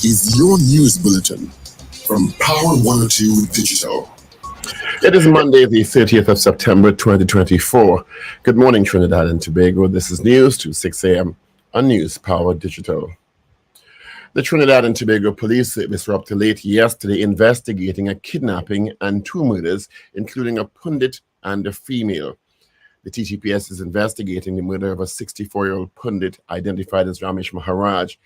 is your news bulletin from Power 102 Digital. It is Monday, the 30th of September, 2024. Good morning, Trinidad and Tobago. This is news to 6 a.m. on News Power Digital. The Trinidad and Tobago Police Service were up to late yesterday investigating a kidnapping and 2 murders, including a pundit and a female. The TTPS is investigating the murder of a 64-year-old pundit identified as Ramesh Maharaj,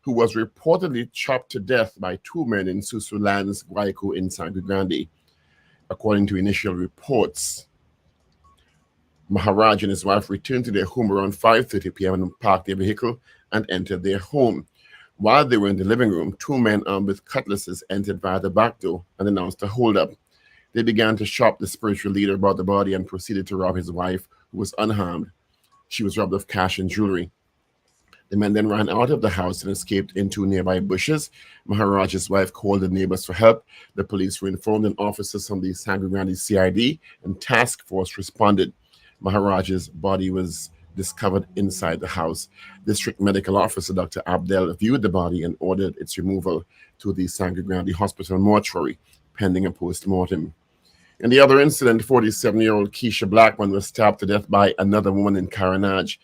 who was reportedly chopped to death by 2 men in Susu Lands, Guaico in Sangre Grande. According to initial reports, Maharaj and his wife returned to their home around 5:30 p.m. and parked their vehicle and entered their home. While they were in the living room, 2 men armed with cutlasses entered via the back door and announced a holdup. They began to shop the spiritual leader about the body and proceeded to rob his wife, who was unharmed. She was robbed of cash and jewelry. The men then ran out of the house and escaped into nearby bushes. Maharaj's wife called the neighbors for help. The police were informed and officers from the Sangre Grande CID and task force responded. Maharaj's body was discovered inside the house. District Medical Officer Dr. Abdel viewed the body and ordered its removal to the Sangre Grande Hospital mortuary, pending a post-mortem. In the other incident, 47-year-old Keisha Blackman was stabbed to death by another woman in Karanaj.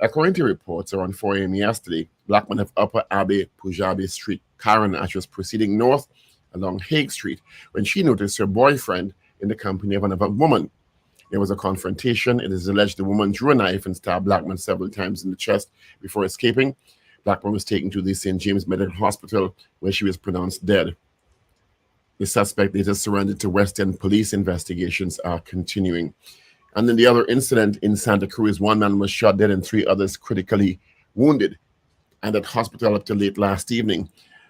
According to reports, around 4 a.m. yesterday, Blackman of Upper Abbey Pujabi Street, Karanaj, was proceeding north along Hague Street when she noticed her boyfriend in the company of another woman. There was a confrontation. It is alleged the woman drew a knife and stabbed Blackman several times in the chest before escaping. Blackman was taken to the St. James Medical Hospital, where she was pronounced dead. The suspect later surrendered to West End. Police investigations are continuing. And in the other incident in Santa Cruz, 1 man was shot dead and 3 others critically wounded and at hospital up till late last evening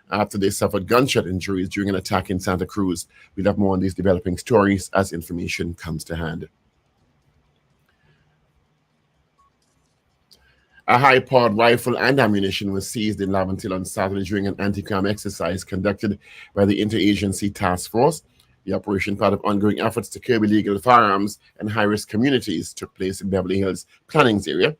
after they suffered gunshot injuries during an attack in Santa Cruz. We'll have more on these developing stories as information comes to hand. A high-powered rifle and ammunition was seized in Laventille on Saturday during an anti-crime exercise conducted by the Interagency Task Force. The operation, part of ongoing efforts to curb illegal firearms and high-risk communities, took place in Beverly Hills Plannings area.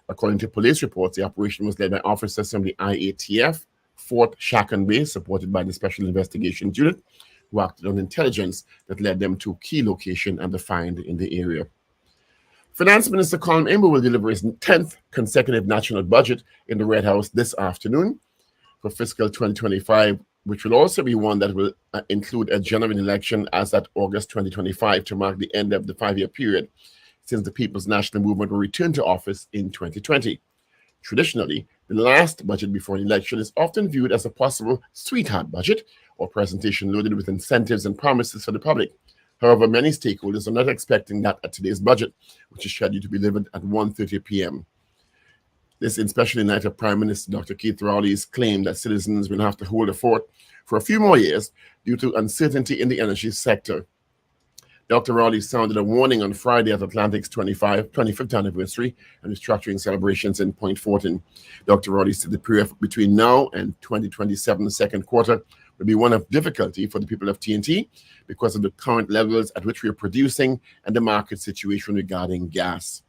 According to police reports, the operation was led by officers from the IATF, Fort Shakon Bay, supported by the Special Investigations Unit, who acted on intelligence that led them to a key location and the find in the area. Finance Minister Colin Imber will deliver his 10th consecutive national budget in the Red House this afternoon for fiscal 2025, which will also be one that will include a general election as at August 2025 to mark the end of the 5-year period since the People's National Movement will return to office in 2020. Traditionally, the last budget before an election is often viewed as a possible sweetheart budget or presentation loaded with incentives and promises for the public. However, many stakeholders are not expecting that at today's budget, which is scheduled to be delivered at 1:30 p.m. This especially in light of Prime Minister Dr. Keith Rowley's claim that citizens will have to hold the fort for a few more years due to uncertainty in the energy sector. Dr. Rowley sounded a warning on Friday at Atlantic's 25th anniversary and restructuring celebrations in Point Fortin. Dr. Rowley said the period between now and 2027 second quarter will be one of difficulty for the people of TNT because of the current levels at which we are producing and the market situation regarding gas.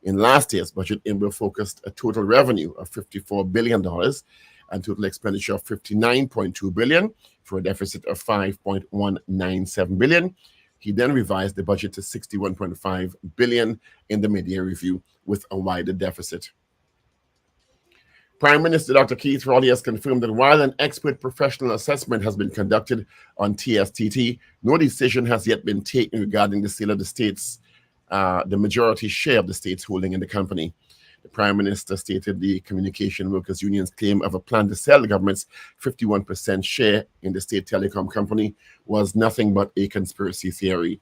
In last year's budget, Imber focused a total revenue of $54 billion and total expenditure of $59.2 billion for a deficit of $5.197 billion. He then revised the budget to $61.5 billion in the mid-year review with a wider deficit. Prime Minister Dr. Keith Rowley has confirmed that while an expert professional assessment has been conducted on TSTT, no decision has yet been taken regarding the sale of the state's the majority share of the state's holding in the company. The Prime Minister stated the Communication Workers Union's claim of a plan to sell the government's 51% share in the state telecom company was nothing but a conspiracy theory.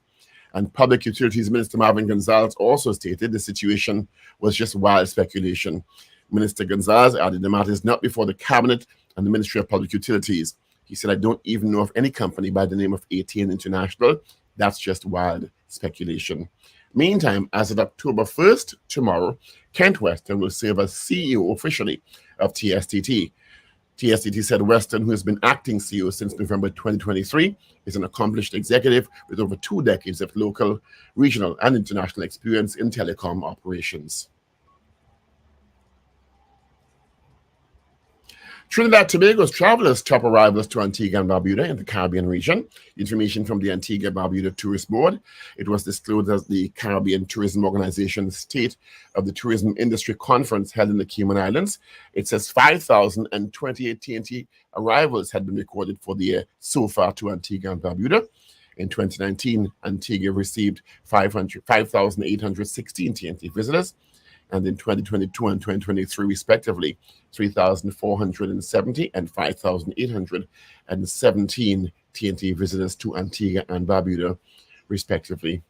And Public Utilities Minister Marvin Gonzalez also stated the situation was just wild speculation. Minister Gonzalez added the matter is not before the Cabinet and the Ministry of Public Utilities. He said, I don't even know of any company by the name of ATN International. That's just wild speculation. Meantime, as of October 1st, tomorrow, Kent Weston will serve as CEO officially of TSTT. TSTT said Weston, who has been acting CEO since November 2023, is an accomplished executive with over 2 decades of local, regional, and international experience in telecom operations. Trinidad and Tobago's travelers top arrivals to Antigua and Barbuda in the Caribbean region. Information from the Antigua Barbuda Tourist Board. It was disclosed as the Caribbean Tourism Organization's State of the Tourism Industry Conference held in the Cayman Islands. It says 5,028 TNT arrivals had been recorded for the year so far to Antigua and Barbuda. In 2019, Antigua received 5,816 TNT visitors, and in 2022 and 2023, respectively, 3,470 and 5,817 TNT visitors to Antigua and Barbuda, respectively.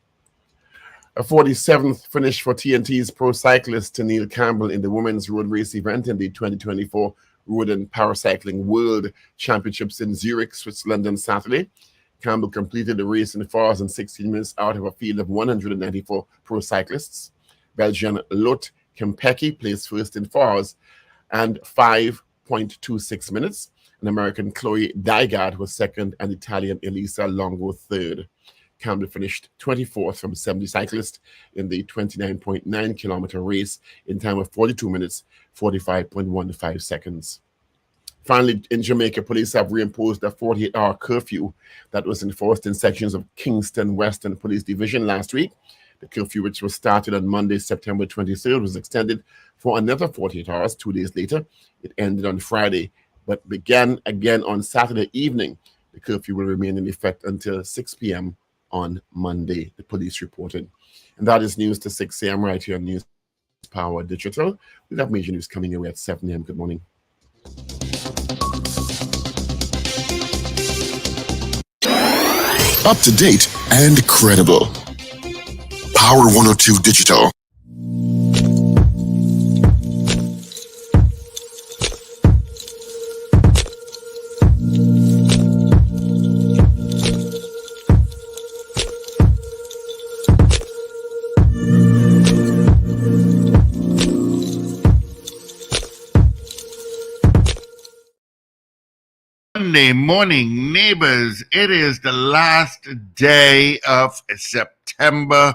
A 47th finish for TNT's pro cyclist Neil Campbell in the women's road race event in the 2024 Road and Paracycling World Championships in Zurich, Switzerland on Saturday. Campbell completed the race in 4 hours and 16 minutes out of a field of 194 pro cyclists. Belgian Lotte Kopecky placed first in 4 hours and 5.26 minutes. And American Chloe Dygard was second, and Italian Elisa Longo third. Campbell finished 24th from 70 cyclists in the 29.9-kilometer race in time of 42 minutes, 45.15 seconds. Finally, in Jamaica, police have reimposed a 48-hour curfew that was enforced in sections of Kingston Western Police Division last week. The curfew, which was started on Monday, September 23rd, was extended for another 48 hours 2 days later. It ended on Friday, but began again on Saturday evening. The curfew will remain in effect until 6 p.m. on Monday, the police reported. And that is news to 6 a.m. right here on News Power Digital. We'll have major news coming your way at 7 a.m. Good morning. Up to date and credible. Power 102 Digital. Monday morning, neighbors. It is the last day of September.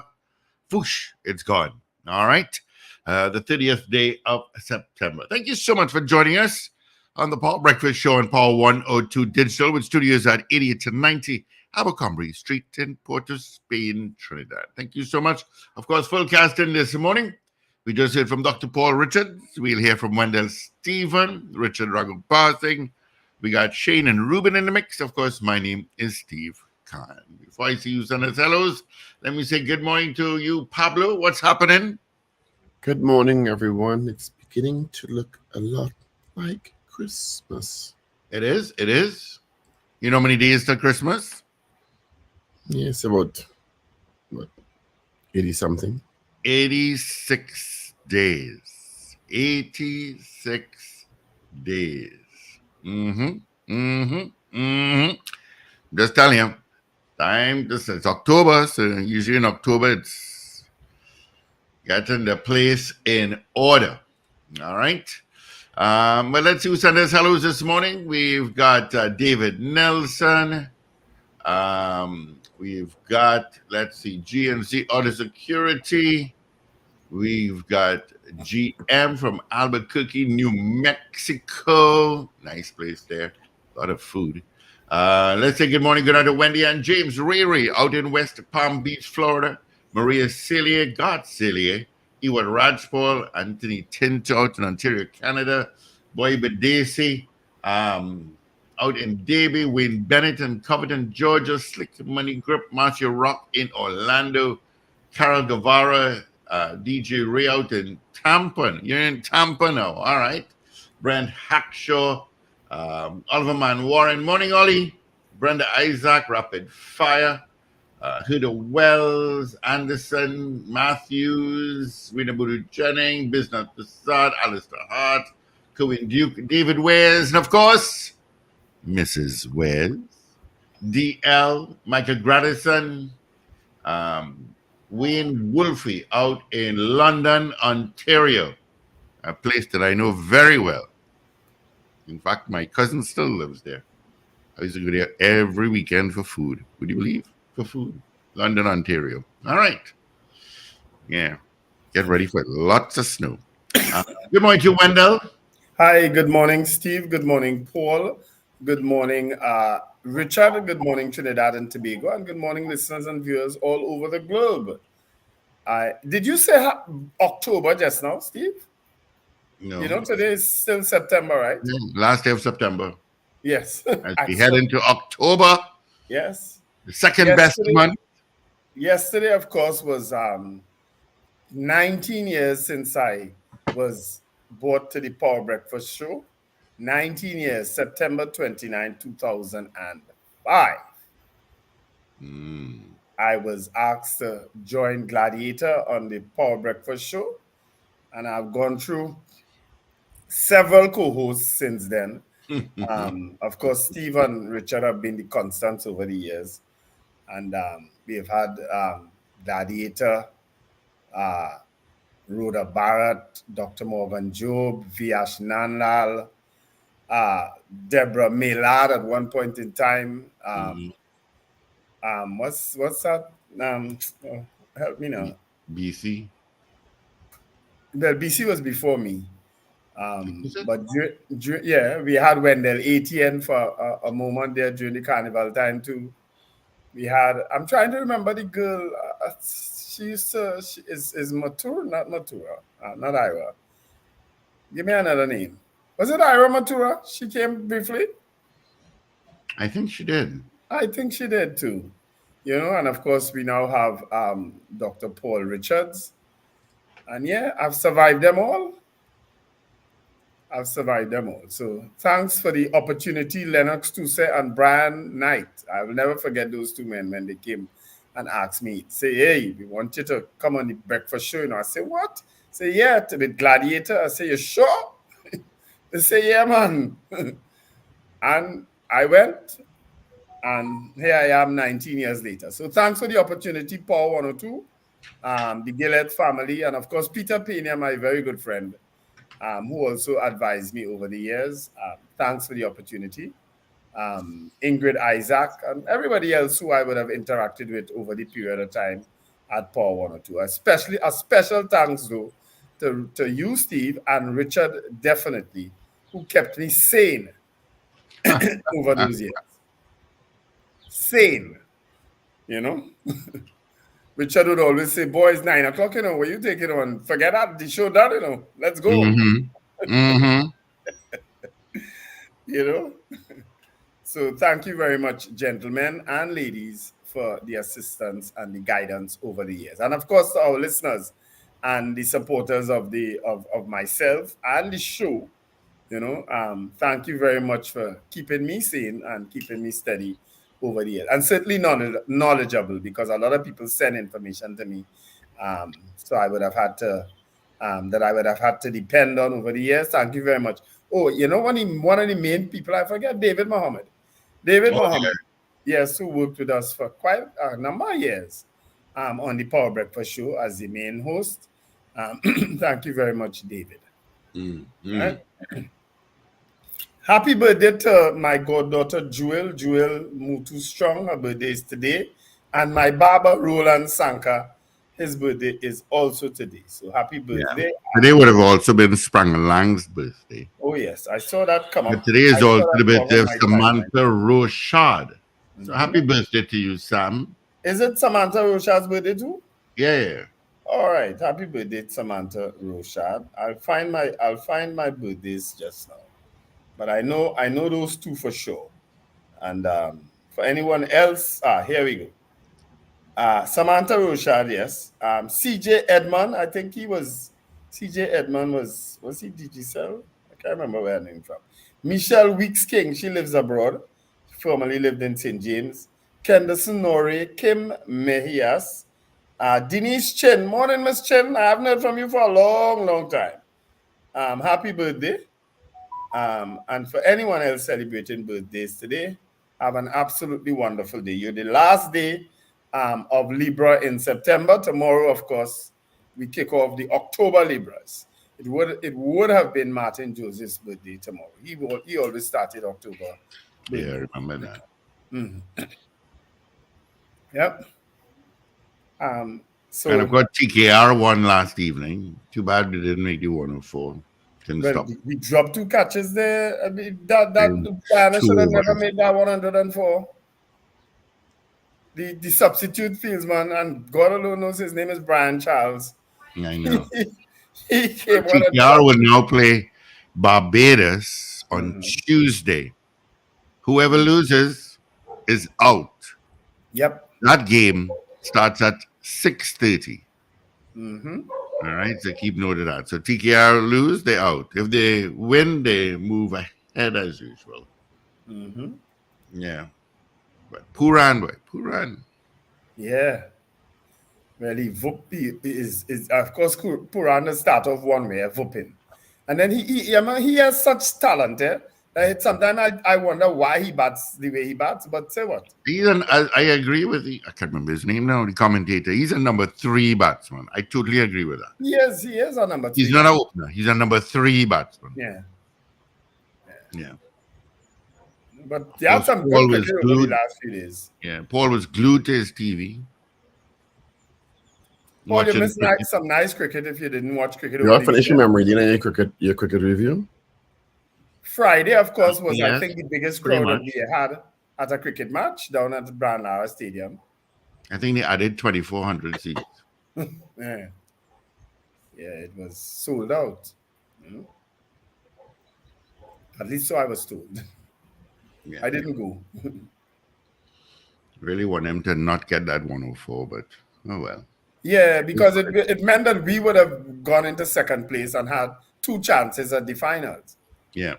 Whoosh, it's gone. All right. The 30th day of September. Thank you so much for joining us on the Paul Breakfast Show on Power 102 Digital, with studios at 80 to 90 Abercrombie Street in Port of Spain, Trinidad. Thank you so much. Of course, full casting this morning. We just heard from Dr. Paul Richards. We'll hear from Wendell Stephen, Richard Ragoobarsingh. We got Shane and Ruben in the mix. Of course, my name is Steve Khan. Before I see you send us hellos, let me say good morning to you, Pablo. What's happening? Good morning, everyone. It's beginning to look a lot like Christmas. It is. It is. You know how many days till Christmas? Yes, about, 80-something? 86 days. 86 days. Just telling you, it's October, so usually in October it's getting the place in order. All right. But let's see who sent us hellos this morning. We've got David Nelson. We've got, let's see, GMC Auto Security. We've got GM from Albuquerque, New Mexico. Nice place there. A lot of food. Let's say good morning, good night to Wendy and James Ray out in West Palm Beach, Florida. Maria Celia, God Celia. Ewan Rajpal, Anthony Tinto out in Ontario, Canada. Boy Badesi, out in Davie. Wayne Bennett in Covington, Georgia. Slick Money Grip, Marcia Rock in Orlando. Carol Guevara, DJ Ray out in Tampa. You're in Tampa now. All right. Brent Hackshaw, Oliver Man Warren. Morning, Ollie. Brenda Isaac, Rapid Fire. Huda Wells, Anderson, Matthews, Rena Budu Jennings, Bisnath Prasad, Alistair Hart, Cohen Duke, David Wares, and of course, Mrs. Wares, DL, Michael Gradison, Wayne Wolfie out in London, Ontario, a place that I know very well. In fact, my cousin still lives there. I used to go there every weekend for food. Would you believe? For food. London, Ontario. All right. Yeah. Get ready for lots of snow. Good morning to you, Wendell. Hi, good morning, Steve. Good morning, Paul. Good morning, Richard. Good morning, Trinidad and Tobago. And good morning, listeners and viewers all over the globe. Did you say October just now, Steve? You No, know, today is still September, right? last day of September. Yes. As I we head saw. into October, Yes. the second best Yesterday, month. yesterday, of course, was 19 years since I was brought to the Power Breakfast Show. 19 years, September 29, 2005. Mm. I was asked to join Gladiator on the Power Breakfast Show, and I've gone through several co-hosts since then. Of course, Steve and Richard have been the constants over the years, and we've had Gladiator, uh, Rhoda Barrett, Dr. Morgan Job, Viash Nanlal, uh, Deborah Maylard at one point in time. Mhm. What's that? Oh, help me now. BC. Well, BC was before me. Is it? But yeah, we had Wendell ATN for a moment there during the carnival time too. We had. I'm trying to remember the girl. She used to. She is Matura, not Matura, not Ira. Give me another name. Was it Ira Matura? She came briefly. I think she did. I think she did too. You know, and of course we now have Dr. Paul Richards. And yeah, I've survived them all. I've survived them all. So thanks for the opportunity, Lennox Tuse and Brian Knight. I will never forget those two men when they came and asked me, say, hey, we want you to come on the breakfast show. You know, I say, what? Say, yeah, to be Gladiator. I say, you sure? They say, yeah, man. And I went, and here I am 19 years later. So thanks for the opportunity, Paul 102, the Gillette family, and of course, Peter Pena, my very good friend, who also advised me over the years. Thanks for the opportunity. Ingrid Isaac, and everybody else who I would have interacted with over the period of time at Power 102. Especially a special thanks, though, to you, Steve, and Richard, definitely, who kept me sane over those years. Sane, you know? Richard would always say, boys, 9 o'clock, you know, where you take it on? Forget that, the show done, you know, let's go, Mm-hmm. Mm-hmm. you know? So thank you very much, gentlemen and ladies, for the assistance and the guidance over the years. And of course, to our listeners and the supporters of myself and the show, you know, thank you very much for keeping me sane and keeping me steady over the years. And certainly knowledgeable, because a lot of people send information to me. So I would have had to that I would have had to depend on over the years. Thank you very much. Oh, you know, one of the main people I forget, David Mohammed. David Oh, Mohammed, yes, who worked with us for quite a number of years on the Power Breakfast Show as the main host. Thank you very much, David. yeah. Right? Happy birthday to my goddaughter Jewel Mutu Strong. Her birthday is today. And my barber Roland Sanka, his birthday is also today. So happy Yeah. birthday. Today would have also been Sprang Lang's birthday. Oh yes, I saw that come But up. today I is saw also that the come up birthday on of my timeline. Samantha Rochard. So Mhm. happy birthday to you, Sam. Is it Samantha Rochard's birthday too? Yeah. All right, happy birthday, Samantha Rochard. I'll find my birthdays just now, but I know those two for sure. And for anyone else, here we go. Samantha Rochard, yes. CJ Edmond, I think he was. CJ Edmond was he Digicel? I can't remember where her name from. Michelle Weeks King, she lives abroad. She formerly lived in St. James. Kenderson Nori, Kim Mejias, Denise Chin. Morning, Miss Chin. I haven't heard from you for a long, long time. Happy birthday. And for anyone else celebrating birthdays today, have an absolutely wonderful day. You're the last day of Libra in September. Tomorrow, of course, we kick off the October Libras. It would have been Martin Joseph's birthday tomorrow. He always started October Yeah, birthday. I remember that. Yep. Um, And of so course, TKR won last evening. Too bad they didn't make the 104. Couldn't Well, stop. we dropped 2 catches there. I mean, that Guyana should have never made that 104. The substitute fieldsman, and God alone knows his name is Brian Charles. I know. He came on and TKR will now play Barbados on Tuesday. Whoever loses is out. Yep. That game starts at 6:30. Mm-hmm. All right, so keep note of that. So TKR lose, they're out. If they win, they move ahead as usual. Mm-hmm. Yeah. But Puran. Yeah. Well, he is of course Puran start off one way, whooping. And then he has such talent, that sometimes I wonder why he bats the way he bats, but say what? I agree with I can't remember his name now, the commentator. He's a number 3 batsman. I totally agree with that. He is a number 3. He's not an opener. He's a number 3 batsman. Yeah. But he had some Paul good was cricket over glued. the last few days. Yeah, Paul was glued to his TV. Paul, you watching missed cricket. some nice cricket if you didn't watch cricket You over are the finishing weekend. memory. Do you know your cricket review? Friday, of course, was I Yeah, think the biggest pretty crowd that much. we had at a cricket match down at the Brandlara Stadium. I think they added 2,400 seats. Yeah, it was sold out. At least so I was told. Yeah. I didn't go. Really want them to not get that 104, but oh well. Yeah, because it meant that we would have gone into second place and had 2 chances at the finals. Yeah.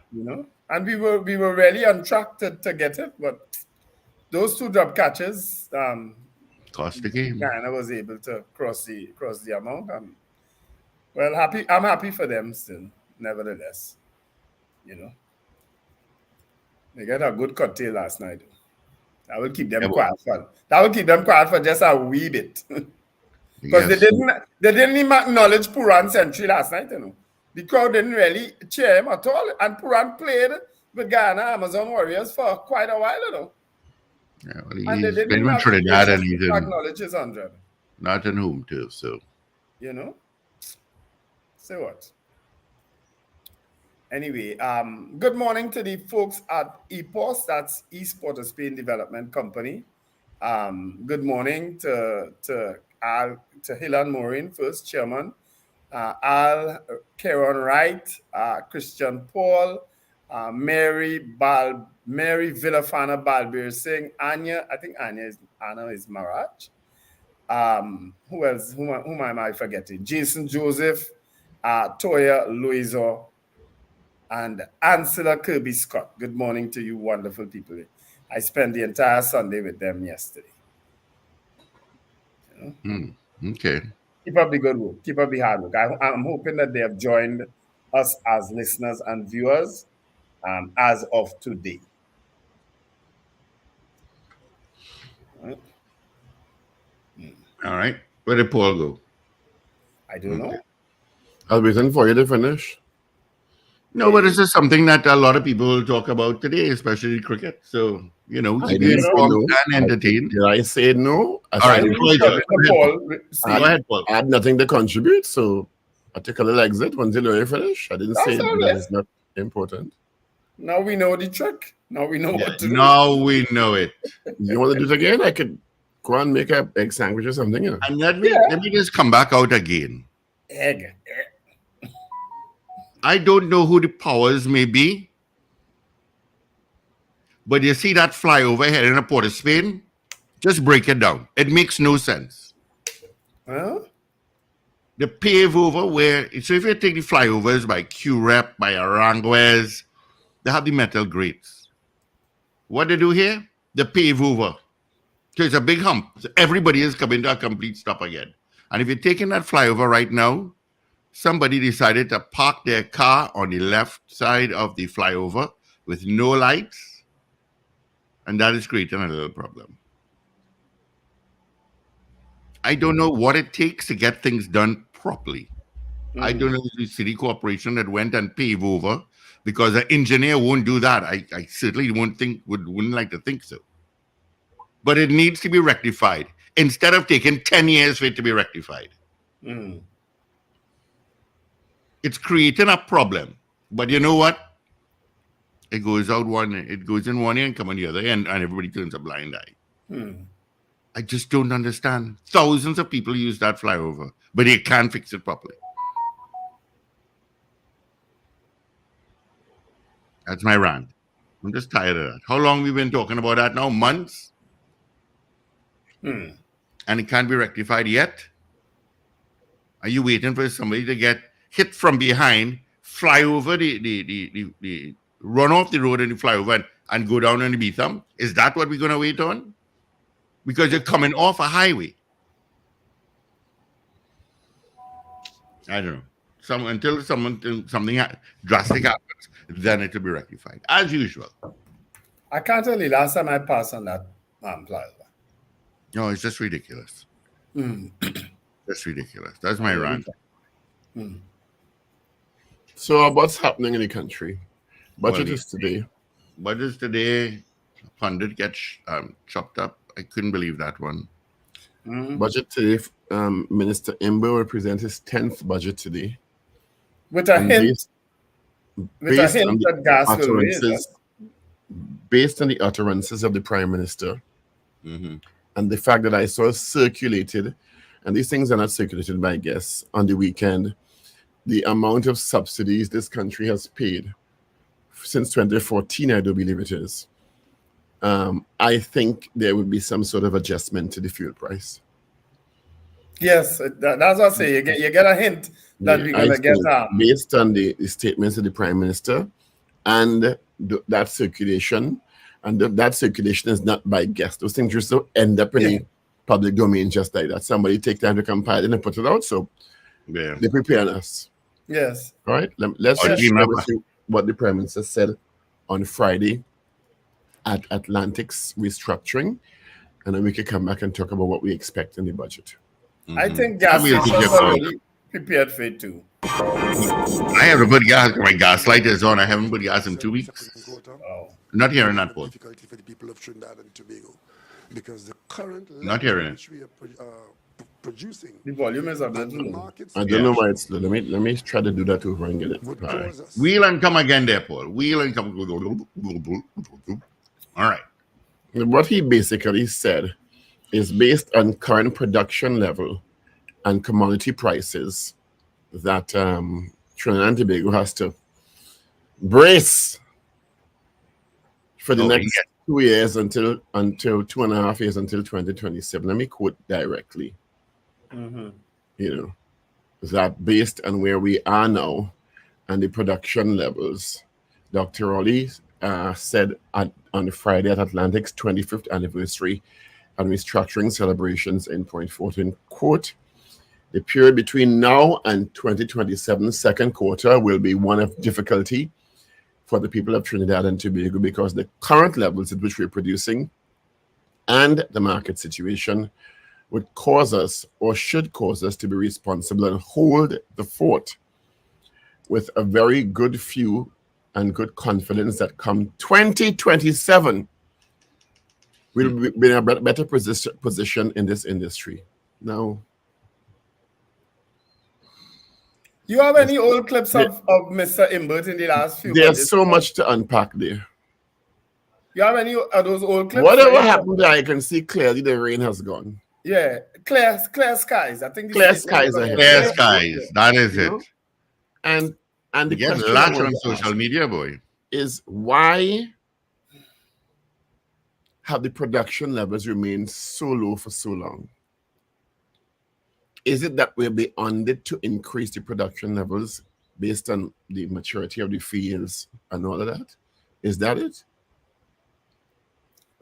And we were really on track to get it, but those 2 drop catches, Cost the game. Guyana was able to cross the amount. Well, I'm happy for them still, nevertheless. They got a good cocktail last night. That will keep them quiet for just a wee bit. Because Yes. they didn't even acknowledge Puran's century last night, The crowd didn't really cheer him at all. And Puran played with Guyana Amazon Warriors for quite a while, Yeah, well, And they he's didn't been even in have Trinidad and to he's in acknowledge his 100. not in home too. So Say what? Anyway, good morning to the folks at EPOS, that's East Port of Spain Development Company. Good morning to Hilan Morin, first chairman, Al Karen Wright, Christian Paul, Mary Villafana Balbir-Singh, Anya, I think Anna is Maraj. Who else? Whom am I forgetting? Jason Joseph, Toya Louiso, and Ansela Kirby Scott. Good morning to you, wonderful people. I spent the entire Sunday with them yesterday. Okay. Keep up the good work. Keep up the hard work. I'm hoping that they have joined us as listeners and viewers as of today. All right. Where did Paul go? I don't know. I'll be waiting for you to finish. No, but this is something that a lot of people talk about today, especially cricket. So, keep you informed and entertained. Did I say no? All right. Paul, Go ahead, Paul. I had nothing to contribute, so I took a little exit until you finish. I didn't say that it's not important. Now we know the trick. Now we know what to do. Now we know it. You want to do it again? I could go and make an egg sandwich or something. And let me just come back out again. Egg. I don't know who the powers may be, but you see that flyover heading to Port of Spain? Just break it down. It makes no sense. Huh? The pave over so if you take the flyovers by QREP, by Aranguez, they have the metal grates. What they do here? They pave over. So it's a big hump. So everybody is coming to a complete stop again. And if you're taking that flyover right now, somebody decided to park their car on the left side of the flyover with no lights, and that is creating a little problem. I don't know what it takes to get things done properly. I don't know the city corporation that went and paved over, because an engineer won't do that. I certainly wouldn't like to think so. But it needs to be rectified instead of taking 10 years for it to be rectified. It It's creating a problem. But you know what? It goes in one ear and come on the other end, and everybody turns a blind eye. I just don't understand. Thousands of people use that flyover, but they can't fix it properly. That's my rant. I'm just tired of that. How long we been talking about that now? Months? And it can't be rectified yet? Are you waiting for somebody to get hit from behind, fly over the run off the road and fly over and go down on the Beetham? Is that what we're going to wait on? Because you're coming off a highway. I don't know. Until something drastic happens, then it will be rectified, as usual. I can't tell you last time I passed on that flyover. No, it's just ridiculous. That's ridiculous. That's my rant. So what's happening in the country? Budget is today. Budget today. Pundit gets chopped up. I couldn't believe that one. Budget today. Minister Imbo will present his 10th budget today. With a hint that gas will raise. Based on the utterances of the Prime Minister and the fact that I saw circulated, and these things are not circulated by guests, on the weekend, the amount of subsidies this country has paid since 2014, I do believe it is. I think there will be some sort of adjustment to the fuel price. Yes, that's what I say. You get a hint that we're going to get based on the statements of the Prime Minister and that circulation, and that circulation is not by guests. Those things just don't end up in the public domain just like that. Somebody take time to compile it and put it out, so they prepare us. Yes. All right, let's just share with you what the Prime Minister said on Friday at Atlantic's restructuring, and then we can come back and talk about what we expect in the budget. I think gas stations are already prepared for it too. I have to put gas. My gas light is on. I haven't put gas in 2 weeks. Oh. Not hearing that, Paul. Difficulty for the people of Trinidad and Tobago, because the current not hearing which we are producing, the volume is a bit low. I don't know why it's low. Let me try to do that over and get it. Wheel and come again there, Paul. Wheel and come. All right. What he basically said is based on current production level and commodity prices that Trinidad and Tobago has to brace for the next 2 years until 2.5 years until 2027. Let me quote directly. That based on where we are now and the production levels, Dr. Raleigh said on Friday at Atlantic's 25th anniversary and restructuring celebrations in Point Fortin, quote, the period between now and 2027 second quarter will be one of difficulty for the people of Trinidad and Tobago because the current levels at which we're producing and the market situation would cause us or should cause us to be responsible and hold the fort with a very good view and good confidence that come 2027 we'll be in a better position in this industry. Now, you have any old clips of Mr. Imbert in the last few There's budgets? so much to unpack there. You have any of those old clips? Whatever happened there, I can see clearly the rain has gone. Yeah, clear skies. I think clear skies are here. Clear skies. That is it. And the get question lots on social media, boy, is why have the production levels remained so low for so long? Is it that we're beyond it to increase the production levels based on the maturity of the fields and all of that? Is that it?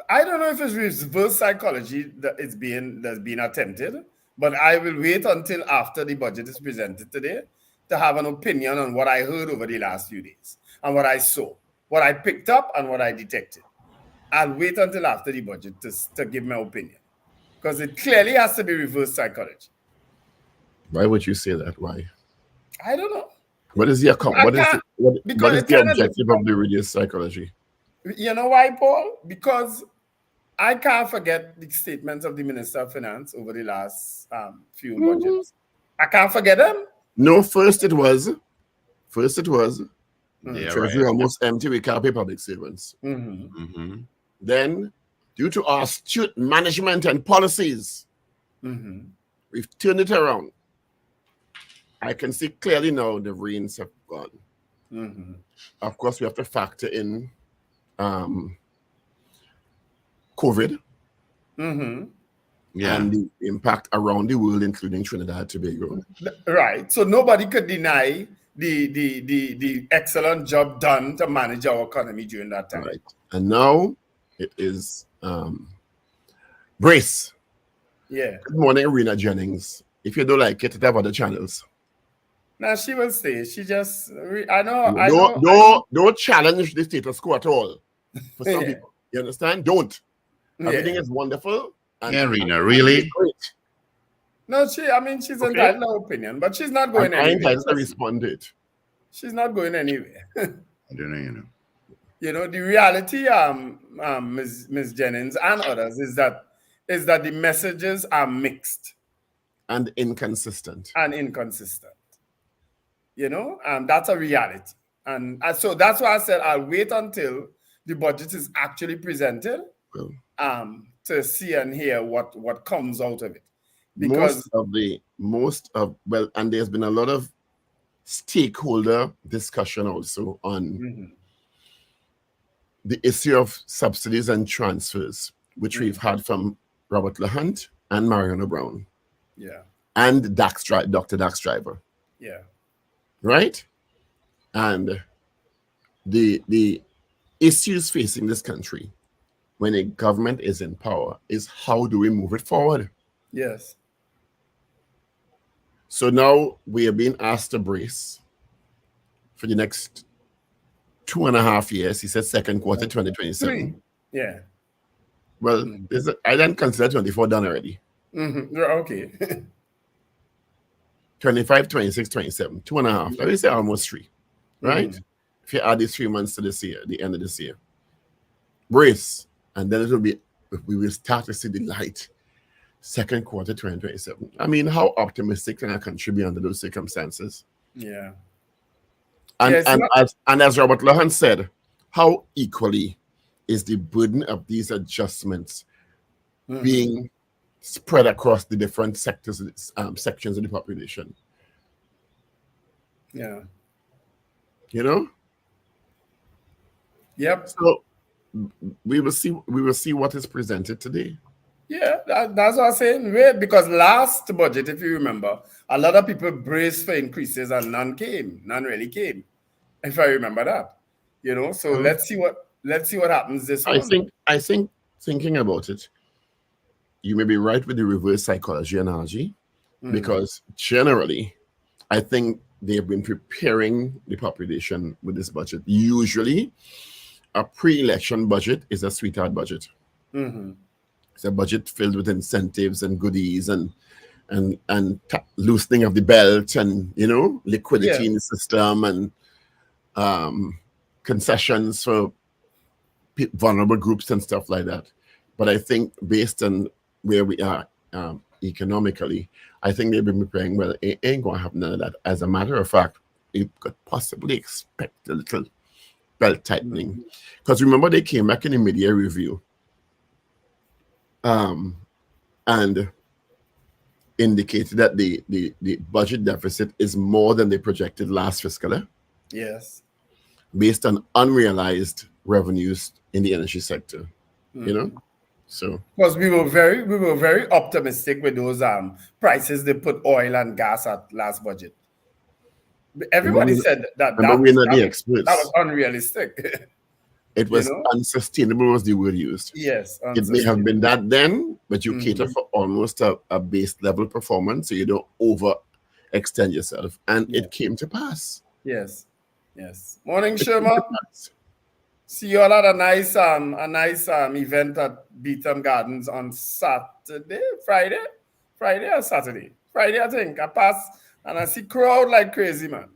I don't know if it's reverse psychology that's being attempted, but I will wait until after the budget is presented today to have an opinion on what I heard over the last few days and what I saw, what I picked up and what I detected. I'll wait until after the budget to give my opinion because it clearly has to be reverse psychology. Why would you say that? Why? I don't know. What is the objective of the reverse psychology? You know why, Paul? Because I can't forget the statements of the Minister of Finance over the last few budgets. I can't forget them. No, first it was First it was Yeah, Treasury right. almost empty, we can't pay public servants. Mm-hmm. Then, due to our astute management and policies, we've turned it around. I can see clearly now the rains have gone. Of course, we have to factor in COVID Yeah. and the impact around the world, including Trinidad and Tobago. Right. So nobody could deny the excellent job done to manage our economy during that time. Right. And now it is brace. Yeah. Good morning, Rena Jennings. If you don't like it, have other channels. Now she will stay. She just, I know. Don't challenge the status quo at all. For some Yeah. people, you understand? Don't. Yeah. Everything is wonderful. Yeah, Rena, really? Great. No, she's entitled to her opinion, but she's not going I'm anywhere. entitled to respond to it. She's not going anywhere. I don't know, You know, the reality, Ms. Jennings and others, is that the messages are mixed And inconsistent. and inconsistent. You know, that's a reality. And so that's why I said I'll wait until the budget is actually presented Well, to see and hear what comes out of it. Because and there's been a lot of stakeholder discussion also on the issue of subsidies and transfers, which we've had from Robert LaHunt and Mariana Brown. Yeah. And Dr. Dax Driver. Yeah. Right? And the issues facing this country when a government is in power is how do we move it forward? Yes. So now we are being asked to brace for the next 2.5 years. He said second quarter 2027. 3. Yeah. Well, I don't consider 24 done already. Okay. 25, 26, 27. 2.5. Let me say almost 3. Right? If you add these 3 months to this year, the end of this year. Brace. And then we will start to see the light. Second quarter 2027. I mean, how optimistic can a country be under those circumstances? Yeah. And as Robert LaHunt said, how equally is the burden of these adjustments being spread across the different sectors, sections of the population? Yeah. You know? Yep. So we will see what is presented today. Yeah, that's what I'm saying. Wait, because last budget, if you remember, a lot of people braced for increases and none really came. If I remember that, you know. So let's see what happens this one. I think thinking about it, you may be right with the reverse psychology analogy, because generally, I think they've been preparing the population with this budget. Usually, a pre-election budget is a sweetheart budget. It's a budget filled with incentives and goodies and loosening of the belt and, you know, liquidity in the system and concessions for vulnerable groups and stuff like that. But I think based on where we are economically, I think they've been preparing well. It ain't going to have none of that. As a matter of fact, you could possibly expect a little belt tightening. Because remember, they came back in the mid-year review and indicated that the budget deficit is more than they projected last fiscal year. Yes. Based on unrealized revenues in the energy sector, you know. So because we were very optimistic with those prices they put oil and gas at last budget. Everybody said that we're not the experts. That was unrealistic. It was unsustainable was the word used. Yes. It may have been that then, but you cater for almost a base level performance, so you don't overextend yourself. And it came to pass. Yes. Yes. Morning, Sherma. See you all at a nice event at Beetham Gardens on Friday or Saturday. Friday, I think. I pass and I see crowd like crazy, man.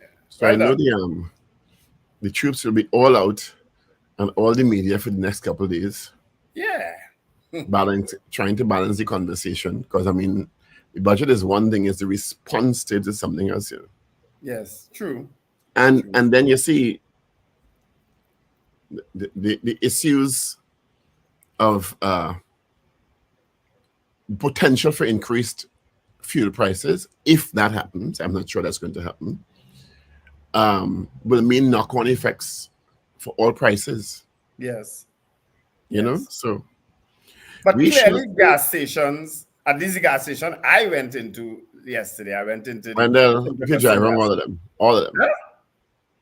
Yeah. So I know the troops will be all out and all the media for the next couple of days. Yeah. Trying to balance the conversation. Because, I mean, the budget is one thing, is the response to it is something else here. Yes, true. And then you see the issues of potential for increased fuel prices. If that happens, I'm not sure that's going to happen. Will mean knock-on effects for all prices. Yes. You know, Yes. so But we clearly, should. gas stations, at least the gas station I went into yesterday, I went into the Wendell, you can drive Peterson around gas all of them. All of them. station.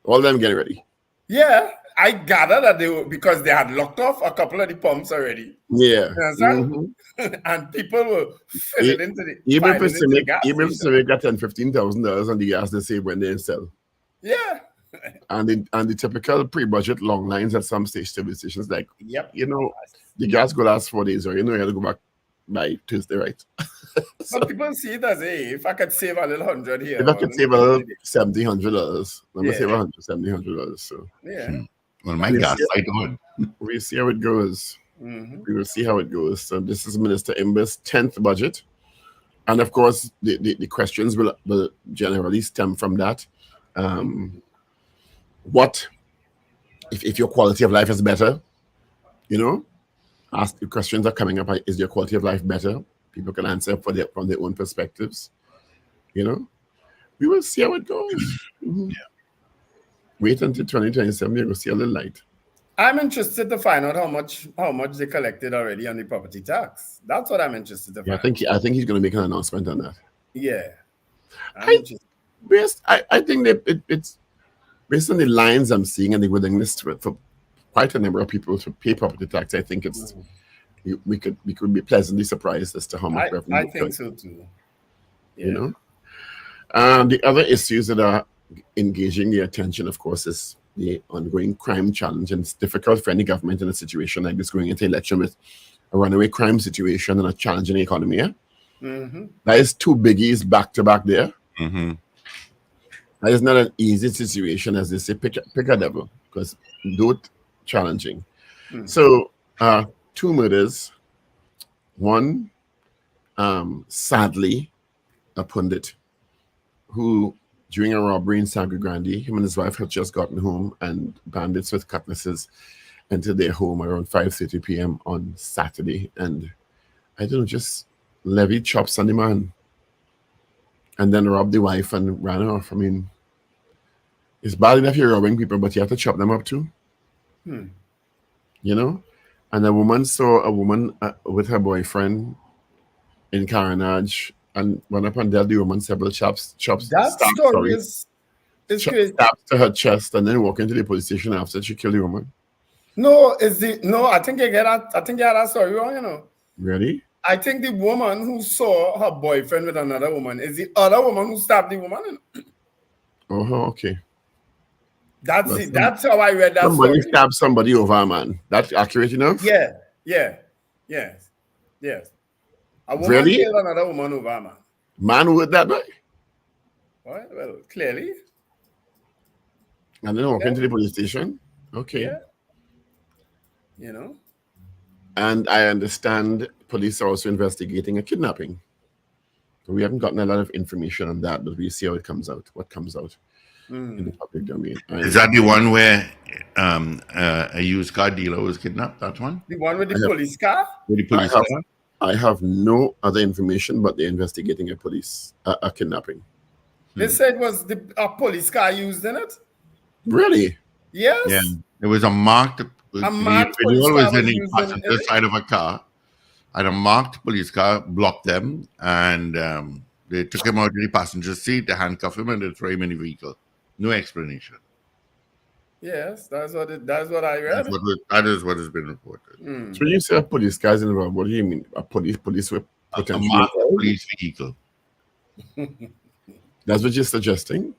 All of them getting ready. Yeah, I gather that they were, because they had locked off a couple of the pumps already. Yeah. You understand? Mhm. And people were filling into the Even filing into the gas Pacific station. got $10,000-$15,000 on the gas they save when they sell. Yeah. And the typical pre-budget long lines at some service stations, like, Yep. you know, the gas go last 4 days, or you know, you have to go back by Tuesday, right? But people see it as, hey, if I could save a little $100 here. If I could save a little $70-$100, let me Yeah. save $170-$100. So Yeah. Well, my Yes. gas light on. we see how it goes. Mm-hmm. We will see how it goes. So this is Minister Imber's 10th budget. And of course, the questions will generally stem from that. What if your quality of life is better? You know, ask the questions are coming up. Is your quality of life better? People can answer from their own perspectives. You know, we will see how it goes. Mhm. Yeah. Wait until 2027. You will see a little light. I'm interested to find out how much they collected already on the property tax. That's what I'm interested to find. Yeah, I think he's going to make an announcement on that. Yeah. I think that it's based on the lines I'm seeing and the willingness for quite a number of people to pay property tax. I think it's we could be pleasantly surprised as to how much revenue. I think so too. Yeah. You know, the other issues that are engaging the attention, of course, is the ongoing crime challenge, and it's difficult for any government in a situation like this going into election with a runaway crime situation and a challenging economy. Yeah? Mm-hmm. That is two biggies back to back there. Mm-hmm. That is not an easy situation, as they say. Pick a devil, because both challenging. So, 2 murders. One, sadly, a pundit who, during a robbery in Sagre Grande, him and his wife had just gotten home, and bandits with cutlasses entered their home around 5:30 p.m. on Saturday, and I don't know, just levied chops on the man, and then robbed the wife and ran off. I mean, it's bad enough you're robbing people, but you have to chop them up too. You know? And a woman saw a woman with her boyfriend in carnage and went up and dealt the woman several chops. That story is crazy. Stabs to her chest and then walk into the police station after she killed the woman. I think you had that story wrong, you know. Really? I think the woman who saw her boyfriend with another woman is the other woman who stabbed the woman. Oh, okay. That's how I read that Somebody story. stabbed somebody over a man. That's accurate enough? Yes. A woman Really? killed another woman over a man. Man would that way? Well, clearly. And then walk into the police station? Okay. Yeah. You know? And I understand police are also investigating a kidnapping. So we haven't gotten a lot of information on that, but we'll see how it comes out, what comes out in the public domain. Is that the one where a used car dealer was kidnapped? That one? The one with the police car? With the police car? I have no other information, but they're investigating a kidnapping. They said it was a police car used in it. Really? Yes. Yeah. It was a marked police individual car was in was the used passenger in side of a car, and a marked police car blocked them, and they took him out to the passenger seat, they handcuffed him, and they throw him in the vehicle. No explanation. Yes, that's what I read. That is what has been reported. So when you say a police car is involved, what do you mean? A police with A potential? marked police vehicle. That's what you're suggesting?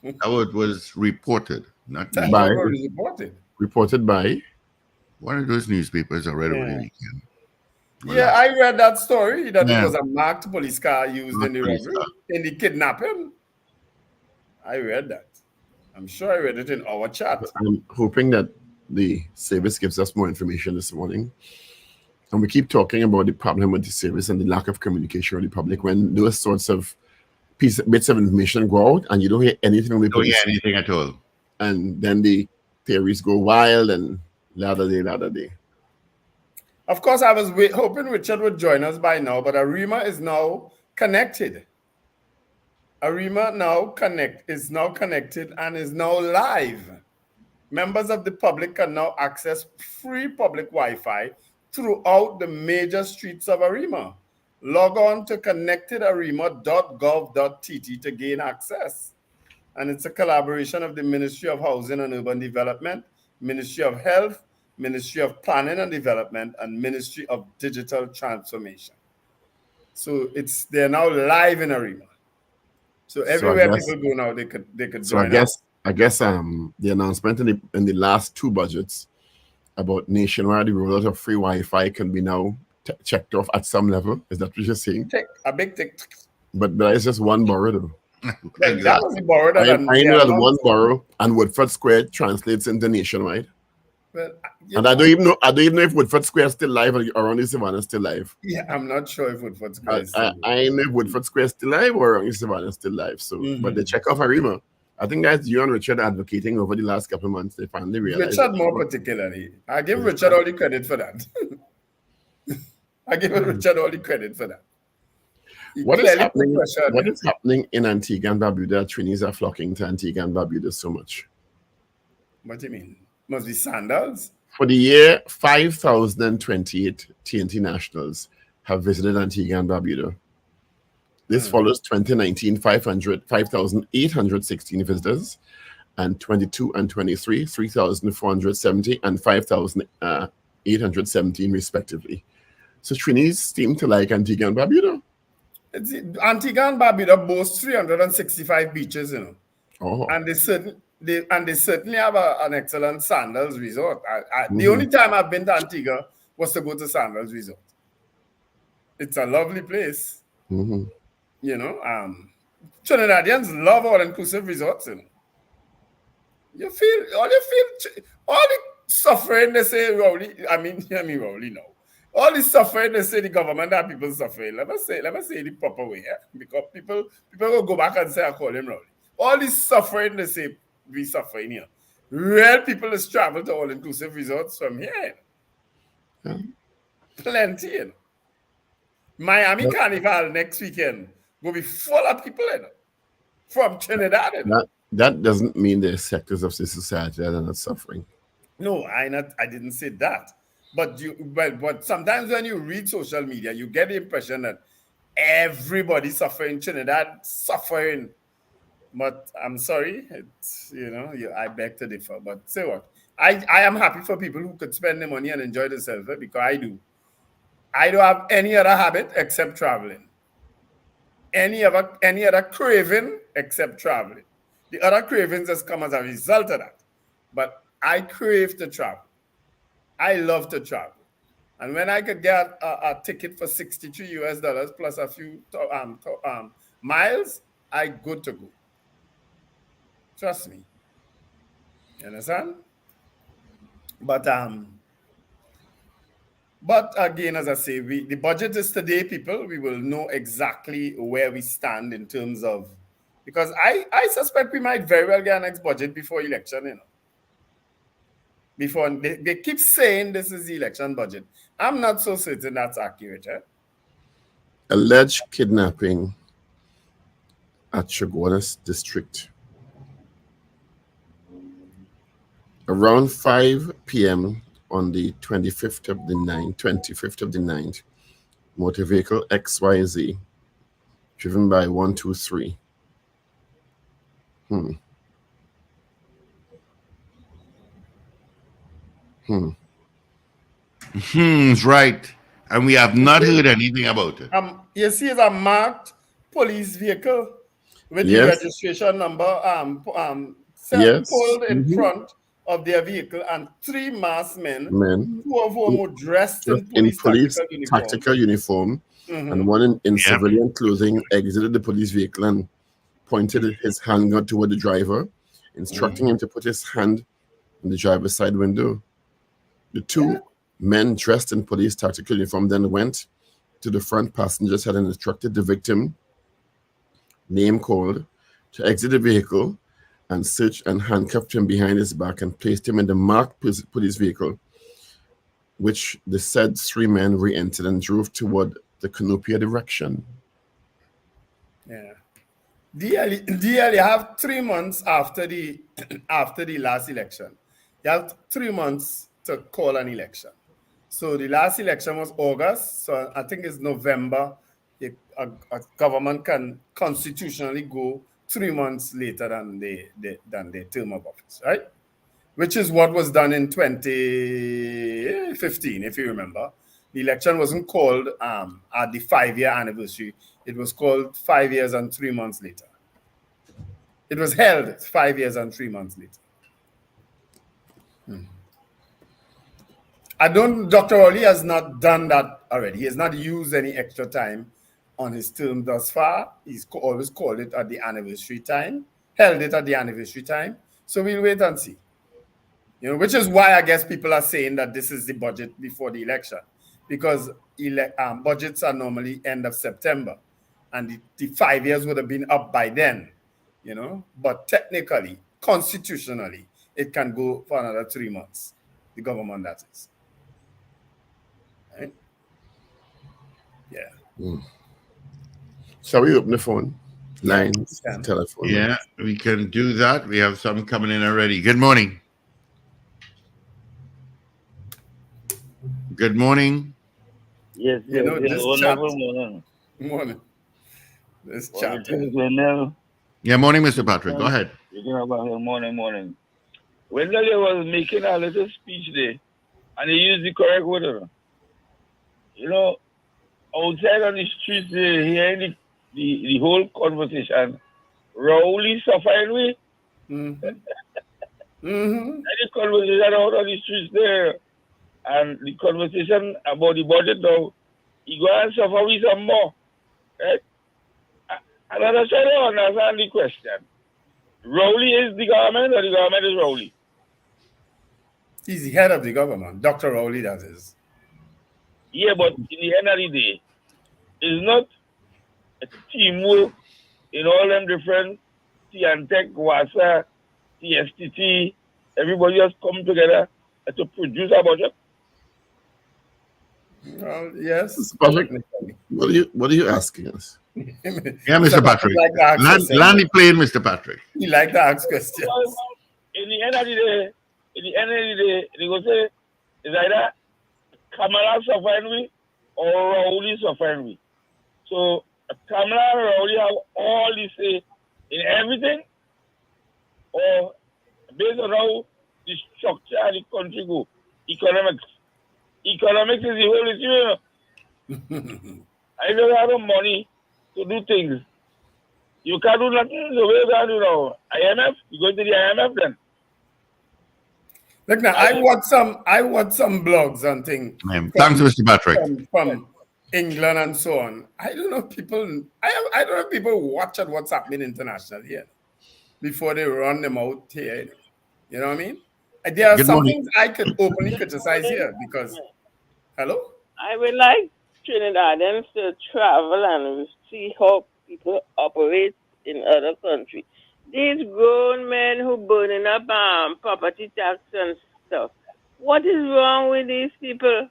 That was reported, not That's me. By- what was reported. Reported by? One of those newspapers I read over the weekend. Yeah, I read that story that Yeah. it was a marked police car used in the Police robbery, car. in the kidnapping. I read that. I'm sure I read it in our chat. I'm hoping that the service gives us more information this morning. And we keep talking about the problem with the service and the lack of communication with the public when those sorts of bits of information go out, and you don't hear anything from the Don't hear police. anything at all. And then the theories go wild and lather day. Of course, I was hoping Richard would join us by now, but Arima is now connected. Arima is now connected and is now live. Members of the public can now access free public Wi-Fi throughout the major streets of Arima. Log on to connectedarima.gov.tt to gain access. And it's a collaboration of the Ministry of Housing and Urban Development, Ministry of Health, Ministry of Planning and Development, and Ministry of Digital Transformation. So they're now live in Arima. So everywhere people go now, they could join us. I guess the announcement in the last two budgets about nationwide rollout of free Wi-Fi can be now checked off at some level. Is that what you're saying? A big tick. But it's just one borough though. Exactly. That was borrowed. I know that one borough and Woodford Square translates into nationwide. Well, I don't even know if Woodford Square is still live or around the Savannah is still live. Yeah, I'm not sure if Woodford Square is still live. I know if Woodford Square is still live or around the Savannah is still live. So, but they check off Arima. I think that's you and Richard advocating over the last couple of months. They finally realized. Richard more particularly. I give Richard all the credit for that. Richard all the credit for that. What is happening in Antigua and Barbuda? Trinis are flocking to Antigua and Barbuda so much. What do you mean? Must be sandals? For the year, 5,028 TNT nationals have visited Antigua and Barbuda. This follows 2019, 5,816 visitors, and 22 and 23, 3,470 and 5,817 respectively. So Trinis seem to like Antigua and Barbuda. Antigua and Barbuda boasts 365 beaches, you know. Oh. And they certainly have an excellent sandals resort. The only time I've been to Antigua was to go to Sandals Resort. It's a lovely place. You know, Trinidadians love all-inclusive resorts. You know, all the suffering they say, Rowley. I mean, hear me, Rowley. No, all the suffering they say the government and people suffering. Let me say the proper way, because people will go back and say I call him Rowley. All the suffering they say we suffering here. Real people is travel to all-inclusive resorts from here. Plenty. You know. Miami Carnival next weekend will be full of people from Trinidad. That doesn't mean there's sectors of the society that are not suffering. No, I didn't say that. But sometimes when you read social media, you get the impression that everybody suffering, Trinidad suffering. But I'm sorry, it's I beg to differ. But say what? I am happy for people who could spend their money and enjoy themselves, because I do. I don't have any other habit except traveling. Any other craving except traveling. The other cravings has come as a result of that. But I crave to travel. I love to travel. And when I could get a ticket for $63 plus a few miles, I good to go. Trust me. You understand? But again, as I say, the budget is today, people. We will know exactly where we stand in terms of, because I suspect we might very well get our next budget before election, you know. Before they keep saying this is the election budget. I'm not so certain that's accurate. Alleged kidnapping at Chaguanas district. Around 5 p.m. on the 25th of the 9th, motor vehicle XYZ, driven by 123. Right. And we have not heard anything about it. You see, it's a marked police vehicle with the registration number pulled in front of their vehicle, and 3 masked men, 2 of whom were dressed in police tactical uniform, and one in civilian clothing exited the police vehicle and pointed his handgun toward the driver, instructing him to put his hand in the driver's side window. The 2 men dressed in police tactical uniform then went to the front passenger side and instructed the victim name called, to exit the vehicle and searched and handcuffed him behind his back and placed him in the marked police vehicle, which the said three men re-entered and drove toward the Canopia direction. Yeah. DL, you have 3 months after the after the last election. You have 3 months to call an election. So the last election was August. So I think it's November. A government can constitutionally go 3 months later than their term of office, right? Which is what was done in 2015, if you remember. The election wasn't called at the 5-year anniversary. It was called 5 years and 3 months later. It was held 5 years and 3 months later. Dr. Rowley has not done that already. He has not used any extra time on his term thus far. He's always called it at the anniversary time, held it at the anniversary time. So we'll wait and see. Which is why I guess people are saying that this is the budget before the election, because budgets are normally end of September, and the 5 years would have been up by then, But technically, constitutionally, it can go for another 3 months. The government, that is. Right? Yeah. Shall we open the phone lines, telephone? Yeah, we can do that. We have some coming in already. Good morning. Good morning. Yes, this wonderful morning. Morning. This chat. Yeah, morning, Mr. Patrick. Go ahead. Morning. Wendell was making a little speech there, and he used the correct word. Outside on the streets, hearing the whole conversation, Rowley suffering with. And the conversation out on the streets there, and the conversation about the budget now, he go and suffer with some more. Right? And I'm trying to understand the question. Rowley is the government, or the government is Rowley? He's the head of the government. Dr. Rowley, that is. Yeah, but in the end of the day, it's not a teamwork in all them different Tech, WASA, TSTT, everybody has come together to produce a budget. Well, yes. Patrick, what are you asking us? Yeah, Mr. Patrick. Land the plane, Mr. Patrick. He like to ask questions. In the end of the day, they go say, it's either Kamala suffering with or Rowley suffering with. So Kamala and Rowley have all the say in everything, or based on how the structure of the country go. Economics is the whole issue. I don't have the money to do things. You can't do nothing the way you can do now. IMF, you go to the IMF then. Look now, I watch some blogs and things. Thanks, Mr. Patrick. From England and so on. I don't know people. I don't know if people watch at what's happening internationally here before they run them out here. You know what I mean? There are some things I could openly criticize here because. Hello. I would like Trinidadians to travel and see how people operate in other countries. These grown men who burning up property tax and stuff. What is wrong with these people?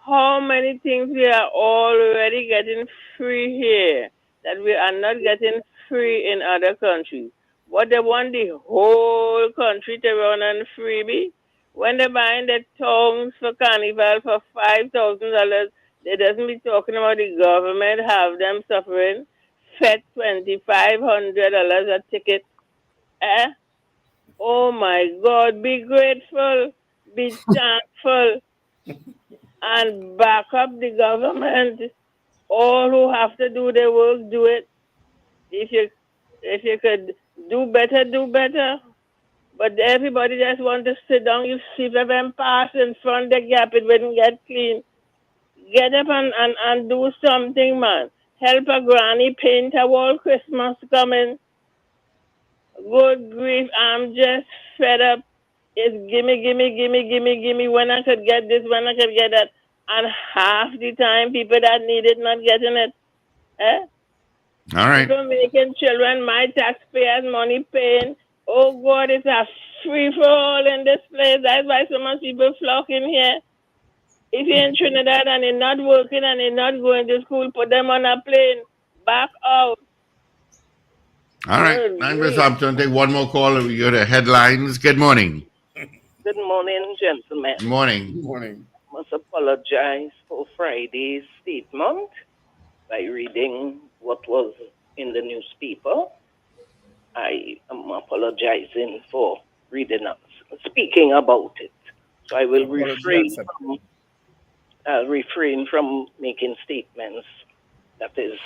How many things we are already getting free here that we are not getting free in other countries? What they want the whole country to run on freebie? When they're buying the tongues for carnival for $5,000, they doesn't be talking about the government have them suffering. Fed $2,500 a ticket. Oh my God, be grateful, be thankful, and back up the government. All who have to do their work, do it. If you could do better, do better. But everybody just want to sit down. You see them pass in front of the gap, it wouldn't get clean. Get up and do something, man. Help a granny paint a wall, Christmas coming. Good grief, I'm just fed up. It's gimme. When I could get this, when I could get that. And half the time, people that need it not getting it. All right. People making children, my taxpayers' money paying. Oh God, it's a free for all in this place. That's why so much people flocking here. If you're in Trinidad and they're not working and they're not going to school, put them on a plane. Back out. All right. Good 9 minutes grief. up. Take one more call and we go to headlines. Good morning. Good morning, gentlemen. Good morning. Good morning. I must apologize for Friday's statement by reading what was in the newspaper. I am apologizing for speaking about it. So I will refrain from making statements that is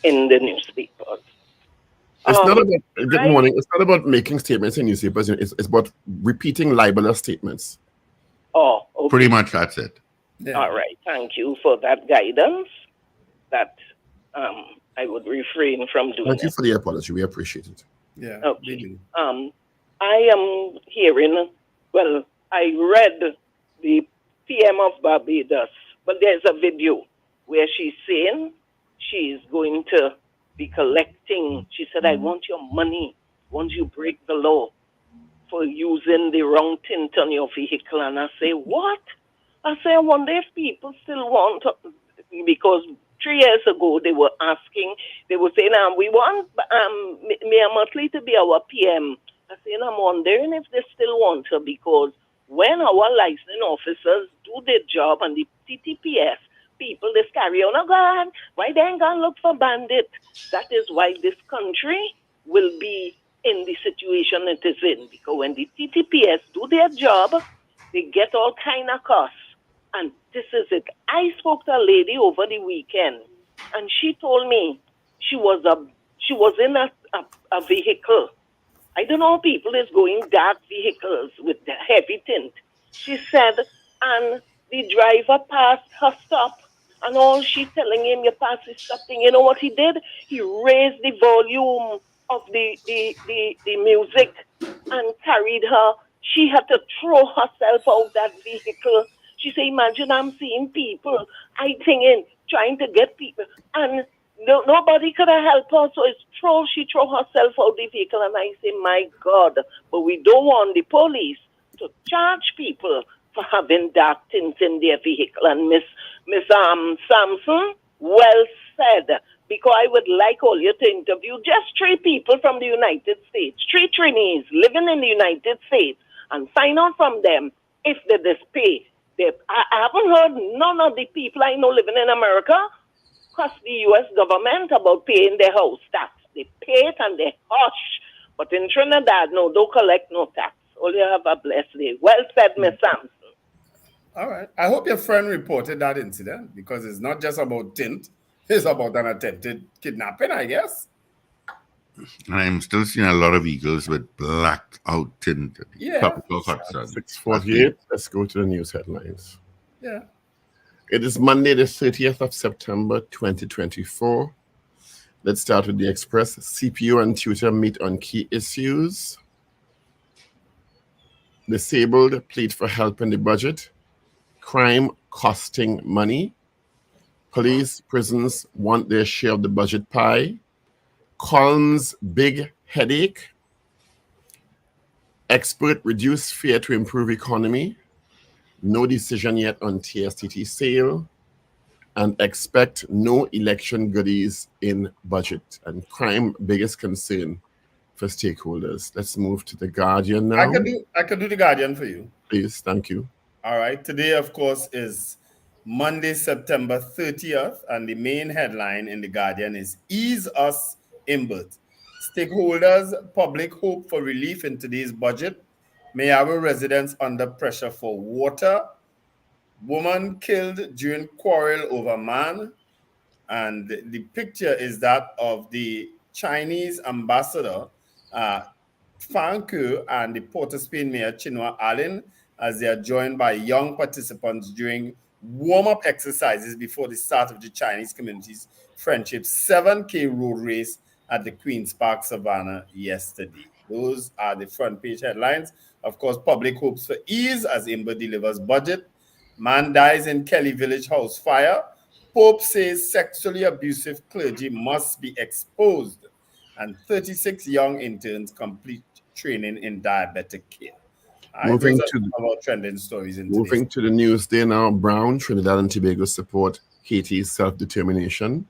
in the newspapers. It's not about good morning. It's not about making statements in newspapers. It's about repeating libelous statements. Oh, okay. Pretty much that's it. Yeah. All right. Thank you for that guidance. That I would refrain from doing. Thank you for the apology. We appreciate it. Yeah. Okay. I am hearing. Well, I read the PM of Barbados, but there's a video where she's saying she's going to be collecting. She said, "I want your money once you break the law for using the wrong tint on your vehicle." And I say, what? I say, I wonder if people still want, because 3 years ago they were asking, they were saying, we want Mayor Muttley to be our PM. I say, I'm wondering if they still want her, because when our licensing officers do their job and the TTPS people, they carry on, oh God, why they ain't gonna look for bandits? That is why this country will be in the situation it is in, because when the TTPS do their job, they get all kind of costs. And this is it. I spoke to a lady over the weekend, and she told me she was in a vehicle. I don't know, people is going dark vehicles with the heavy tint. She said, and the driver passed her stop, and all she's telling him, you pass the stop thing. You know what he did? He raised the volume of the music and carried her. She had to throw herself out that vehicle. She said, imagine I'm seeing people, trying to get people, and nobody could have helped her. So she threw herself out the vehicle, and I say, my God, but we don't want the police to charge people for having dark tints in their vehicle. And Miss Sampson, well said, because I would like all you to interview just 3 people from the United States, 3 Trinis living in the United States, and find out from them if they pay. I haven't heard none of the people I know living in America cost the U.S. government about paying their house tax. They pay it and they hush. But in Trinidad, no, don't collect no tax. All you have a blessed day. Well said, Miss Sampson. All right. I hope your friend reported that incident, because it's not just about tint. It's about an attempted kidnapping, I guess. And I'm still seeing a lot of eagles with blacked out tint. Yeah. Tropical hot sun. 6:48. Let's go to the news headlines. Yeah. It is Monday, the 30th of September, 2024. Let's start with the Express. CPU and tutor meet on key issues. Disabled plead for help in the budget. Crime costing money. Police, prisons want their share of the budget pie. Column's big headache. Expert reduce fear to improve economy. No decision yet on TSTT sale. And expect no election goodies in budget. And crime, biggest concern for stakeholders. Let's move to the Guardian now. I could do the Guardian for you. Please, thank you. All right. Today, of course, is Monday, September 30th, and the main headline in the Guardian is Ease Us Imbert. Stakeholders, public hope for relief in today's budget. Mayaro residents under pressure for water. Woman killed during quarrel over man. And the picture is that of the Chinese ambassador, Fan Ke, and the Port of Spain Mayor Chinua Allen, as they are joined by young participants during warm-up exercises before the start of the Chinese community's Friendship 7K road race at the Queen's Park Savannah yesterday. Those are the front page headlines. Of course, public hopes for ease as Imber delivers budget. Man dies in Kelly Village house fire. Pope says sexually abusive clergy must be exposed. And 36 young interns complete training in diabetic care. Moving those to are our trending stories in moving to the news day now. Brown, Trinidad and Tobago support Haiti's self-determination.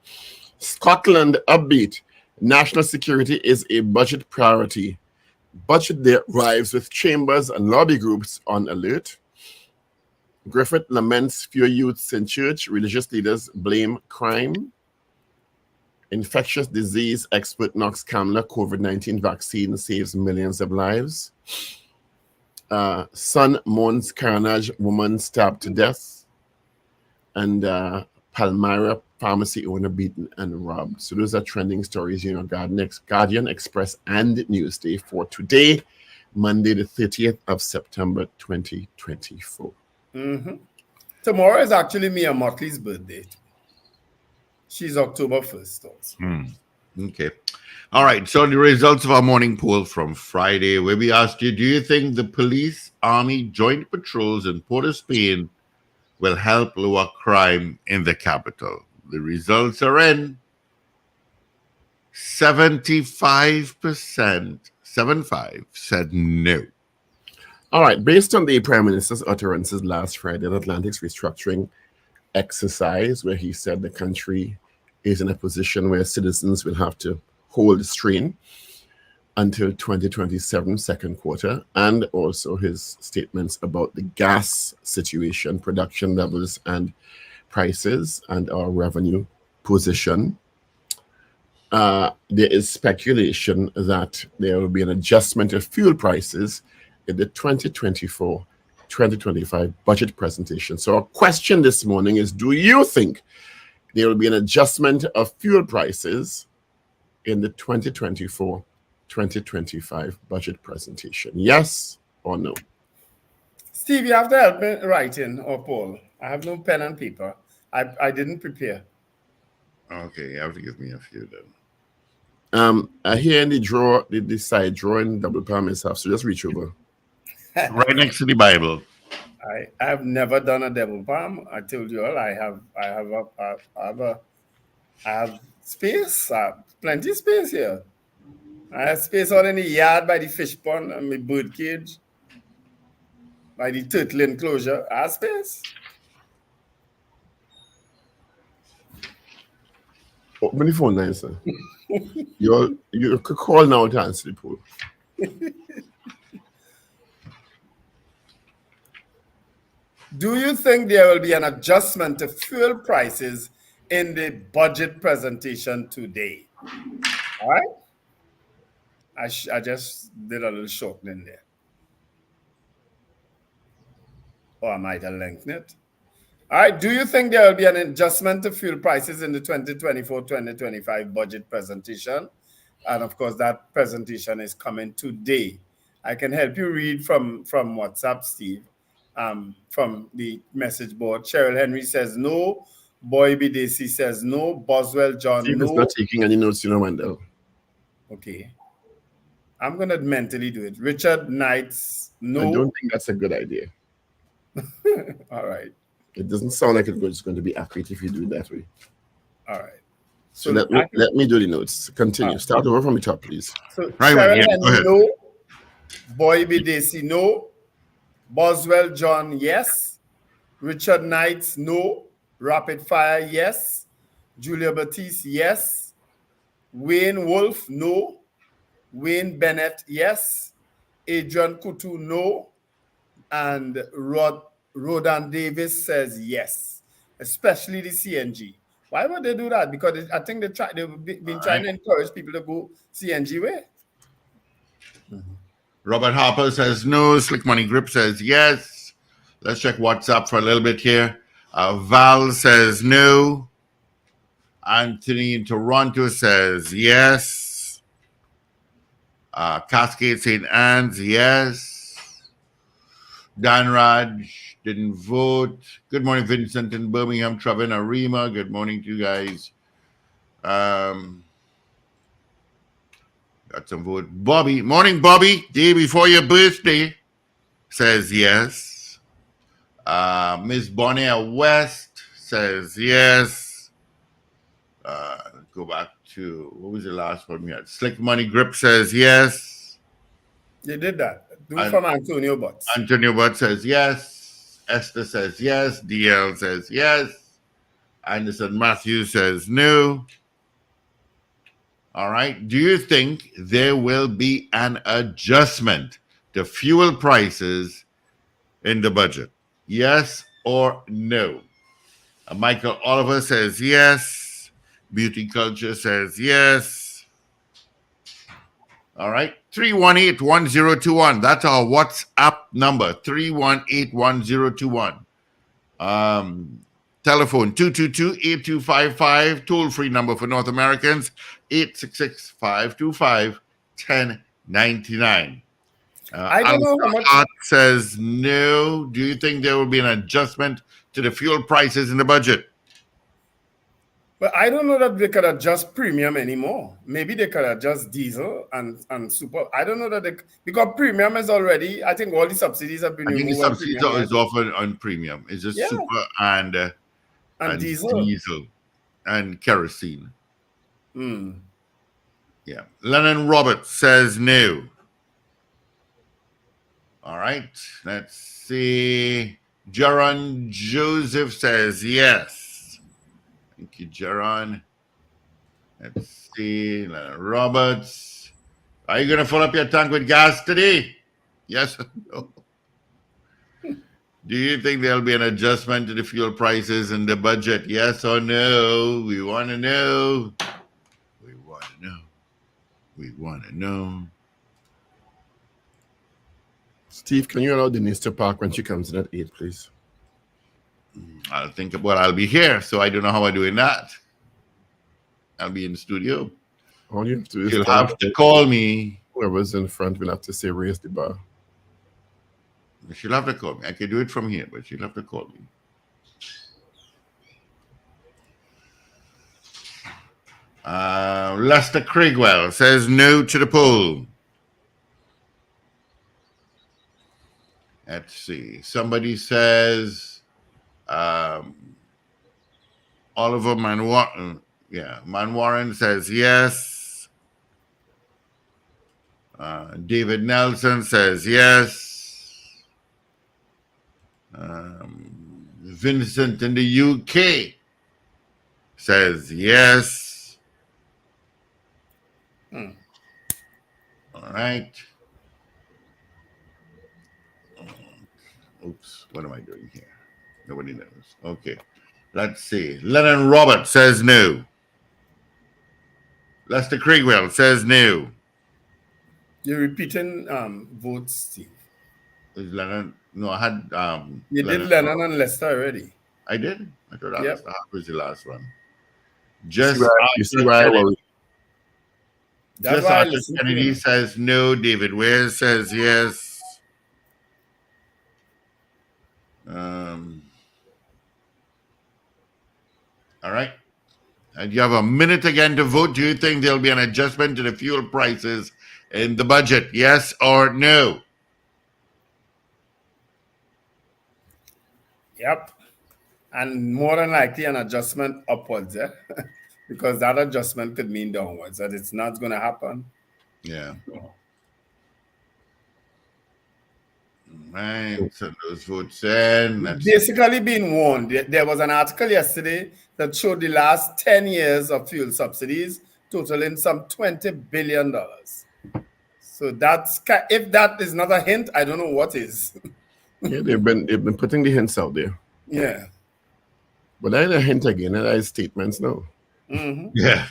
Scotland upbeat. National security is a budget priority. Budget day arrives with chambers and lobby groups on alert. Griffith laments fewer youths in church. Religious leaders blame crime. Infectious disease expert knocks Kamla COVID-19 vaccine saves millions of lives. Son mourns carnage, woman stabbed to death. And Palmyra pharmacy owner beaten and robbed. So those are trending stories, Guardian, Express, and Newsday for today, Monday, the 30th of September, 2024. Mm-hmm. Tomorrow is actually Mia Motley's birthday. She's October 1st also. Okay. All right. So the results of our morning poll from Friday, where we asked you, do you think the police, army, joint patrols in Port of Spain will help lower crime in the capital? The results are in. 75%, 75 said no. All right. Based on the Prime Minister's utterances last Friday at Atlantic's restructuring exercise, where he said the country is in a position where citizens will have to hold the strain until 2027 second quarter, and also his statements about the gas situation, production levels and prices, and our revenue position. There is speculation that there will be an adjustment of fuel prices in the 2024-2025 budget presentation. So our question this morning is, do you think there will be an adjustment of fuel prices in the 2024-2025 budget presentation? Yes or no? Steve, you have to help me writing, or Paul. I have no pen and paper. I didn't prepare. Okay, you have to give me a few then. Here in the drawer, the side drawer in double palm itself. So just reach over. Right next to the Bible. I have never done a double palm. I told you all I have space, plenty of space here. I have space out in the yard by the fish pond and my bird cage, by the turtle enclosure. I have space. Open the phone line, sir. You could call now to answer the poll. Do you think there will be an adjustment to fuel prices in the budget presentation today? All right. I just did a little shortening there. Or I might have lengthened it. All right. Do you think there will be an adjustment to fuel prices in the 2024-2025 budget presentation? And of course, that presentation is coming today. I can help you read from WhatsApp, Steve. From the message board. Cheryl Henry says no. Boy Bidesi says no. Boswell John, Steve no. is not taking any notes, Wendell. Okay. I'm going to mentally do it. Richard Knights, no. I don't think that's a good idea. All right. It doesn't sound like it's going to be accurate if you do it that way. All right. So let me do the notes. Continue. Start over from the top, please. So Right, Cheryl yeah, Henry, no. Boy Bidesi, no. Boswell John, yes. Richard Knights, no. Rapid Fire, yes. Julia Batiste, yes. Wayne Wolf, no. Wayne Bennett, yes. Adrian Kutu, no. And Rodan Davis says yes, especially the CNG. Why would they do that? Because I think they've been trying to encourage people to go CNG way. Robert Harper says no. Slick Money Grip says yes. Let's check WhatsApp for a little bit here. Val says no. Anthony in Toronto says yes. Cascade St. Anne's, yes. Dan Raj didn't vote. Good morning, Vincent in Birmingham. Travin Arima, good morning to you guys. Got some vote. Bobby, morning, Bobby. Day before your birthday, says yes. Miss Bonnie West says yes. Go back to, what was the last one we had? Slick Money Grip says yes. You did that. Do it from Antonio Butts. Antonio Butts says yes. Esther says yes. DL says yes. Anderson Matthews says no. All right. Do you think there will be an adjustment to fuel prices in the budget? Yes or no? Michael Oliver says yes. Beauty Culture says yes. All right. 318-1021. That's our WhatsApp number. 318-1021. Telephone 222-8255. Toll-free number for North Americans. 866-525-1099. I don't know how much. Art says no. Do you think there will be an adjustment to the fuel prices in the budget? But I don't know that they could adjust premium anymore. Maybe they could adjust diesel and super. I don't know that because premium is already, I think all the subsidies have been I think the removed. subsidies is offered on premium. It's just super and diesel and kerosene. Yeah. Lennon Roberts says no. All right. Let's see. Jaron Joseph says yes. Thank you, Jaron. Let's see. Lennon Roberts. Are you going to fill up your tank with gas today? Yes or no? Do you think there'll be an adjustment to the fuel prices in the budget? Yes or no? We want to know. We want to know. We want to know. Steve, can you allow Dennise to park when she comes in at 8, please? I'll think about I'll be here, so I don't know how I'm doing that. I'll be in the studio. All you have to do is you'll have to call me. Whoever's in front will have to say raise the bar. She'll have to call me. I can do it from here, but she'll have to call me. Lester Craigwell says no to the poll. Let's see. Somebody says Oliver Manwaran. Yeah, Manwaran says yes. David Nelson says yes. Vincent in the UK says yes. All right. Oops, what am I doing here? Nobody knows. Okay. Let's see. Lennon Roberts says no. Lester Craigwell says no. You're repeating votes, Steve. Is Lennon? No, I had you Lennon did Lennon and Lester already. I did? I thought that was the last one. You see why I worry. Just after Kennedy says no. David Ware says yes. All right. And you have a minute again to vote. Do you think there'll be an adjustment to the fuel prices in the budget? Yes or no? Yep. And more than likely an adjustment upwards, yeah? Because that adjustment could mean downwards, that it's not going to happen. Yeah. Right. So those votes in. Basically being warned. There was an article yesterday that showed the last 10 years of fuel subsidies totaling some $20 billion. So that's, if that is not a hint, I don't know what is. Yeah, they've been putting the hints out there. Yeah. But that is a hint again, that is statements now. Yeah.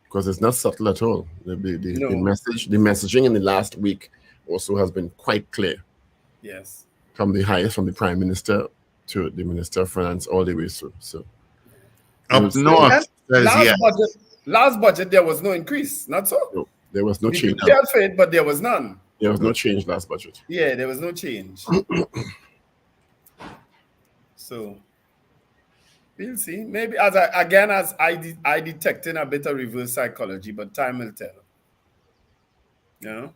Because it's not subtle at all. The messaging in the last week also has been quite clear. Yes. From the highest, from the Prime Minister to the Minister of Finance, all the way through. So up north. Last budget, there was no increase, not so? No, there was no change. But there was none. There was no change last budget. Yeah, there was no change. So we'll see. Maybe as I detecting a bit of reverse psychology, but time will tell. You know?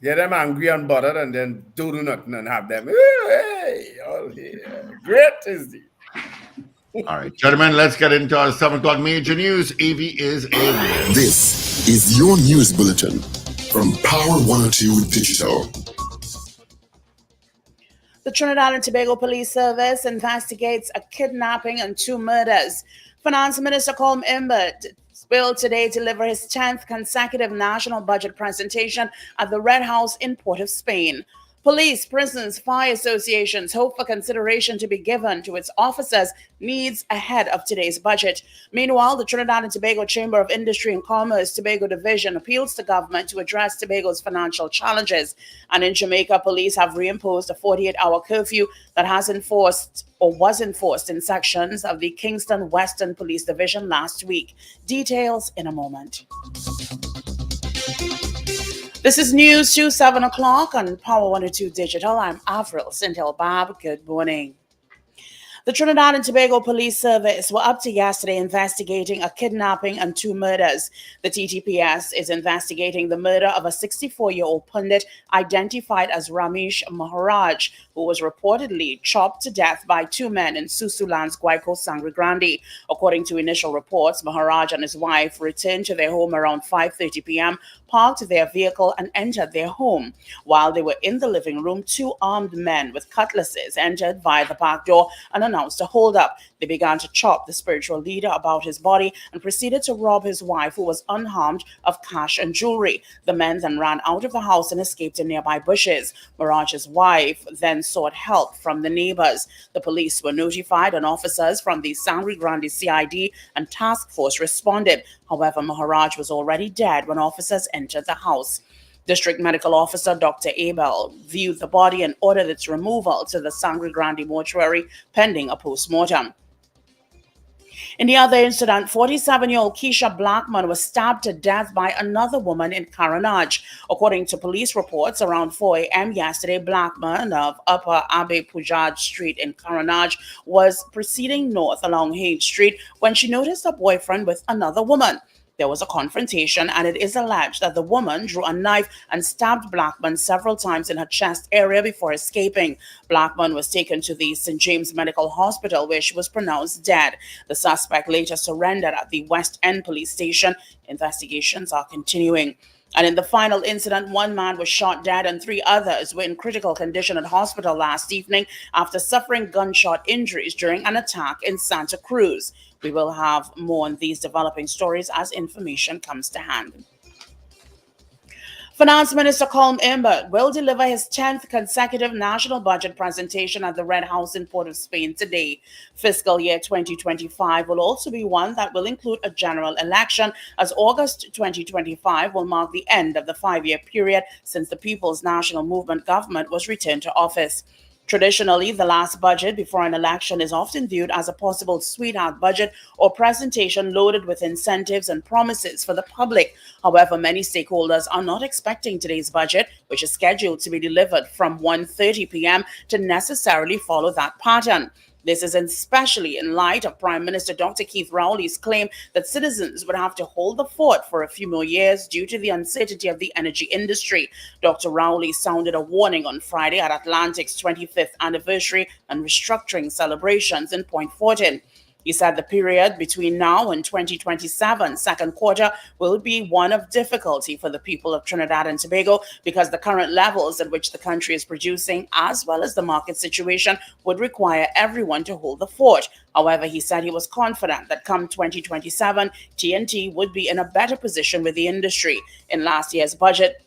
Get them angry and bothered and then do nothing and have them, hey, all here. Great is the. All right, gentlemen, let's get into our 7 o'clock major news. Evie is in. This is your news bulletin from Power 102 Digital. The Trinidad and Tobago Police Service investigates a kidnapping and 2 murders. Finance Minister Colm Imbert will today deliver his 10th consecutive national budget presentation at the Red House in Port of Spain. Police, prisons, fire associations hope for consideration to be given to its officers' needs ahead of today's budget. Meanwhile, the Trinidad and Tobago Chamber of Industry and Commerce Tobago Division appeals to government to address Tobago's financial challenges. And in Jamaica, police have reimposed a 48-hour curfew that was enforced in sections of the Kingston Western Police Division last week. Details in a moment. This is News to 7 o'clock on Power 102 Digital. I'm Avril Sintel-Bab. Good morning. The Trinidad and Tobago Police Service were up to yesterday investigating a kidnapping and 2 murders. The TTPS is investigating the murder of a 64-year-old pundit identified as Ramesh Maharaj, who was reportedly chopped to death by 2 men in Susulan's Guayco Sangre Grande. According to initial reports, Maharaj and his wife returned to their home around 5:30 p.m., parked their vehicle and entered their home. While they were in the living room, 2 armed men with cutlasses entered via the back door and announced a holdup. They began to chop the spiritual leader about his body and proceeded to rob his wife, who was unharmed, of cash and jewelry. The men then ran out of the house and escaped in nearby bushes. Maharaj's wife then sought help from the neighbors. The police were notified and officers from the Sangre Grande CID and task force responded. However, Maharaj was already dead when officers entered the house. District Medical Officer Dr. Abel viewed the body and ordered its removal to the Sangre Grande mortuary pending a post-mortem. In the other incident, 47-year-old Keisha Blackman was stabbed to death by another woman in Karanaj. According to police reports, around 4 a.m. yesterday, Blackman of Upper Abe Pujaj Street in Karanaj was proceeding north along Hague Street when she noticed her boyfriend with another woman. There was a confrontation, and it is alleged that the woman drew a knife and stabbed Blackman several times in her chest area before escaping. Blackman was taken to the St. James Medical Hospital, where she was pronounced dead. The suspect later surrendered at the West End Police Station. Investigations are continuing. And in the final incident, 1 man was shot dead and 3 others were in critical condition at hospital last evening after suffering gunshot injuries during an attack in Santa Cruz. We will have more on these developing stories as information comes to hand. Finance Minister Colm Imbert will deliver his 10th consecutive national budget presentation at the Red House in Port of Spain today. Fiscal year 2025 will also be one that will include a general election, as August 2025 will mark the end of the 5-year period since the People's National Movement government was returned to office. Traditionally, the last budget before an election is often viewed as a possible sweetheart budget or presentation loaded with incentives and promises for the public. However, many stakeholders are not expecting today's budget, which is scheduled to be delivered from 1:30 p.m., to necessarily follow that pattern. This is especially in light of Prime Minister Dr. Keith Rowley's claim that citizens would have to hold the fort for a few more years due to the uncertainty of the energy industry. Dr. Rowley sounded a warning on Friday at Atlantic's 25th anniversary and restructuring celebrations in Point Fortin. He said the period between now and 2027 second quarter will be one of difficulty for the people of Trinidad and Tobago because the current levels at which the country is producing, as well as the market situation, would require everyone to hold the fort. However, he said he was confident that come 2027, TNT would be in a better position with the industry. In last year's budget,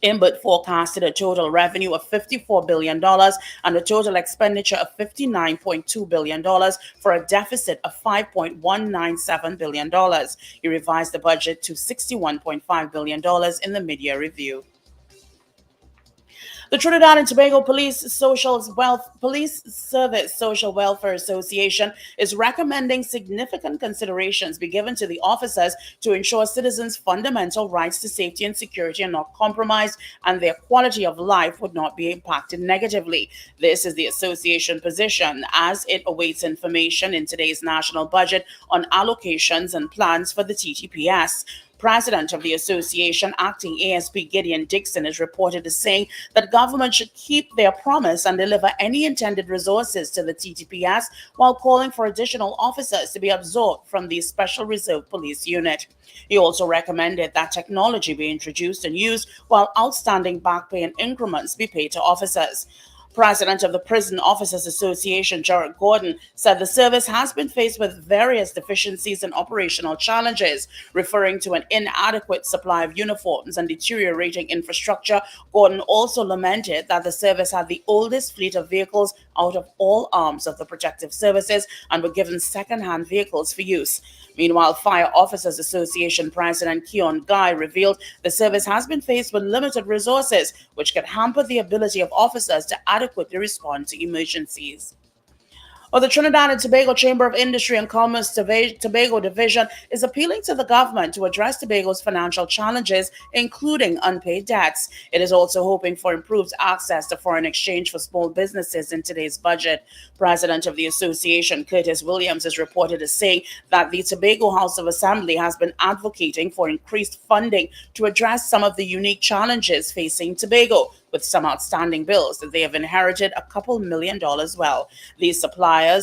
Imbert forecasted a total revenue of $54 billion and a total expenditure of $59.2 billion for a deficit of $5.197 billion. He revised the budget to $61.5 billion in the mid-year review. The Trinidad and Tobago Police Service Social Welfare Association is recommending significant considerations be given to the officers to ensure citizens' fundamental rights to safety and security are not compromised and their quality of life would not be impacted negatively. This is the association position as it awaits information in today's national budget on allocations and plans for the TTPS. President of the association, acting ASP Gideon Dixon, is reported as saying that government should keep their promise and deliver any intended resources to the TTPS while calling for additional officers to be absorbed from the Special Reserve Police Unit. He also recommended that technology be introduced and used while outstanding back pay and increments be paid to officers. President of the Prison Officers Association, Jared Gordon, said the service has been faced with various deficiencies and operational challenges. Referring to an inadequate supply of uniforms and deteriorating infrastructure, Gordon also lamented that the service had the oldest fleet of vehicles out of all arms of the protective services and were given second-hand vehicles for use. Meanwhile, Fire Officers Association President Keon Guy revealed the service has been faced with limited resources, which could hamper the ability of officers to adequately respond to emergencies. The Trinidad and Tobago Chamber of Industry and Commerce Tobago Division is appealing to the government to address Tobago's financial challenges, including unpaid debts. It is also hoping for improved access to foreign exchange for small businesses in today's budget. President of the association, Curtis Williams, is reported as saying that the Tobago House of Assembly has been advocating for increased funding to address some of the unique challenges facing Tobago, with some outstanding bills that they have inherited a couple $1 million well. These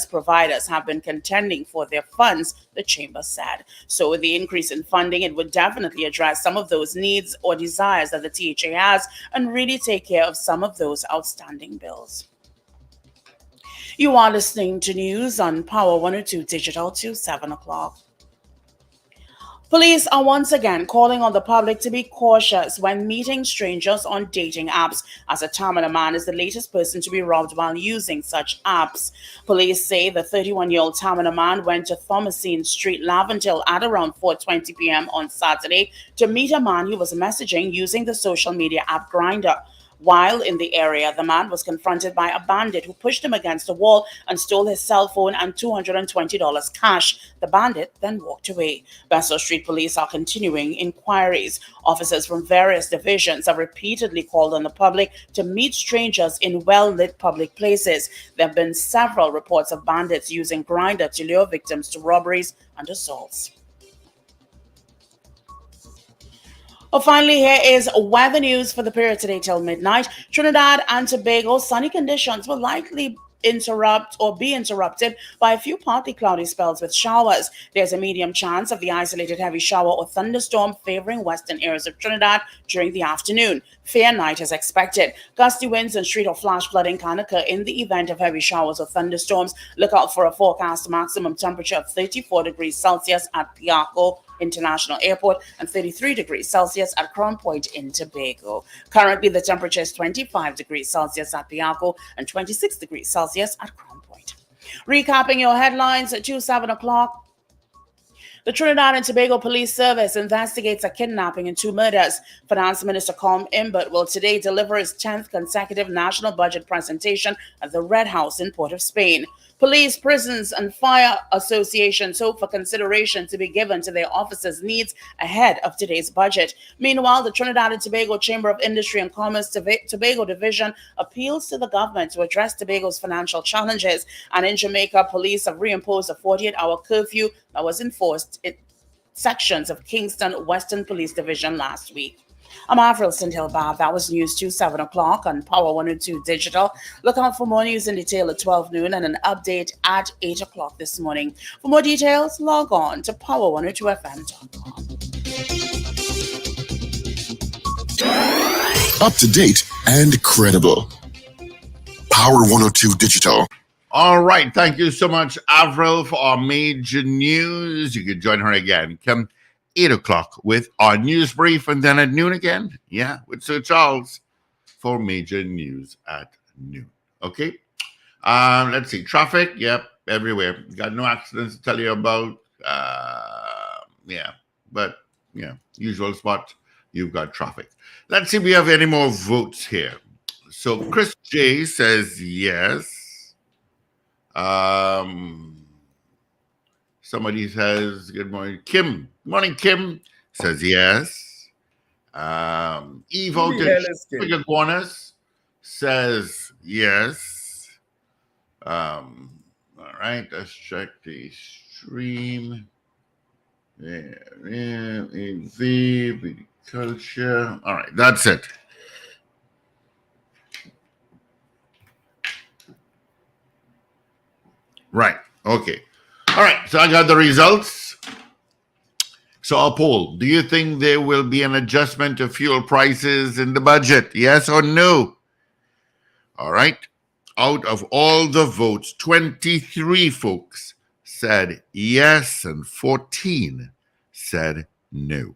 providers have been contending for their funds, the chamber said. So with the increase in funding, it would definitely address some of those needs or desires that the THA has and really take care of some of those outstanding bills. You are listening to news on Power 102 Digital to 7 o'clock. Police are once again calling on the public to be cautious when meeting strangers on dating apps, as a Tamana man is the latest person to be robbed while using such apps. Police say the 31-year-old Tamana man went to Thomasine Street, Laventille at around 4:20 p.m. on Saturday to meet a man he was messaging using the social media app Grindr. While in the area, the man was confronted by a bandit who pushed him against a wall and stole his cell phone and $220 cash. The bandit then walked away. Basso Street Police are continuing inquiries. Officers from various divisions have repeatedly called on the public to meet strangers in well-lit public places. There have been several reports of bandits using Grindr to lure victims to robberies and assaults. Finally, here is weather news for the period today till midnight. Trinidad and Tobago, sunny conditions will likely be interrupted by a few partly cloudy spells with showers. There's a medium chance of the isolated heavy shower or thunderstorm favoring western areas of Trinidad during the afternoon. Fair night is expected. Gusty winds and street or flash flooding can occur in the event of heavy showers or thunderstorms. Look out for a forecast maximum temperature of 34 degrees Celsius at Piarco International Airport and 33 degrees Celsius at Crown Point in Tobago. Currently, the temperature is 25 degrees Celsius at Piarco and 26 degrees Celsius at Crown Point. Recapping your headlines at 7 o'clock. The Trinidad and Tobago Police Service investigates a kidnapping and 2 murders. Finance Minister Colm Imbert will today deliver his 10th consecutive national budget presentation at the Red House in Port of Spain. Police, prisons, and fire associations hope for consideration to be given to their officers' needs ahead of today's budget. Meanwhile, the Trinidad and Tobago Chamber of Industry and Commerce Tobago Division appeals to the government to address Tobago's financial challenges. And in Jamaica, police have reimposed a 48-hour curfew that was enforced in sections of Kingston Western Police Division last week. I'm Avril Sintel-Bob. That was news to 7 o'clock on Power 102 Digital. Look out for more news in detail at 12 noon and an update at 8 o'clock this morning. For more details, log on to power102fm.com. Up to date and credible. Power 102 Digital. All right. Thank you so much, Avril, for our major news. You can join her again. Come 8 o'clock with our news brief, and then at noon again, with Sir Charles for major news at noon. Okay. Let's see. Traffic, everywhere. Got no accidents to tell you about. Usual spot. You've got traffic. Let's see if we have any more votes here. So Chris J says yes. Somebody says, good morning. Kim. Good morning, Kim. Says yes. Evo Guanas says yes. All right, let's check the stream. culture. All right, that's it. Right. Okay. All right. So I got the results. So a poll. Do you think there will be an adjustment to fuel prices in the budget? Yes or no? All right. Out of all the votes, 23 folks said yes and 14 said no.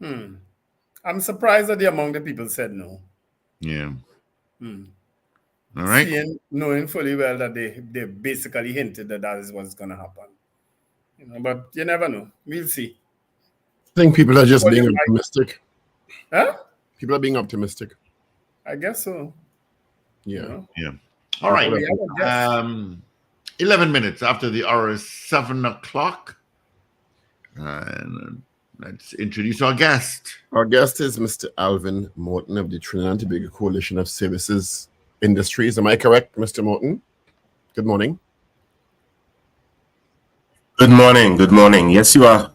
I'm surprised that the amount of people said no. Yeah. All right. Knowing fully well that they basically hinted that is what's going to happen. But you never know. We'll see. I think people are just being optimistic. Huh? People are being optimistic. I guess so. Yeah. Yeah. All right. 11 minutes after the hour is 7 o'clock. And let's introduce our guest. Our guest is Mr. Alvin Morton of the Trinidad and Tobago Coalition of Services Industries. Am I correct, Mr. Morton? Good morning. Good morning. Good morning. Yes, you are.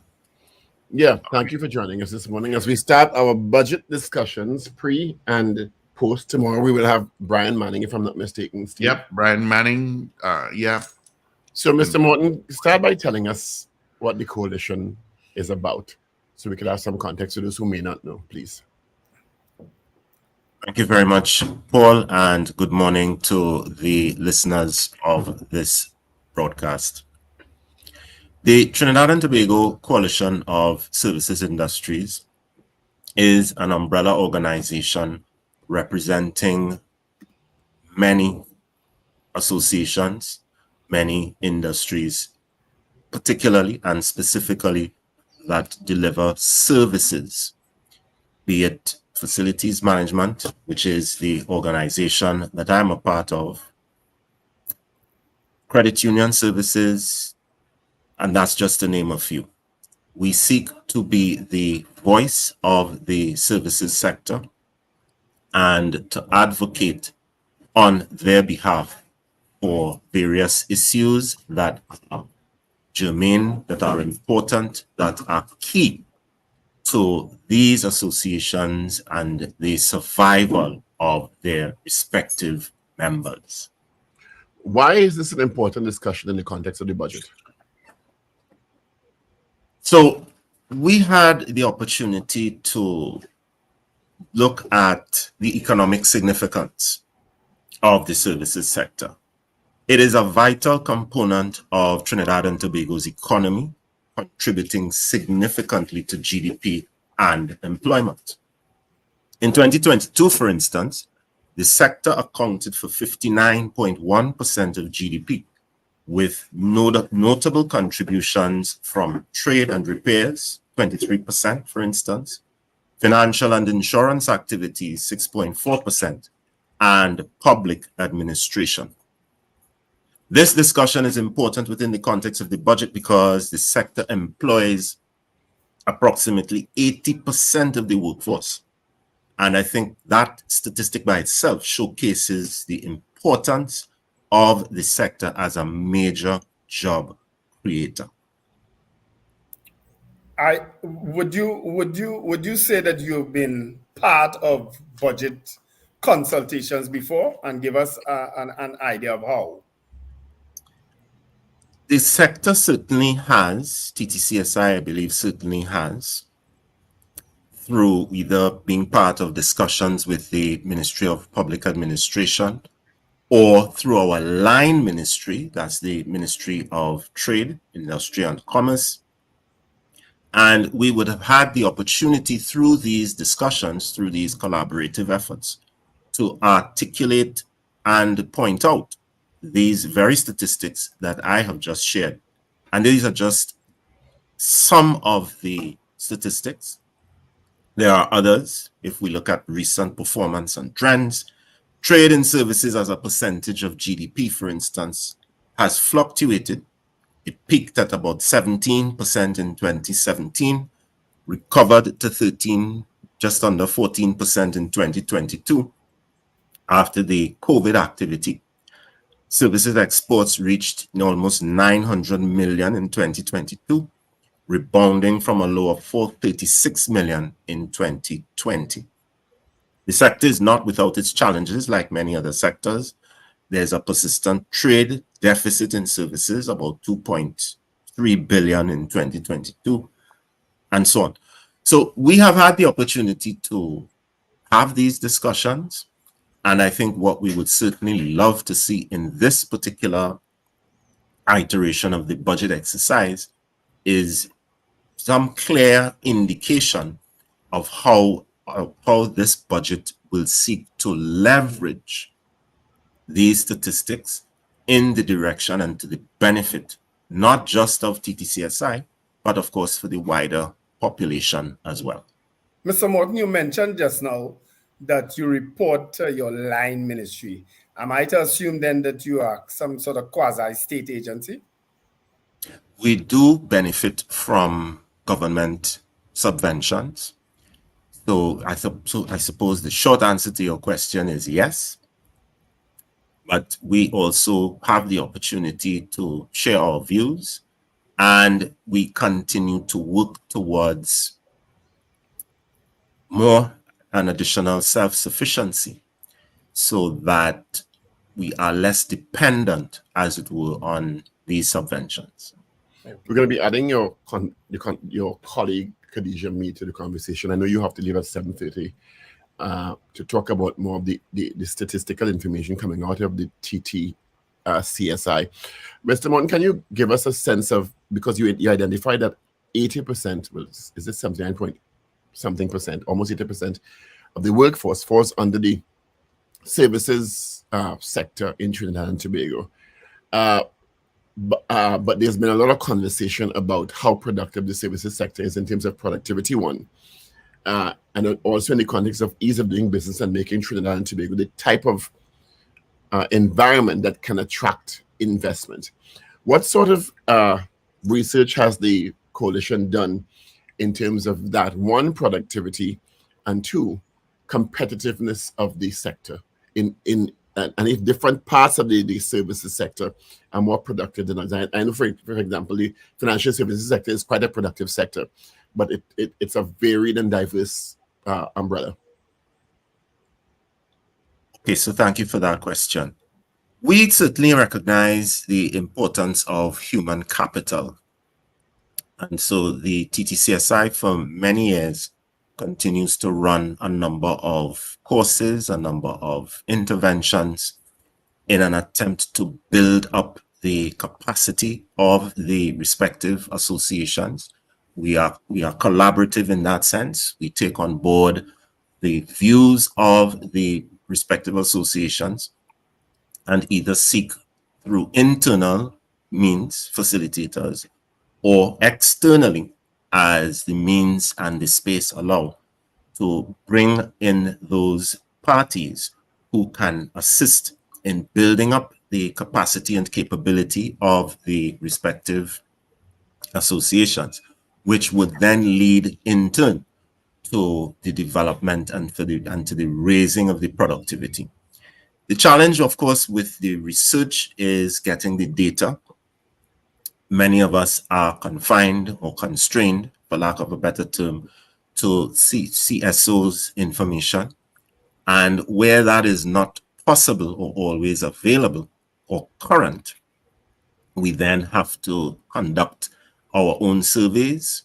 Yeah, thank you for joining us this morning. As we start our budget discussions, pre and post, tomorrow we will have Brian Manning, if I'm not mistaken, Steve. Yep, Brian Manning. Yeah. So, Mr. Morton, start by telling us what the coalition is about, so we could have some context to those who may not know, please. Thank you very much, Paul, and good morning to the listeners of this broadcast. The Trinidad and Tobago Coalition of Services Industries is an umbrella organization representing many associations, many industries, particularly and specifically that deliver services, be it facilities management, which is the organization that I'm a part of, credit union services, and that's just to name a few. We seek to be the voice of the services sector and to advocate on their behalf for various issues that are germane, that are important, that are key to these associations and the survival of their respective members. Why is this an important discussion in the context of the budget? So we had the opportunity to look at the economic significance of the services sector. It is a vital component of Trinidad and Tobago's economy, contributing significantly to GDP and employment. In 2022, for instance, the sector accounted for 59.1% of GDP, with notable contributions from trade and repairs, 23%, for instance, financial and insurance activities, 6.4%, and public administration. This discussion is important within the context of the budget because the sector employs approximately 80% of the workforce. And I think that statistic by itself showcases the importance of the sector as a major job creator. Would you say that you've been part of budget consultations before, and give us an idea of how? The sector certainly has, TTCSI, I believe, certainly has, through either being part of discussions with the Ministry of Public Administration or through our line ministry, that's the Ministry of Trade, Industry and Commerce. And we would have had the opportunity through these discussions, through these collaborative efforts, to articulate and point out these very statistics that I have just shared. And these are just some of the statistics. There are others. If we look at recent performance and trends, trade and services as a percentage of GDP, for instance, has fluctuated. It peaked at about 17% in 2017, recovered to just under 14% in 2022 after the COVID activity. Services exports reached almost 900 million in 2022, rebounding from a low of 436 million in 2020. The sector is not without its challenges like many other sectors. There's a persistent trade deficit in services, about 2.3 billion in 2022, and so on. So we have had the opportunity to have these discussions, and I think what we would certainly love to see in this particular iteration of the budget exercise is some clear indication of how this budget will seek to leverage these statistics in the direction and to the benefit, not just of TTCSI, but of course for the wider population as well. Mr. Morton, you mentioned just now that you report your line ministry. Am I to assume then that you are some sort of quasi-state agency? We do benefit from government subventions. So I suppose the short answer to your question is yes. But we also have the opportunity to share our views, and we continue to work towards more and additional self-sufficiency so that we are less dependent, as it were, on these subventions. We're going to be adding your colleague Khadija Me to the conversation. I know you have to leave at 7:30 to talk about more of the statistical information coming out of the TTCSI. Mr. Morton, can you give us a sense of, because you identified that 80%, well, is it 79-point-something%, almost 80% of the workforce falls under the services sector in Trinidad and Tobago. But there's been a lot of conversation about how productive the services sector is in terms of productivity, one. And also in the context of ease of doing business and making Trinidad and Tobago the type of environment that can attract investment. What sort of research has the coalition done in terms of that, one, productivity, and two, competitiveness of the sector and if different parts of the services sector are more productive than others? I know, for example, the financial services sector is quite a productive sector, but it's a varied and diverse umbrella. Okay, so thank you for that question. We certainly recognize the importance of human capital. And so the TTCSI for many years continues to run a number of courses, a number of interventions in an attempt to build up the capacity of the respective associations. We are collaborative in that sense. We take on board the views of the respective associations and either seek through internal means, facilitators, or externally, as the means and the space allow, to bring in those parties who can assist in building up the capacity and capability of the respective associations, which would then lead in turn to the development and to the raising of the productivity. The challenge, of course, with the research is getting the data. Many of us are confined or constrained, for lack of a better term, to CSO's information. And where that is not possible or always available or current, we then have to conduct our own surveys.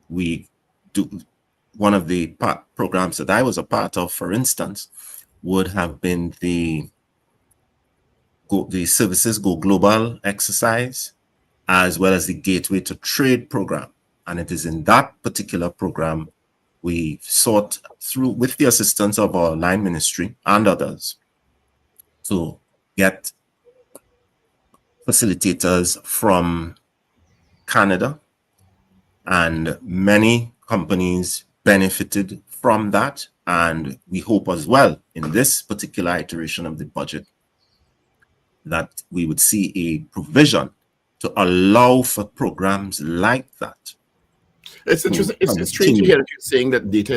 We do. One of the programs that I was a part of, for instance, would have been the Services Go Global exercise, as well as the Gateway to Trade program. And it is in that particular program we sought through, with the assistance of our line ministry and others, to get facilitators from Canada, and many companies benefited from that. And we hope as well in this particular iteration of the budget that we would see a provision to allow for programs like that. It's interesting. It's strange to hear that you're saying that data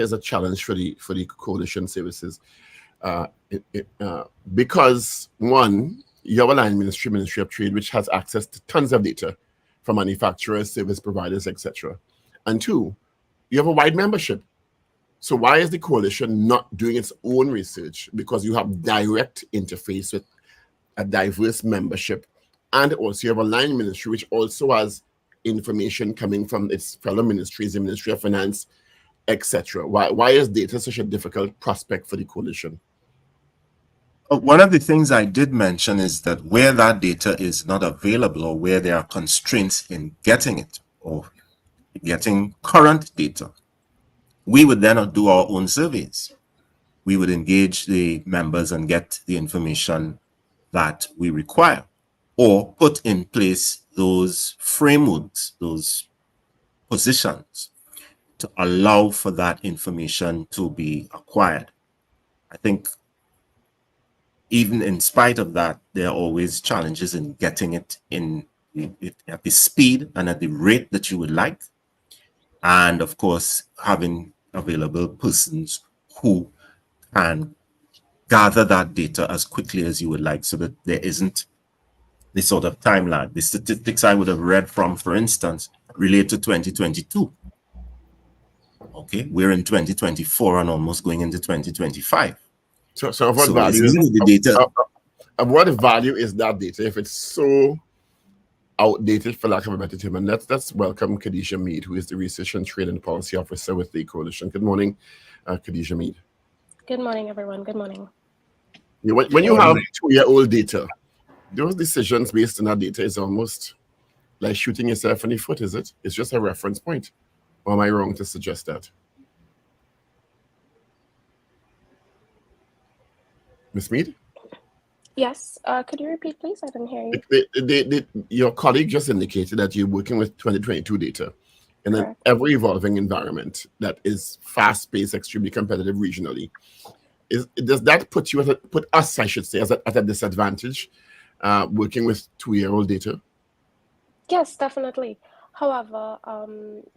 is a challenge for the coalition services, because one, your line Ministry of Trade, which has access to tons of data from manufacturers, service providers, etc. And two, you have a wide membership. So why is the coalition not doing its own research? Because you have direct interface with a diverse membership, and also you have a line ministry which also has information coming from its fellow ministries, the Ministry of Finance, etc. Why is data such a difficult prospect for the coalition? One of the things I did mention is that where that data is not available, or where there are constraints in getting it or getting current data, we would then do our own surveys. We would engage the members and get the information that we require, or put in place those frameworks, those positions to allow for that information to be acquired. I think even in spite of that, there are always challenges in getting it at the speed and at the rate that you would like. And of course, having available persons who can gather that data as quickly as you would like, so that there isn't the sort of time lag. The statistics I would have read from, for instance, relate to 2022. Okay, we're in 2024 and almost going into 2025. So of what value is the data? Of what value is that data if it's so outdated, for lack of a better term? And let's welcome Khadijah Mead, who is the Research and Trade Policy Officer with the Coalition. Good morning, Khadijah Mead. Good morning, everyone. Good morning. When you have 2-year-old data, those decisions based on that data is almost like shooting yourself in the foot, is it? It's just a reference point. Or am I wrong to suggest that? Ms. Mead? Yes. Could you repeat, please? I didn't hear you. Your colleague just indicated that you're working with 2022 data in an ever-evolving environment that is fast-paced, extremely competitive regionally. Does that put us, I should say, at a disadvantage working with 2-year-old data? Yes, definitely. However,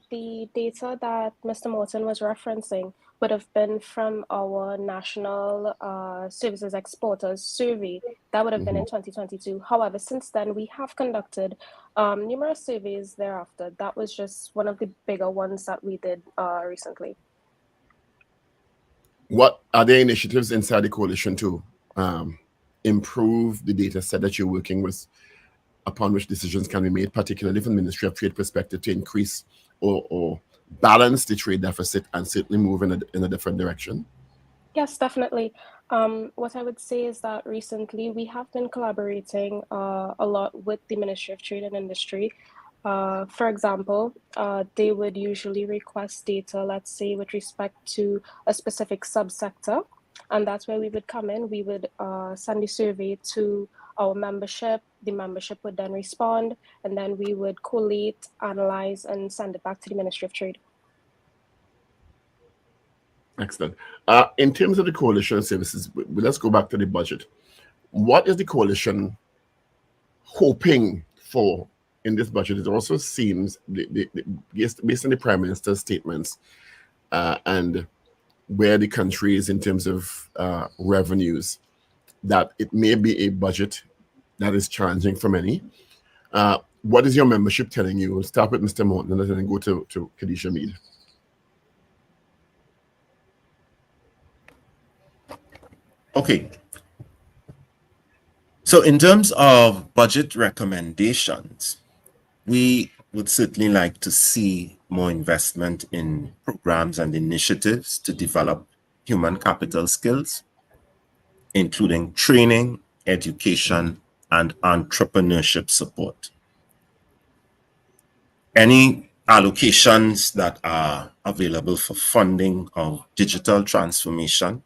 the data that Mr. Morton was referencing would have been from our National Services Exporters Survey. That would have been in 2022. However, since then, we have conducted numerous surveys thereafter. That was just one of the bigger ones that we did recently. What are there initiatives inside the coalition to improve the data set that you're working with, upon which decisions can be made, particularly from the Ministry of Trade perspective, to increase or balance the trade deficit and certainly move in a different direction? Yes, definitely. What I would say is that recently we have been collaborating a lot with the Ministry of Trade and Industry. For example, they would usually request data, let's say, with respect to a specific subsector. And that's where we would come in. We would send the survey to our membership. The membership would then respond, and then we would collate, analyze, and send it back to the Ministry of Trade. Excellent. In terms of the coalition services, let's go back to the budget. What is the coalition hoping for in this budget? It also seems, based on the Prime Minister's statements and where the country is in terms of revenues, that it may be a budget that is challenging for many. What is your membership telling you? We'll start with Mr. Morton and then go to Khadijah Mead. Okay. So in terms of budget recommendations, we would certainly like to see more investment in programs and initiatives to develop human capital skills, including training, education, and entrepreneurship support. Any allocations that are available for funding of digital transformation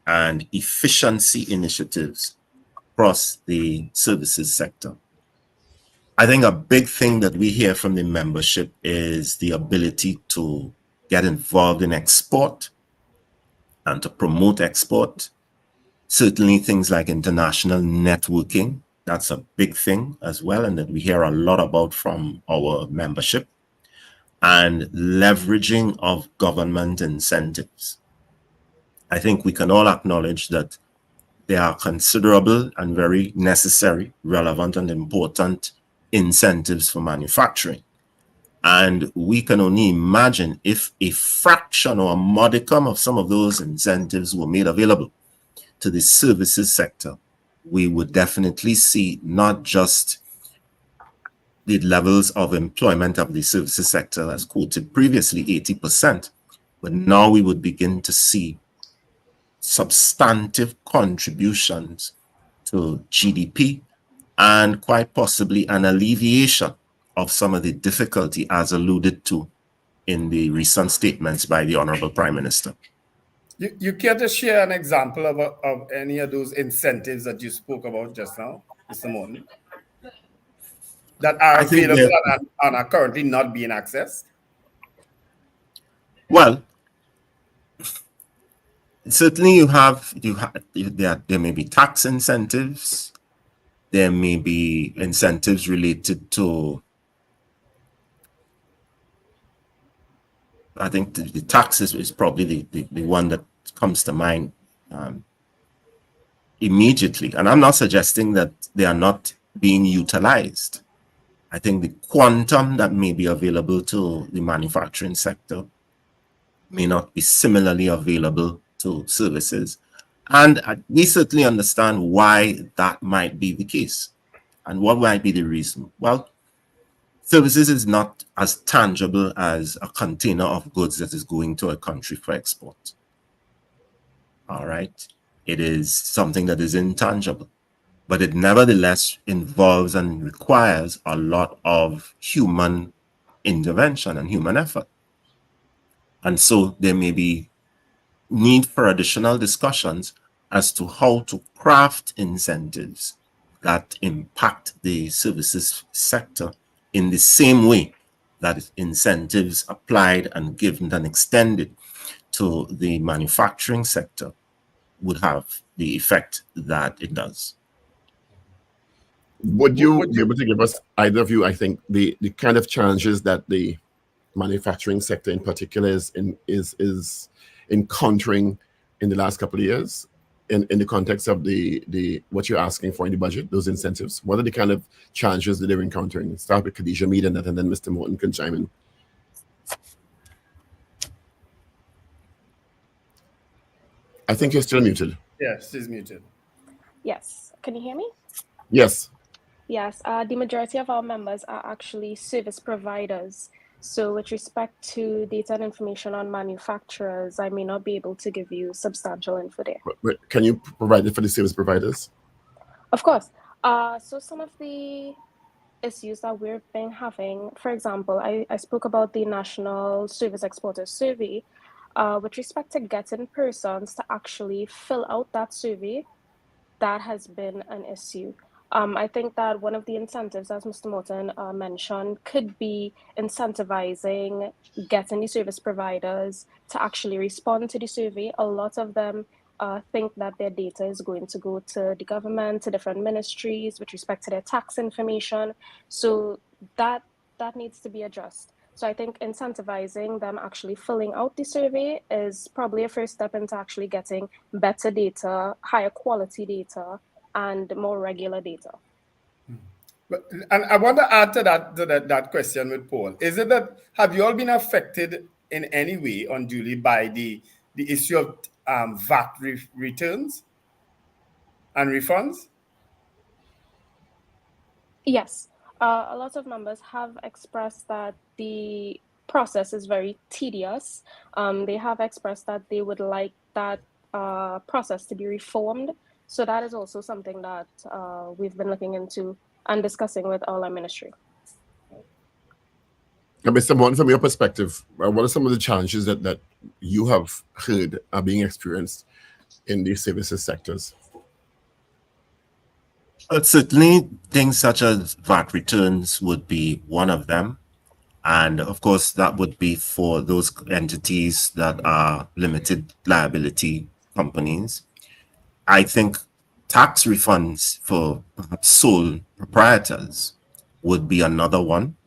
and efficiency initiatives across the services sector. I think a big thing that we hear from the membership is the ability to get involved in export and to promote export. Certainly things like international networking, that's a big thing as well, and that we hear a lot about from our membership. And leveraging of government incentives. I think we can all acknowledge that they are considerable and very necessary, relevant, and important incentives for manufacturing. And we can only imagine if a fraction or a modicum of some of those incentives were made available to the services sector, we would definitely see not just the levels of employment of the services sector as quoted previously, 80%, but now we would begin to see substantive contributions to GDP and quite possibly an alleviation of some of the difficulty as alluded to in the recent statements by the Honorable Prime Minister. You care to share an example of any of those incentives that you spoke about just now, Mr. Morton, that are available and are currently not being accessed? Well, certainly there may be tax incentives, there may be incentives related to, I think the taxes is probably the one that comes to mind immediately. And I'm not suggesting that they are not being utilized. I think the quantum that may be available to the manufacturing sector may not be similarly available to services. And we certainly understand why that might be the case and what might be the reason. Well, services is not as tangible as a container of goods that is going to a country for export. All right. It is something that is intangible, but it nevertheless involves and requires a lot of human intervention and human effort. And so there may be need for additional discussions as to how to craft incentives that impact the services sector in the same way that incentives applied and given and extended to the manufacturing sector would have the effect that it does. Would you be able to give us, either of you, I think, the kind of challenges that the manufacturing sector in particular is encountering in the last couple of years in the context of the what you're asking for in the budget, those incentives? What are the kind of challenges that they're encountering? Start with Khadija Mead and then Mr. Morton can chime in. I think you're still muted. Yes, she's muted. Yes. Can you hear me? Yes. Yes. The majority of our members are actually service providers. So with respect to data and information on manufacturers, I may not be able to give you substantial info there. But can you provide it for the service providers? Of course. So some of the issues that we've been having, for example, I spoke about the National Service Exporters Survey. With respect to getting persons to actually fill out that survey, that has been an issue. I think that one of the incentives, as Mr. Morton mentioned, could be incentivizing getting the service providers to actually respond to the survey. A lot of them think that their data is going to go to the government, to different ministries with respect to their tax information. So that needs to be addressed. So I think incentivizing them actually filling out the survey is probably a first step into actually getting better data, higher quality data, and more regular data. And I want to add to that question with Paul. Is it that have you all been affected in any way unduly by the issue of VAT returns and refunds? Yes. A lot of members have expressed that the process is very tedious. They have expressed that they would like that process to be reformed. So that is also something that we've been looking into and discussing with our ministry. Mr. Morton, from your perspective, what are some of the challenges that you have heard are being experienced in these services sectors? Certainly, things such as VAT returns would be one of them. And of course, that would be for those entities that are limited liability companies. I think tax refunds for sole proprietors would be another one,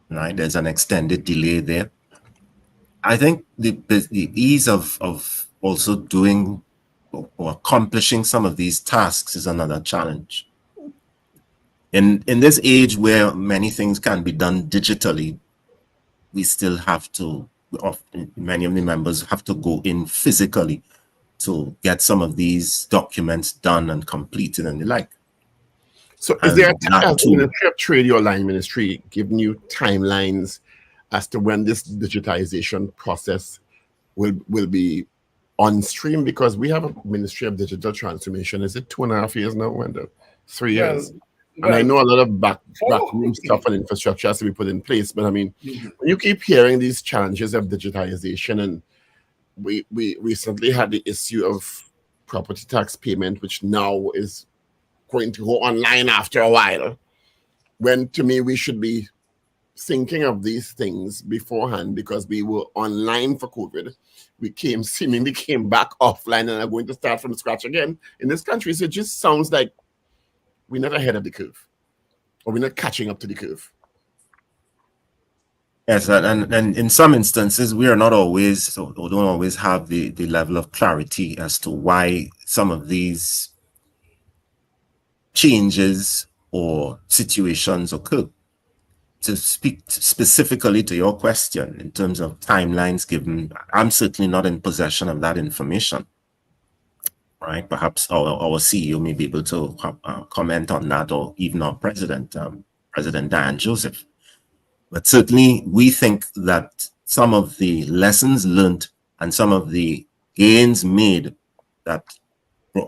right? There's an extended delay there. I think the ease of also doing or accomplishing some of these tasks is another challenge. In this age where many things can be done digitally, we still have to, many of the members have to go in physically to get some of these documents done and completed and the like. So is And there that a too, Ministry of Trade or Line Ministry giving you timelines as to when this digitization process will be on stream? Because we have a Ministry of Digital Transformation. Is it 2.5 years now, Wendell? 3 years? And I know a lot of backroom stuff and infrastructure has to be put in place. But I mean, when you keep hearing these challenges of digitization, and we recently had the issue of property tax payment, which now is going to go online after a while, when to me we should be thinking of these things beforehand, because we were online for COVID. We seemingly came back offline and are going to start from scratch again in this country. So it just sounds like we're not ahead of the curve, or we're not catching up to the curve. yes, and in some instances, we are not always, or don't always have the level of clarity as to why some of these changes or situations occur. To speak specifically to your question in terms of timelines given, I'm certainly not in possession of that information. Right? Perhaps our CEO may be able to comment on that, or even our president, President Diane Joseph. But certainly, we think that some of the lessons learned and some of the gains made that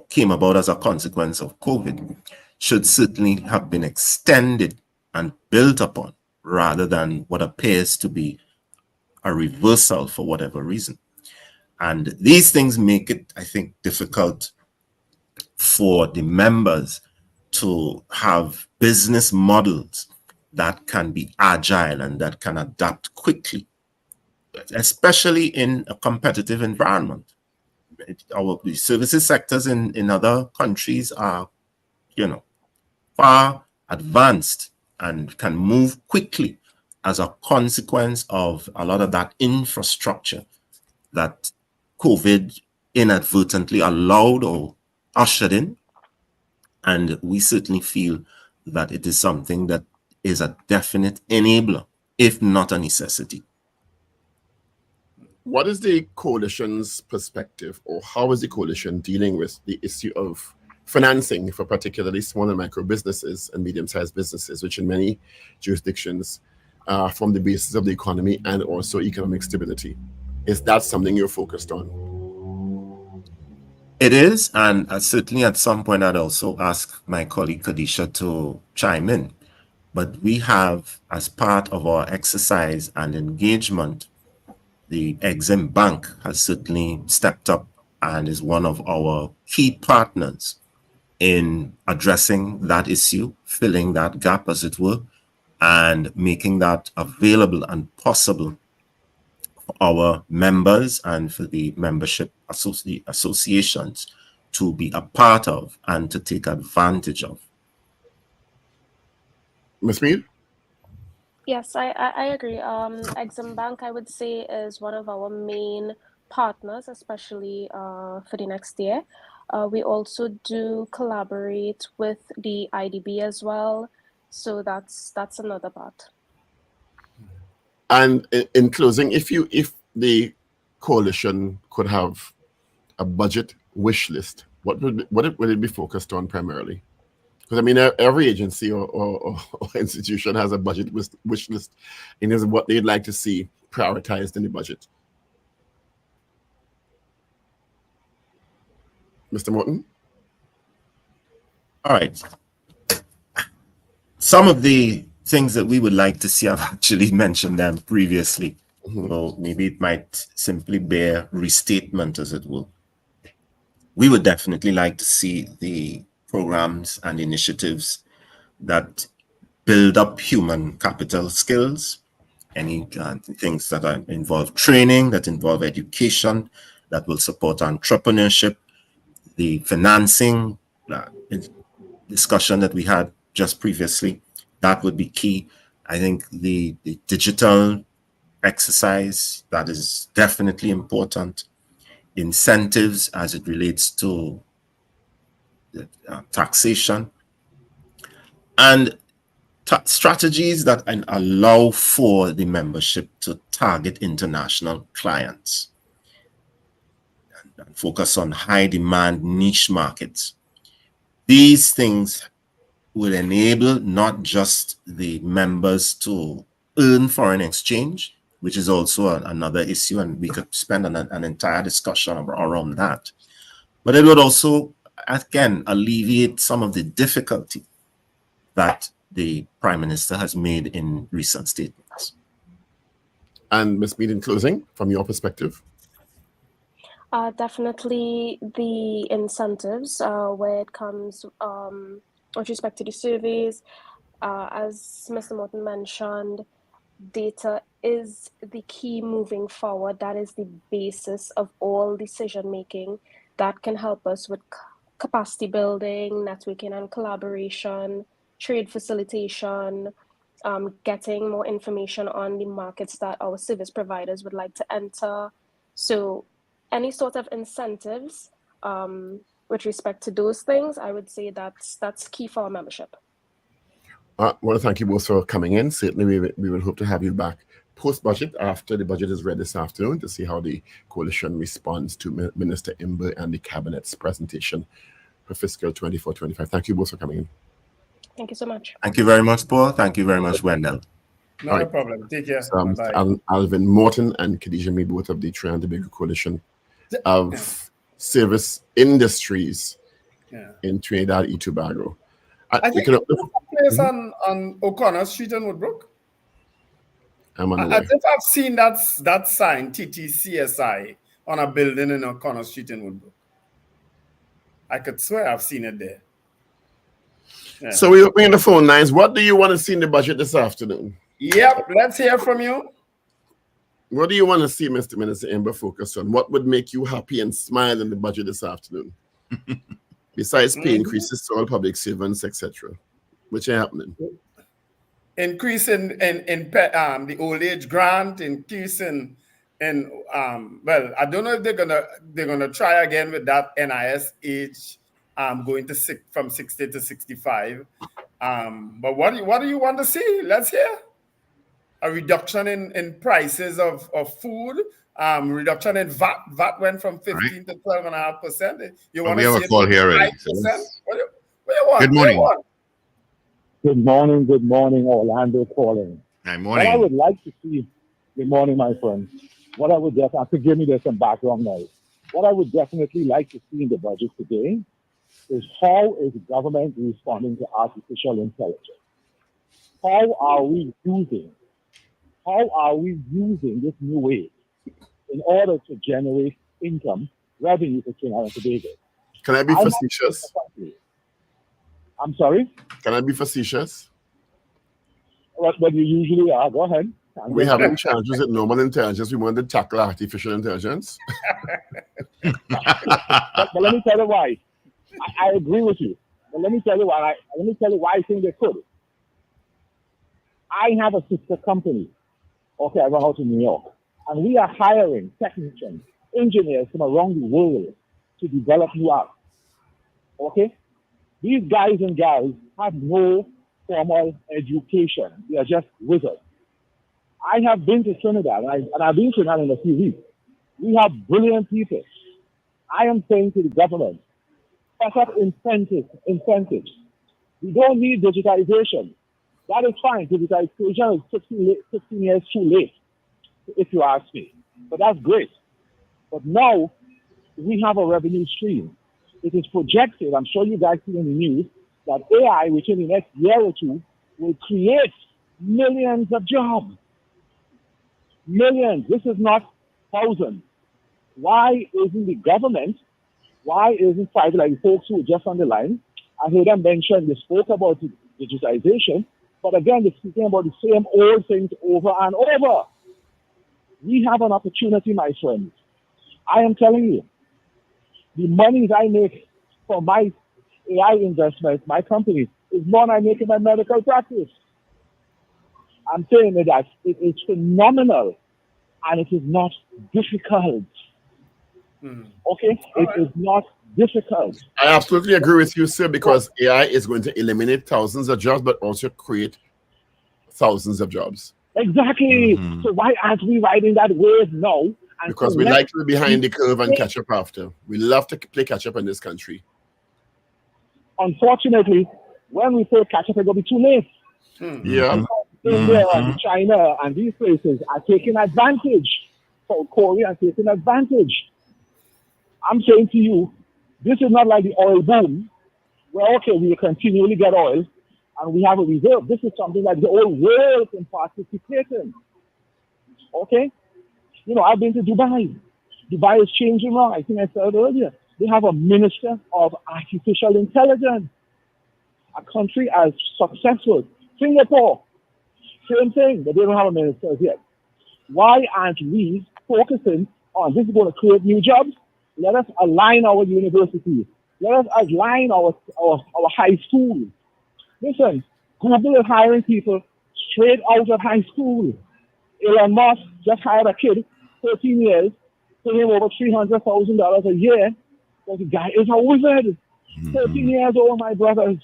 came about as a consequence of COVID should certainly have been extended and built upon, rather than what appears to be a reversal for whatever reason. And these things make it, I think, difficult for the members to have business models that can be agile and that can adapt quickly, especially in a competitive environment. The services sectors in other countries are, far advanced and can move quickly as a consequence of a lot of that infrastructure that COVID inadvertently allowed or ushered in. And we certainly feel that it is something that is a definite enabler, if not a necessity. What is the coalition's perspective, or how is the coalition dealing with the issue of financing for particularly small and micro businesses and medium-sized businesses, which in many jurisdictions form the basis of the economy and also economic stability? Is that something you're focused on? It is, and certainly at some point I'd also ask my colleague Kadisha to chime in. But we have, as part of our exercise and engagement, the Exim Bank has certainly stepped up and is one of our key partners in addressing that issue, filling that gap, as it were, and making that available and possible for our members and for the membership associations to be a part of and to take advantage of. Ms. Mead? Yes, I agree. Exim Bank, I would say, is one of our main partners, especially for the next year. We also do collaborate with the IDB as well, so that's another part. And in closing, if the coalition could have a budget wish list, what would it be focused on primarily? Because I mean, every agency or institution has a budget wish list, and is what they'd like to see prioritized in the budget. Mr. Morton? All right. Some of the things that we would like to see, I've actually mentioned them previously. So maybe it might simply bear restatement, as it will. We would definitely like to see the programs and initiatives that build up human capital skills, any things that involve training, that involve education, that will support entrepreneurship, the financing discussion that we had just previously, that would be key. I think the digital exercise, that is definitely important. Incentives as it relates to taxation, and strategies that allow for the membership to target international clients and focus on high demand niche markets. These things will enable not just the members to earn foreign exchange, which is also another issue, and we could spend an entire discussion around that, but it would also, again, alleviate some of the difficulty that the Prime Minister has made in recent statements. And Ms. Mead, in closing, from your perspective? Definitely the incentives where it comes with respect to the surveys. As Mr. Morton mentioned, data is the key moving forward. That is the basis of all decision making that can help us with capacity building, networking and collaboration, trade facilitation, getting more information on the markets that our service providers would like to enter. So any sort of incentives with respect to those things, I would say that's key for our membership. I want to thank you both for coming in. Certainly, we will hope to have you back post-budget, after the budget is read this afternoon, to see how the coalition responds to Minister Imber and the Cabinet's presentation for fiscal 24-25. Thank you both for coming in. Thank you so much. Thank you very much, Paul. Thank you very much, Wendell. No problem. Take care. So, Alvin Morton and Khadija Mead, both of the Trinidad and Tobago Coalition of Service Industries in Trinidad and Tobago. I think there's a place on O'Connor Street in Woodbrook. I think I've seen that sign, TTCSI, on a building in O'Connor Street in Woodbrook. I could swear I've seen it there. Yeah. So we're opening the phone lines. What do you want to see in the budget this afternoon? Yep, let's hear from you. What do you want to see, Mr. Minister Imber, focus on? What would make you happy and smile in the budget this afternoon? Besides pay increases to all public servants, etc., which are happening. Increase in the old age grant, increase in well, I don't know if they're gonna try again with that NIS age going to from 60 to 65. But what do you want to see? Let's hear. A reduction in prices of food, reduction in VAT. VAT went from 15 to 12.5%. You want to see a call here already. What do you want? Good morning. Good morning, Orlando calling. Good morning. What I would like to see, good morning, my friend. What I would definitely, forgive me, there's some background noise. What I would definitely like to see in the budget today is how is the government responding to artificial intelligence? How are we using this new way in order to generate income, revenue for Trinidad and Tobago? Can I be facetious? I'm sorry? Can I be facetious? What you usually are. Go ahead. We haven't challenges with normal intelligence. We want to tackle artificial intelligence. but let me tell you why. I agree with you. But let me tell you why. I think they could. I have a sister company. Okay, I run out in New York, and we are hiring technicians, engineers from around the world to develop new apps. Okay, these guys and gals have no formal education. They are just wizards. I have been to Trinidad, and I've been to Trinidad in a few weeks. We have brilliant people. I am saying to the government, set up incentives. We don't need digitization. That is fine. Digitization is 15 years too late, if you ask me. But that's great. But now we have a revenue stream. It is projected, I'm sure you guys see in the news, that AI within the next year or two will create millions of jobs. Millions. This is not thousands. Why isn't the government, why isn't private, like the folks who were just on the line, I heard them mention, they spoke about digitization, but again, they're speaking about the same old things over and over. We have an opportunity, my friends. I am telling you, the monies I make from my AI investments, my company, is more than I make in my medical practice. I'm saying that it is phenomenal and it is not difficult. Okay, it is not difficult. I absolutely agree with you, sir, because AI is going to eliminate thousands of jobs, but also create thousands of jobs. Exactly. So why aren't we riding that wave now? Because we like to be behind the curve and catch up after. We love to play catch up in this country. Unfortunately, when we play catch up, it will be too late. Yeah. India and China and these places are taking advantage. South Korea are taking advantage. I'm saying to you, this is not like the oil boom, where, okay, we continually get oil and we have a reserve. This is something that the whole world can participate in. Okay? You know, I've been to Dubai. Dubai is changing now. I think I said earlier. They have a minister of artificial intelligence. A country as successful. Singapore, same thing, but they don't have a minister yet. Why aren't we focusing on this is going to create new jobs? Let us align our universities. Let us align our high schools. Listen, Google is hiring people straight out of high school. Elon Musk just hired a kid, 13 years, paying him over $300,000 a year. But the guy is a wizard. 13 years old, my brothers.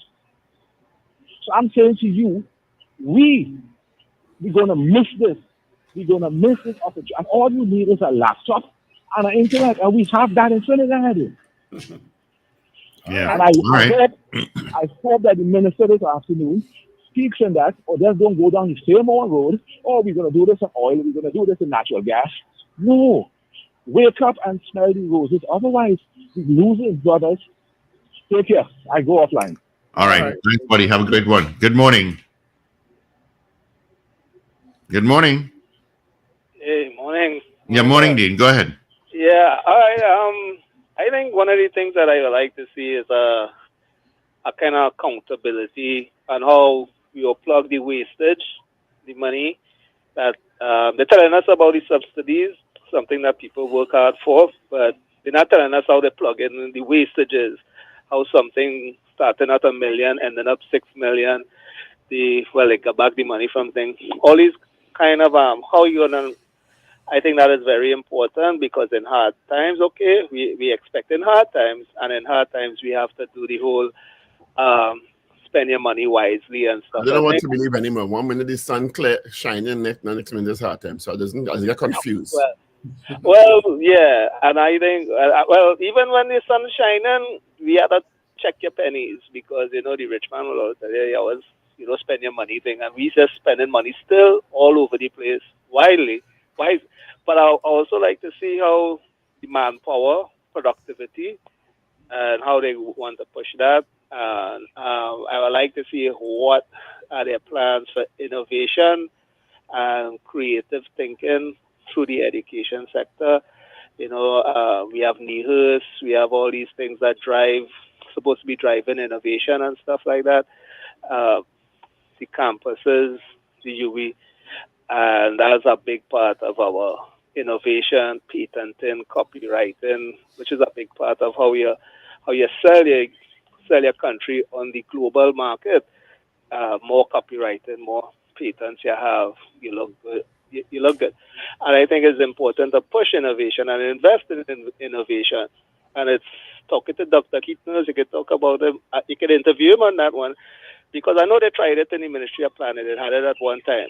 So I'm saying to you, we're going to miss this. We're going to miss this opportunity. And all you need is a laptop and an internet, and we have that in Trinidad. Yeah. And I hope that the minister this afternoon speaks in that, or just don't go down the same old road. Oh, we're going to do this in oil, we're going to do this in natural gas. No. Wake up and smell the roses. Otherwise, we're losing brothers. Take care. I go offline. All right. Thanks, buddy. Have a great one. Good morning. Good morning. Hey, morning. Yeah, morning, Dean. Go ahead. Yeah, I think one of the things that I would like to see is a kind of accountability on how you plug the wastage, the money that they're telling us about the subsidies, something that people work hard for, but they're not telling us how they plug in the wastages, how something starting at $1 million, ending up $6 million, they got back the money from things. All these kind of how you're gonna. I think that is very important because in hard times, okay, we expect in hard times, and in hard times we have to do the whole spend your money wisely and stuff. I don't know what to believe anymore. 1 minute the sun clear shining, next minute it's hard time. So I get confused. Well, yeah, and I think even when the sun's shining, we have to check your pennies because the rich man will always tell you always spend your money thing, and we just spending money still all over the place wildly. But I also like to see how the manpower, productivity, and how they want to push that. And I would like to see what are their plans for innovation and creative thinking through the education sector. We have NEHUS, we have all these things that supposed to be driving innovation and stuff like that. The campuses, the UV, and that's a big part of our innovation, patenting, copywriting, which is a big part of how you sell your country on the global market. More copywriting, more patents you have, you look good. You look good. And I think it's important to push innovation and invest in innovation. And it's talking to Dr. Keaton, you can talk about him, you can interview him on that one, because I know they tried it in the Ministry of Planning. They had it at one time.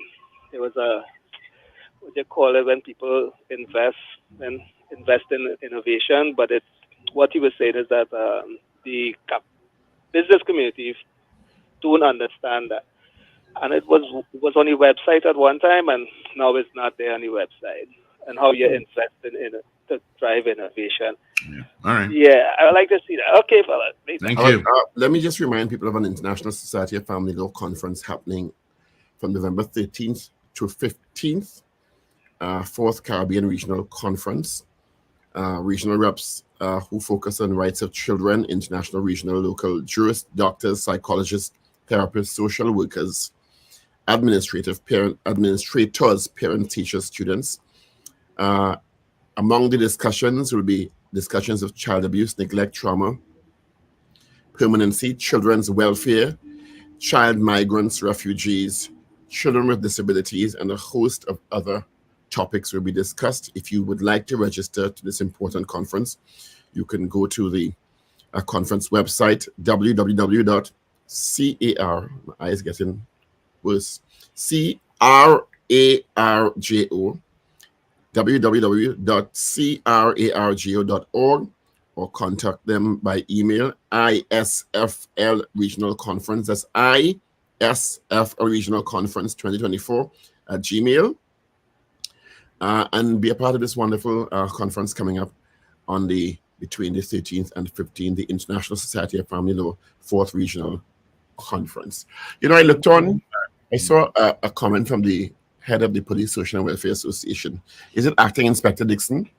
It was what they call it when people invest in innovation, but what he was saying is that the business community don't understand that. And it was on the website at one time, and now it's not there on the website. And how you invest in it to drive innovation. Yeah. All right. Yeah, I would like to see that. Okay, fella. Thank you. Let me just remind people of an International Society of Family Law conference happening from November 13th to 15th, 4th Caribbean Regional Conference. Regional reps who focus on rights of children, international, regional, local jurists, doctors, psychologists, therapists, social workers, administrators, parents, teachers, students. Among the discussions will be discussions of child abuse, neglect, trauma, permanency, children's welfare, child migrants, refugees, children with disabilities, and a host of other topics will be discussed. If you would like to register to this important conference, you can go to the conference website, www.car, my eye is getting worse, CRARGO, www.crargo.org, or contact them by email, ISFL Regional Conference, that's ISFL Regional Conference 2024 at Gmail, and be a part of this wonderful conference coming up on between the 13th and 15th, the International Society of Family Law 4th Regional Conference. You know, I looked on, I saw a comment from the head of the Police Social and Welfare Association. Is it Acting Inspector Dixon?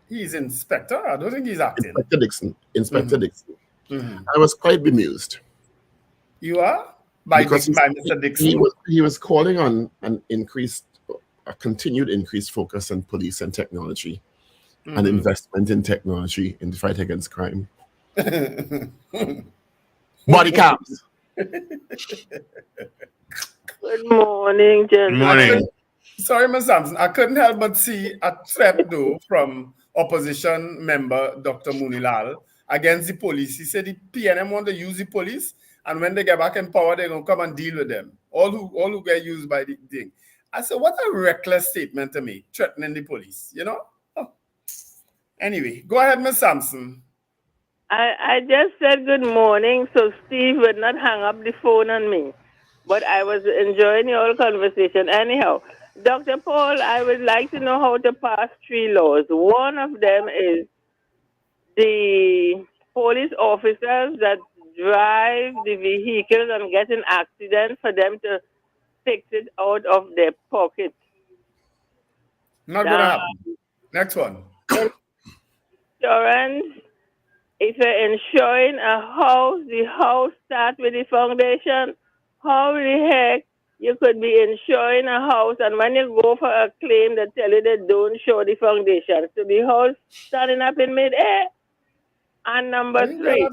He's inspector? I don't think he's acting. Inspector Dixon. Inspector Dixon. I was quite bemused. You are? By Mr. Dixon? He was calling on a continued increased focus on police and technology and investment in technology in the fight against crime. Body cams. Good morning, gentlemen. Morning. Sorry, Ms. Sampson. I couldn't help but see a threat, though, from opposition member Dr. Munilal against the police. He said the PNM want to use the police, and when they get back in power, they're going to come and deal with them. All who get used by the thing. I said, what a reckless statement to me, threatening the police, you know? Oh. Anyway, go ahead, Ms. Sampson. I just said good morning, so Steve would not hang up the phone on me. But I was enjoying your conversation. Anyhow, Dr. Paul, I would like to know how to pass 3 laws. One of them is the police officers that drive the vehicles and get in accidents for them to fix it out of their pocket. Not going to happen. Next one. Insurance. If you're insuring a house, the house starts with the foundation. How the heck you could be insuring a house, and when you go for a claim, they tell you they don't show the foundation. So the house standing up in mid-air. And number 3.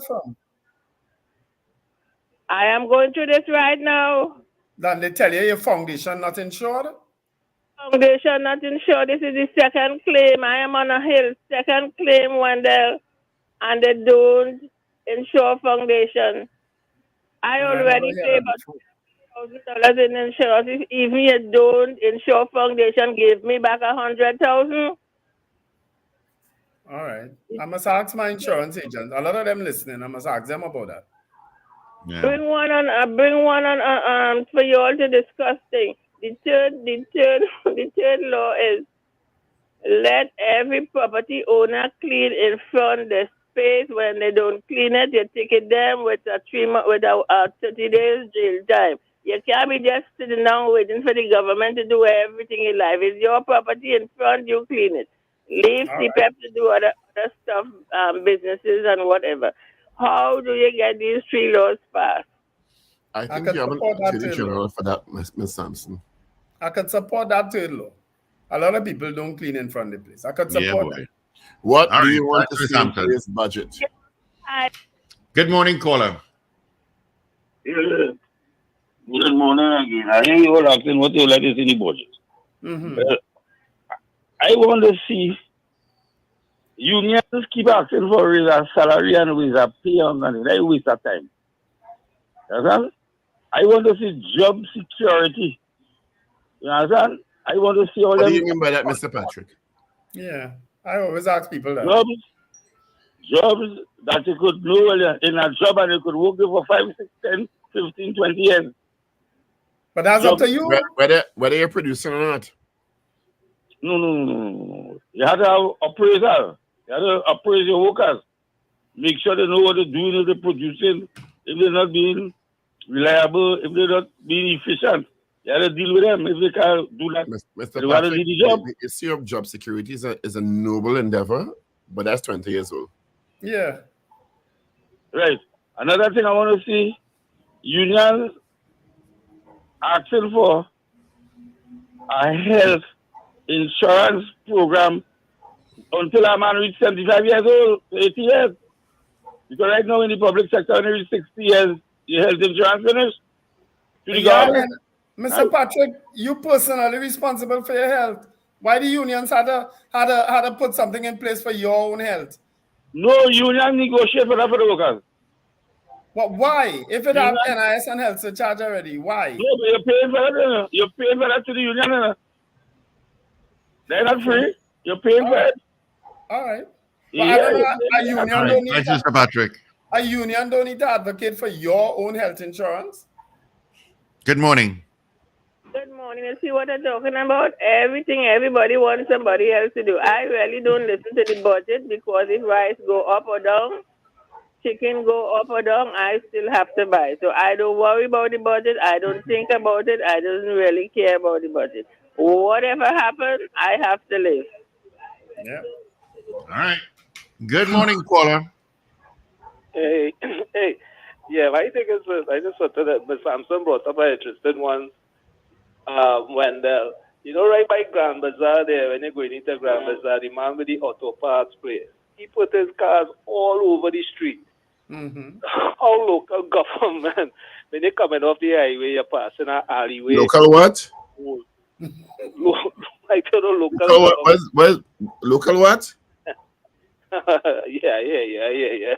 I am going through this right now. Then they tell you your foundation not insured? Foundation not insured. This is the second claim. I am on a hill. Second claim, Wendell. And they don't insure foundation. I already pay about $1,000 in insurance. If even you don't insure foundation, give me back $100,000. All right. I must ask my insurance agent. A lot of them listening. I must ask them about that. Yeah. Bring one on for you all to discuss things. The third law is let every property owner clean in front the space. When they don't clean it, you ticket them with a 30 days jail time. You can't be just sitting down waiting for the government to do everything in life. It's your property in front, you clean it. Leave CPEP to do other stuff, businesses and whatever. How do you get these 3 laws passed? I think you have an Attorney General for that, Ms. Sampson. I could support that third law. A lot of people don't clean in front of the place. I could support that. What do you want to see in this budget? Good morning, caller. Good morning again. I hear you all asking what you like to see in the budget. I want to see unions keep asking for raise a salary and raise a pay on money. They waste of time. Understand? I want to see job security. You understand? I want to see all What do you mean by that, Mr. Patrick? Yeah, I always ask people that. Jobs that you could know in a job and you could work there for 5, 6, 10, 15, 20 years. But that's up to you. Whether you're producing or not. No. You have to have appraisal. You have to appraise your workers. Make sure they know what they're doing, if they're producing, if they're not being reliable, if they're not being efficient. You have to deal with them if they can't do that. Mr. They want to do the job. The issue of job security is a noble endeavor, but that's 20 years old. Yeah. Right. Another thing I want to see, unions asking for a health insurance program until a man reaches 75 years old, 80 years. Because right now in the public sector, when you reach 60 years, your health insurance finished. To the government. Mr. Patrick, you personally responsible for your health. Why the unions had to put something in place for your own health? No union negotiate for that for the workers. Well, why? If it have Union? NIS and health surcharge already, why? No, but you're paying for that. You're paying for that to the union. They're not free. You're paying for it. All right. But Yeah, I don't know. All right. Thanks, Mr. Patrick. A union don't need to advocate for your own health insurance. Good morning. Good morning. You see what I'm talking about? Everything everybody wants somebody else to do. I really don't listen to the budget because if rice go up or down, chicken go up or down, I still have to buy. So I don't worry about the budget. I don't think about it. I don't really care about the budget. Whatever happens, I have to live. Yeah. All right. Good morning, caller. Hey, hey, yeah, I think it's. I just wanted that Ms. Sampson brought up an interesting one. Wendell, you know, right by Grand Bazaar there, when you're going into Grand Bazaar, the man with the auto parts place, he put his cars all over the street. Mm-hmm. Our local government, when you're coming off the highway, you're passing an alleyway. Local what? I don't know, local what? Local what? yeah.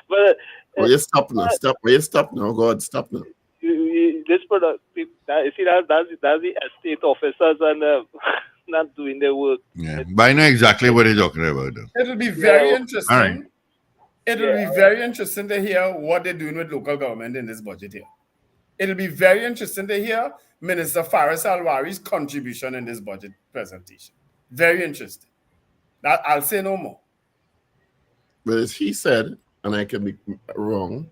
But Oh, you stop now. Stop. You stop now. God, stop now. This product, you see, that's the estate officers and not doing their work. Yeah, but I know exactly what you're talking about. Though. It'll be very interesting. All right. It'll be very interesting to hear what they're doing with local government in this budget here. It'll be very interesting to hear Minister Faris Alwari's contribution in this budget presentation. Very interesting. That I'll say no more. But as he said, and I can be wrong,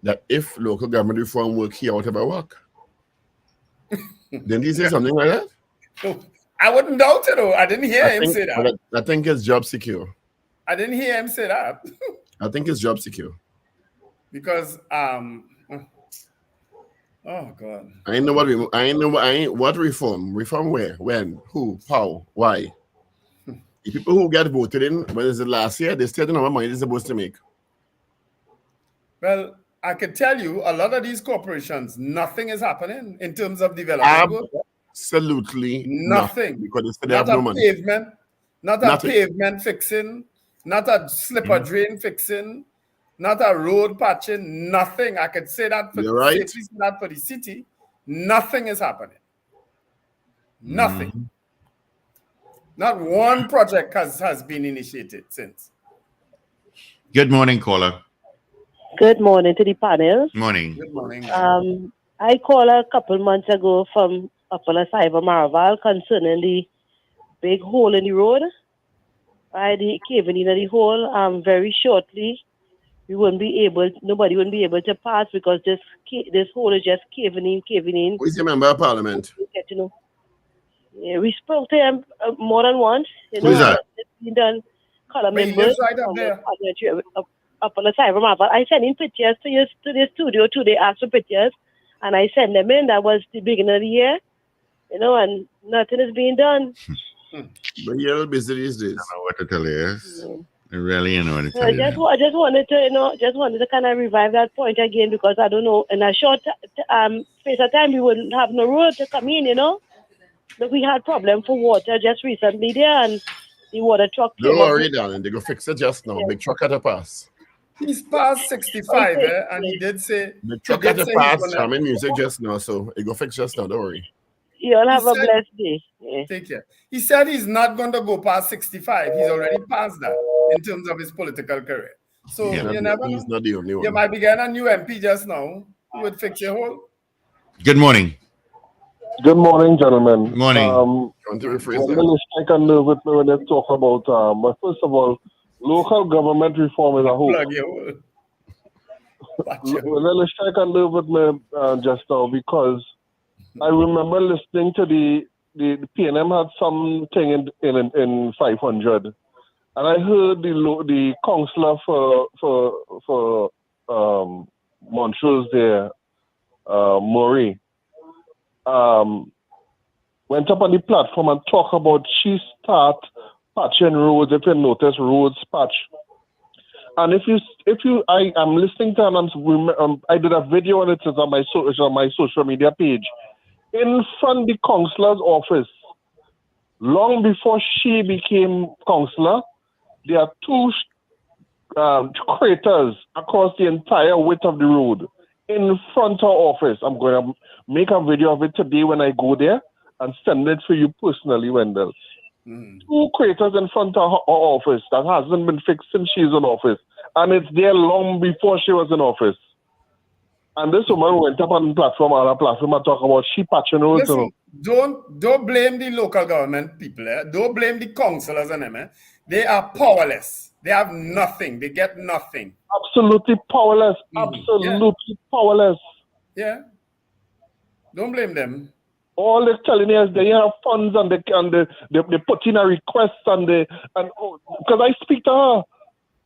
that if local government reform work, he ought to work. Didn't he say something like that? No, I wouldn't doubt it, though. I didn't hear him say that. I think it's job secure. I didn't hear him say that. I think it's job secure. Because oh God. I know what reform. Reform where? When? Who? How? Why? The people who get voted in, when is it last year, they still don't know how much money they're supposed to make. Well, I can tell you, a lot of these corporations, nothing is happening in terms of development. Absolutely nothing. Because they have no money. Pavement, not a pavement fixing, not a slipper drain fixing, not a road patching, nothing. I could say that for the city. Nothing is happening. Nothing. Mm-hmm. Not one project has been initiated since. Good morning, caller. Good morning to the panel. Morning. Good morning. I called a couple months ago from Upper Cyber Marval concerning the big hole in the road. The caving in the hole. Very shortly, nobody wouldn't be able to pass because this hole is just caving in. Who is the member of parliament? Yeah, we spoke to him more than once. Who is that? It's been done. Members right up there. Up on the Cyber Marvel. I sent in pictures to the studio too. They asked for pictures, and I sent them in. That was the beginning of the year, and nothing is being done. But you're all busy these days. I don't know what to tell you. I really know what to tell I just wanted to kind of revive that point again because I don't know, in a short space of time we wouldn't have no road to come in, But we had problem for water just recently there, and the water truck. Don't worry, darling. They go fix it just now. Big truck at a pass. He's past 65, and he did say. The truck at a pass. Jamming music just now, so it go fix just now. Don't worry. You'll have a blessed day. Yeah. Take care. He said he's not going to go past 65. He's already past that in terms of his political career. So you never know. He's not the only one. You might be getting a new MP just now who would fix your hole. Good morning. Good morning, gentlemen. Morning. I can live with me when they talk about, but first of all, local government reform is a whole. I can live with me just now because I remember listening to the PNM had something in 500, and I heard the councillor for Montrose there, Murray, went up on the platform and talked about she start patching roads. If you notice, roads patch. And I am listening to and I did a video on it. It's on my social media page. In front of the councillor's office, long before she became councillor, there are two craters across the entire width of the road in front of her office. I'm going to make a video of it today when I go there and send it for you personally, Wendell. Two craters in front of her office that hasn't been fixed since she's in office. And it's there long before she was in office. And this woman went up on the platform and talk about she patching roads. Listen, don't blame the local government people. Don't blame the councillors and them. They are powerless. They have nothing. They get nothing. Absolutely powerless. Absolutely powerless. Yeah. Don't blame them. All they're telling you is they have funds and they put in a request because I speak to her.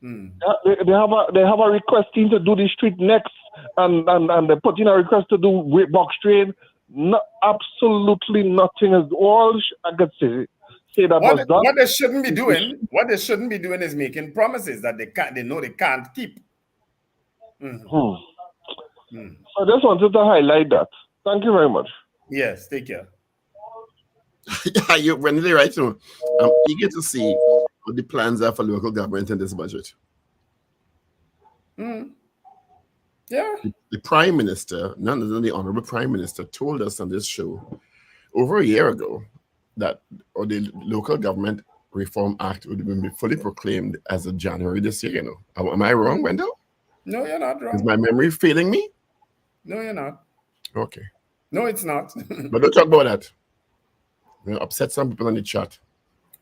They have a request team to do the street next and they put in a request to do box train. No, absolutely nothing is all I could say that was done. What they shouldn't be doing is making promises that they know they can't keep. I just wanted to highlight that. Thank you very much. Yes, take care. Yeah, you're really right. So I'm eager to see what the plans are for local government in this budget. Yeah. The Prime Minister, none other than the Honorable Prime Minister, told us on this show over a year ago that the Local Government Reform Act would be fully proclaimed as of January this year. You know, am I wrong, Wendell? No, you're not wrong. Is my memory failing me? No, you're not. Okay. No, it's not. But don't talk about that. You'll upset some people in the chat.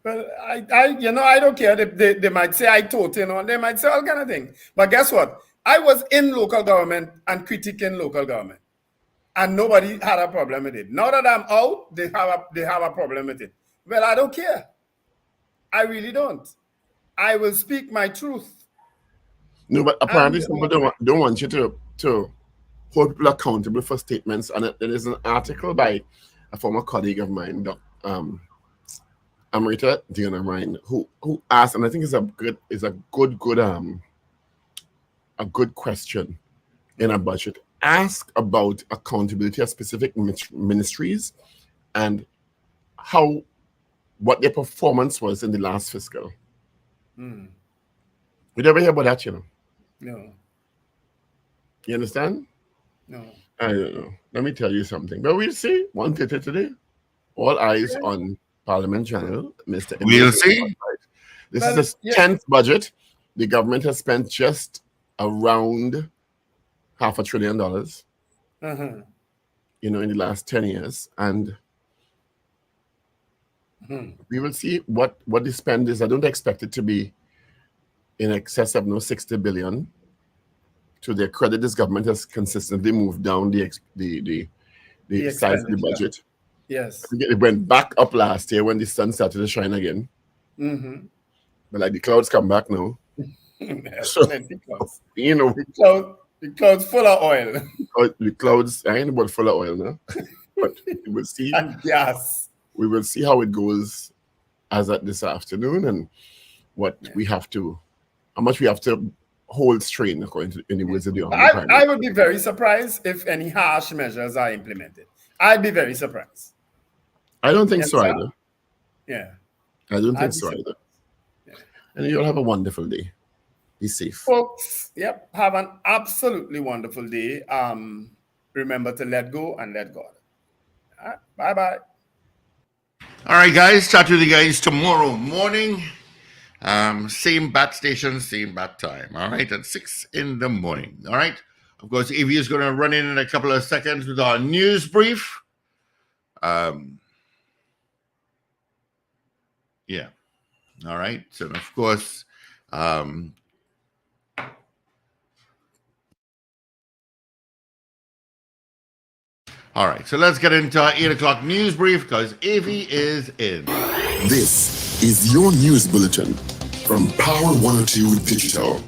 Well, I don't care. They might say I taught, they might say all kind of things. But guess what? I was in local government and critiquing local government, and nobody had a problem with it. Now that I'm out, they have a problem with it. Well, I don't care. I really don't. I will speak my truth. No, but apparently some people don't want you to hold people accountable for statements. And there is an article by a former colleague of mine, Amrita Diana Ryan, who asked, and I think it's a good question in a budget. Ask about accountability of specific ministries and what their performance was in the last fiscal. We never hear about that, you know. No. You understand? No. I don't know. Let me tell you something. But we'll see. 1:30 today. All eyes on Parliament Channel, Mr. We'll see. This is the 10th budget. The government has spent just around $500 billion, in the last 10 years. And we will see what the spend is. I don't expect it to be in excess of $60 billion. To their credit, this government has consistently moved down the size of the budget. Yes. It went back up last year when the sun started to shine again. But the clouds come back now. So, the clouds full of oil. The clouds, I ain't about full of oil now. But we will see. Yes. We will see how it goes as at this afternoon and how much we have to hold strain according to any words of the I would be very surprised if any harsh measures are implemented. I'd be very surprised. I don't think so either. Yeah. I don't think so either. Yeah. And you'll have a wonderful day. Be safe. Folks, have an absolutely wonderful day. Remember to let go and let God. All right, bye-bye. All right, guys. Chat with you guys tomorrow morning. Same bat station, same bat time. All right, at 6 in the morning. All right. Of course, Evie is going to run in a couple of seconds with our news brief. Yeah. All right. So, of course, all right. So let's get into our 8 o'clock news brief because Evie is in. This is your news bulletin from Power 102 Digital.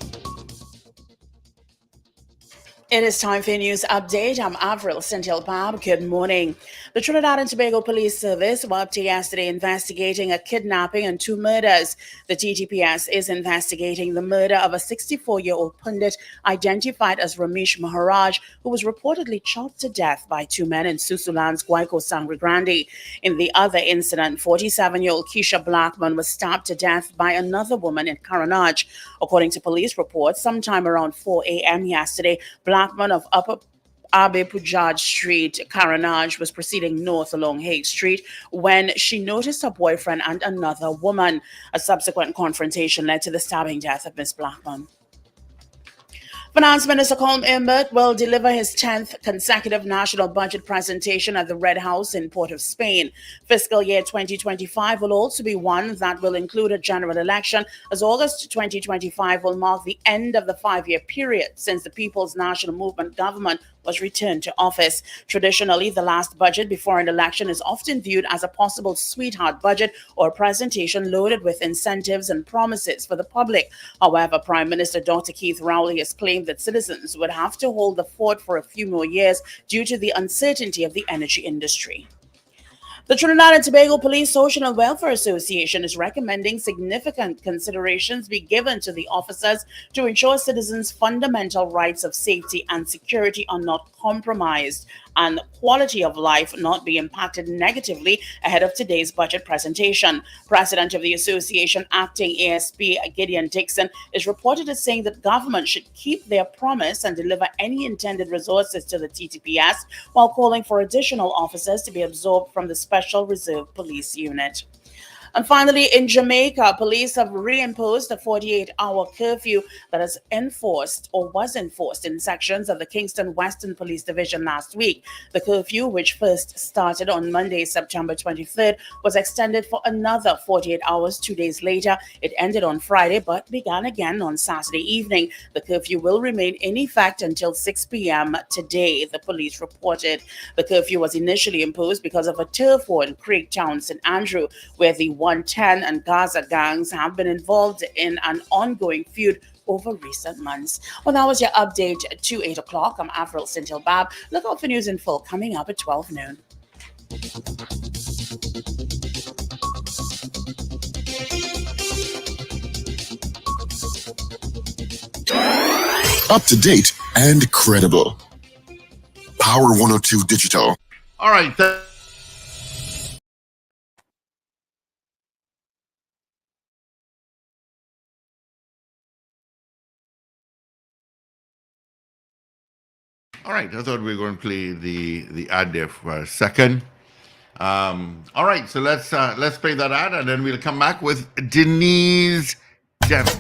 It is time for a news update. I'm Avril Sentil-Bab. Good morning. The Trinidad and Tobago Police Service were up to yesterday investigating a kidnapping and 2 murders. The TTPS is investigating the murder of a 64-year-old pundit identified as Ramesh Maharaj, who was reportedly chopped to death by 2 men in Susulan's Guayco Sangre Grande. In the other incident, 47-year-old Keisha Blackman was stabbed to death by another woman in Karanaj. According to police reports, sometime around 4 a.m. yesterday, Blackman of Upper Abe Pujaj Street, Karanaj, was proceeding north along Hague Street when she noticed her boyfriend and another woman. A subsequent confrontation led to the stabbing death of Miss Blackman. Finance Minister Colm Imbert will deliver his 10th consecutive national budget presentation at the Red House in Port of Spain. Fiscal year 2025 will also be one that will include a general election, as August 2025 will mark the end of the 5-year period since the People's National Movement government was returned to office. Traditionally, the last budget before an election is often viewed as a possible sweetheart budget or a presentation loaded with incentives and promises for the public. However, Prime Minister Dr. Keith Rowley has claimed that citizens would have to hold the fort for a few more years due to the uncertainty of the energy industry. The Trinidad and Tobago Police Social and Welfare Association is recommending significant considerations be given to the officers to ensure citizens' fundamental rights of safety and security are not compromised and quality of life not be impacted negatively ahead of today's budget presentation. President of the association, acting ASP Gideon Dixon, is reported as saying that government should keep their promise and deliver any intended resources to the TTPS while calling for additional officers to be absorbed from the Special Reserve Police Unit. And finally, in Jamaica, police have reimposed a 48-hour curfew that is enforced or was enforced in sections of the Kingston Western Police Division last week. The curfew, which first started on Monday, September 23rd, was extended for another 48 hours 2 days later. It ended on Friday, but began again on Saturday evening. The curfew will remain in effect until 6 p.m. today, the police reported. The curfew was initially imposed because of a turf war in Craig Town, St. Andrew, where the 110 and Gaza gangs have been involved in an ongoing feud over recent months. Well, that was your update to 8 o'clock. I'm Avril Sentil-Bab. Look out for news in full coming up at 12 noon. Up to date and credible. Power 102 Digital. All right. All right, I thought we were going to play the ad there for a second. All right, so let's play that ad, and then we'll come back with Dennise Demming.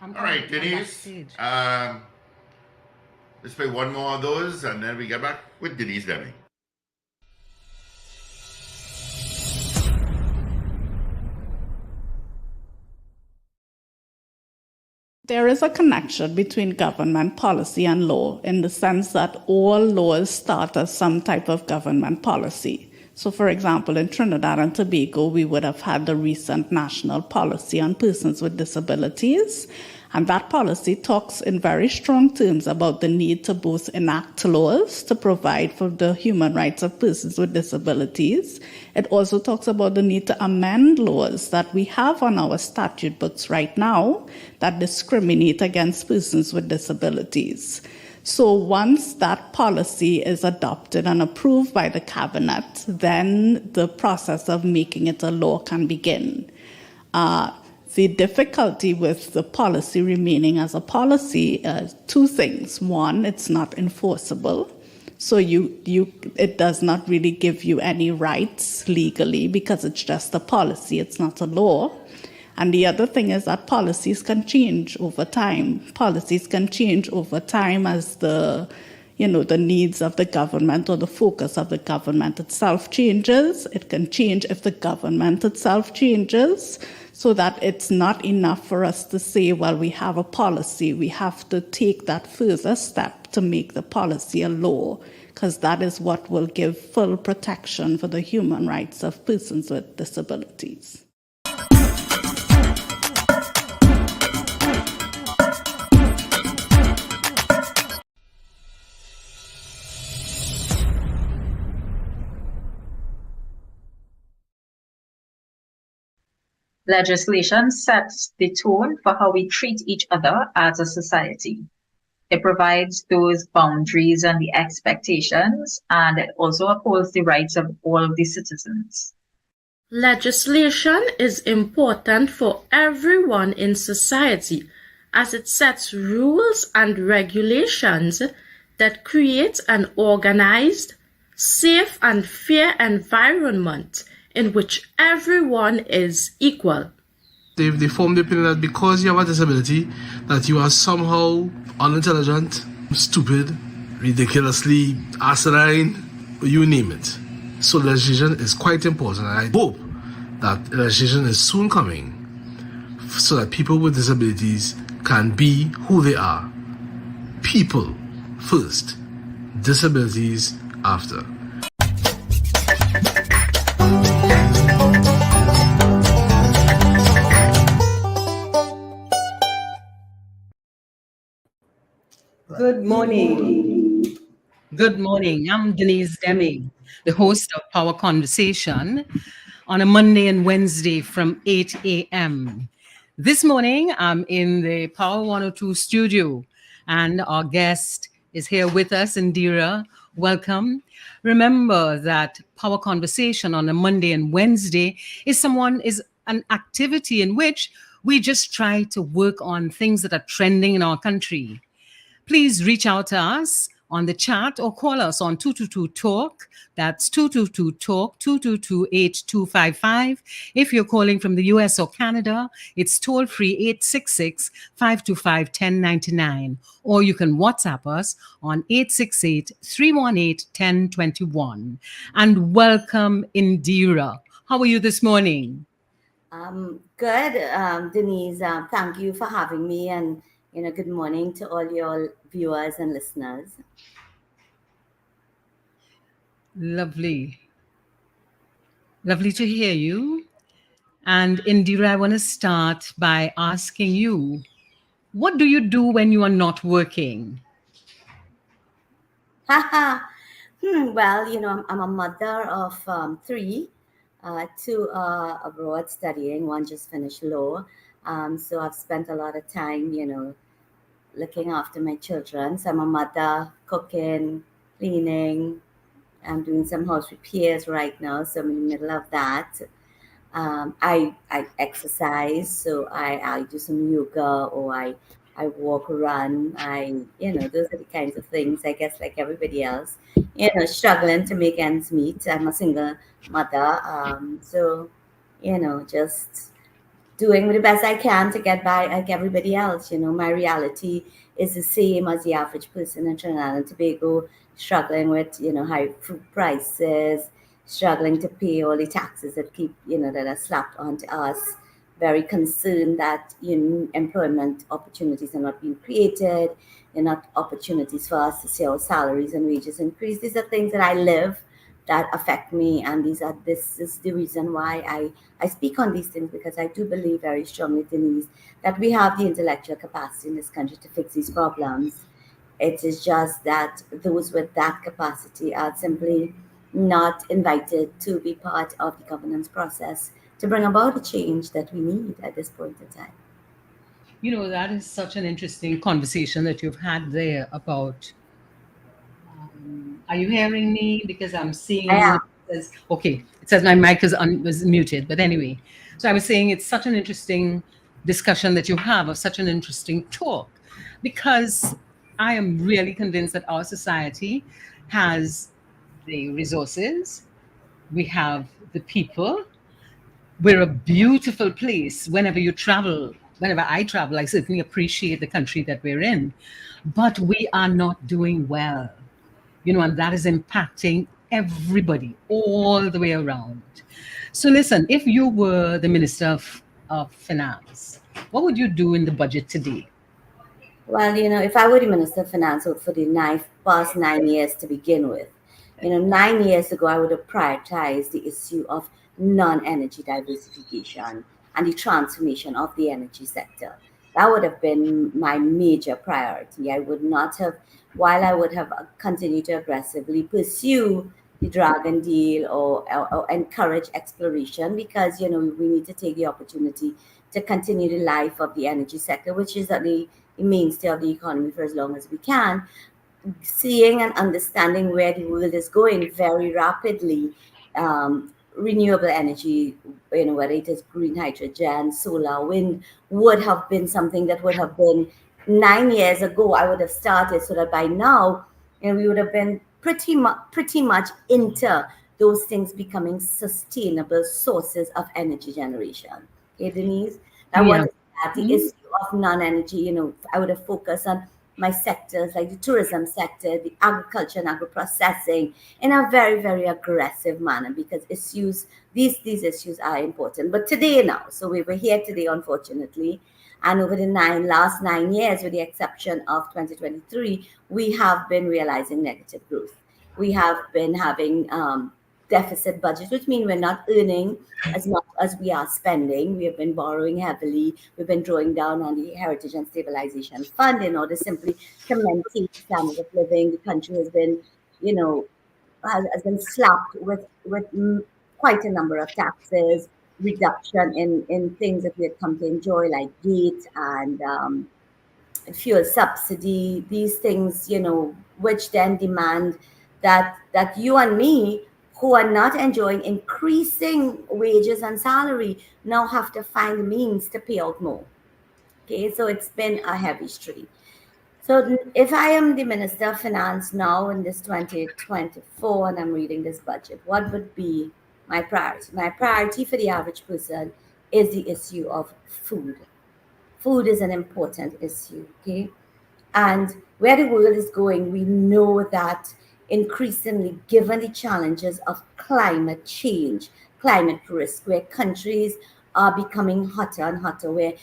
All right, Dennise. Let's play one more of those, and then we get back with Dennise Demming. There is a connection between government policy and law in the sense that all laws start as some type of government policy. So, for example, in Trinidad and Tobago, we would have had the recent national policy on persons with disabilities. And that policy talks in very strong terms about the need to both enact laws to provide for the human rights of persons with disabilities. It also talks about the need to amend laws that we have on our statute books right now that discriminate against persons with disabilities. So once that policy is adopted and approved by the cabinet, then the process of making it a law can begin. The difficulty with the policy remaining as a policy, two things. One, it's not enforceable. So it does not really give you any rights legally because it's just a policy, it's not a law. And the other thing is that policies can change over time. Policies can change over time as the the needs of the government or the focus of the government itself changes. It can change if the government itself changes, so that it's not enough for us to say, well, we have a policy. We have to take that further step to make the policy a law, because that is what will give full protection for the human rights of persons with disabilities. Legislation sets the tone for how we treat each other as a society. It provides those boundaries and the expectations, and it also upholds the rights of all of the citizens. Legislation is important for everyone in society, as it sets rules and regulations that create an organized, safe and fair environment in which everyone is equal. They form the opinion that because you have a disability, that you are somehow unintelligent, stupid, ridiculously asinine, you name it. So legislation is quite important, and I hope that legislation is soon coming so that people with disabilities can be who they are. People first, disabilities after. Good morning. Good morning. I'm Dennise Demming, the host of Power Conversation on a Monday and Wednesday from 8 a.m. This morning, I'm in the Power 102 studio, and our guest is here with us, Indira. Welcome. Remember that Power Conversation on a Monday and Wednesday is an activity in which we just try to work on things that are trending in our country. Please reach out to us on the chat or call us on 222-TALK. That's 222-TALK, 222-8255. If you're calling from the US or Canada, it's toll-free 866-525-1099. Or you can WhatsApp us on 868-318-1021. And welcome, Indira. How are you this morning? Good, Dennise. Thank you for having me, and good morning to all your viewers and listeners. Lovely. Lovely to hear you. And Indira, I want to start by asking you, what do you do when you are not working? Well, I'm a mother of three, two abroad studying, one just finished law. So I've spent a lot of time, looking after my children. So I'm a mother, cooking, cleaning. I'm doing some house repairs right now, so I'm in the middle of that. I exercise, so I do some yoga, or I walk, run. Those are the kinds of things, I guess, like everybody else, struggling to make ends meet. I'm a single mother, so just doing the best I can to get by like everybody else. My reality is the same as the average person in Trinidad and Tobago, struggling with, high food prices, struggling to pay all the taxes that that are slapped onto us, very concerned that, employment opportunities are not being created, there are not opportunities for us to see our salaries and wages increase. These are things that I live, that affect me, and this is the reason why I speak on these things, because I do believe very strongly, Dennise, that we have the intellectual capacity in this country to fix these problems. It is just that those with that capacity are simply not invited to be part of the governance process to bring about the change that we need at this point in time. That is such an interesting conversation that you've had there about. Are you hearing me? Because I'm seeing. It says my mic was muted, but anyway. So I was saying it's such an interesting discussion that you have, of such an interesting talk, because I am really convinced that our society has the resources, we have the people, we're a beautiful place. Whenever I travel, I certainly appreciate the country that we're in, but we are not doing well. and that is impacting everybody all the way around. So listen, if you were the Minister of Finance, what would you do in the budget today? Well, if I were the Minister of Finance for the past 9 years to begin with, 9 years ago, I would have prioritized the issue of non-energy diversification and the transformation of the energy sector. That would have been my major priority. I would not have, while I would have continued to aggressively pursue the Dragon deal or encourage exploration, because, we need to take the opportunity to continue the life of the energy sector, which is at the mainstay of the economy for as long as we can. Seeing and understanding where the world is going very rapidly, renewable energy, whether it is green hydrogen, solar, wind, would have been something that would have been 9 years ago. I would have started so that by now, we would have been pretty much into those things becoming sustainable sources of energy generation. Okay, Denise, I want to at the issue of non-energy, I would have focused on my sectors like the tourism sector, the agriculture and agro-processing in a very, very aggressive manner, because these issues are important. But today now, so we were here today, unfortunately, and over the last 9 years, with the exception of 2023, we have been realizing negative growth. We have been having deficit budget, which means we're not earning as much as we are spending. We have been borrowing heavily. We've been drawing down on the Heritage and Stabilization Fund in order simply to maintain standard of living. The country has been, has been slapped with quite a number of taxes, reduction in things that we had come to enjoy, like GATE and fuel subsidy. These things, which then demand that you and me, who are not enjoying increasing wages and salary, now have to find means to pay out more. Okay, so it's been a heavy strain. So if I am the Minister of Finance now in this 2024 and I'm reading this budget, what would be my priority? My priority for the average person is the issue of food. Food is an important issue, okay? And where the world is going, we know that increasingly, given the challenges of climate change, climate risk, where countries are becoming hotter and hotter, where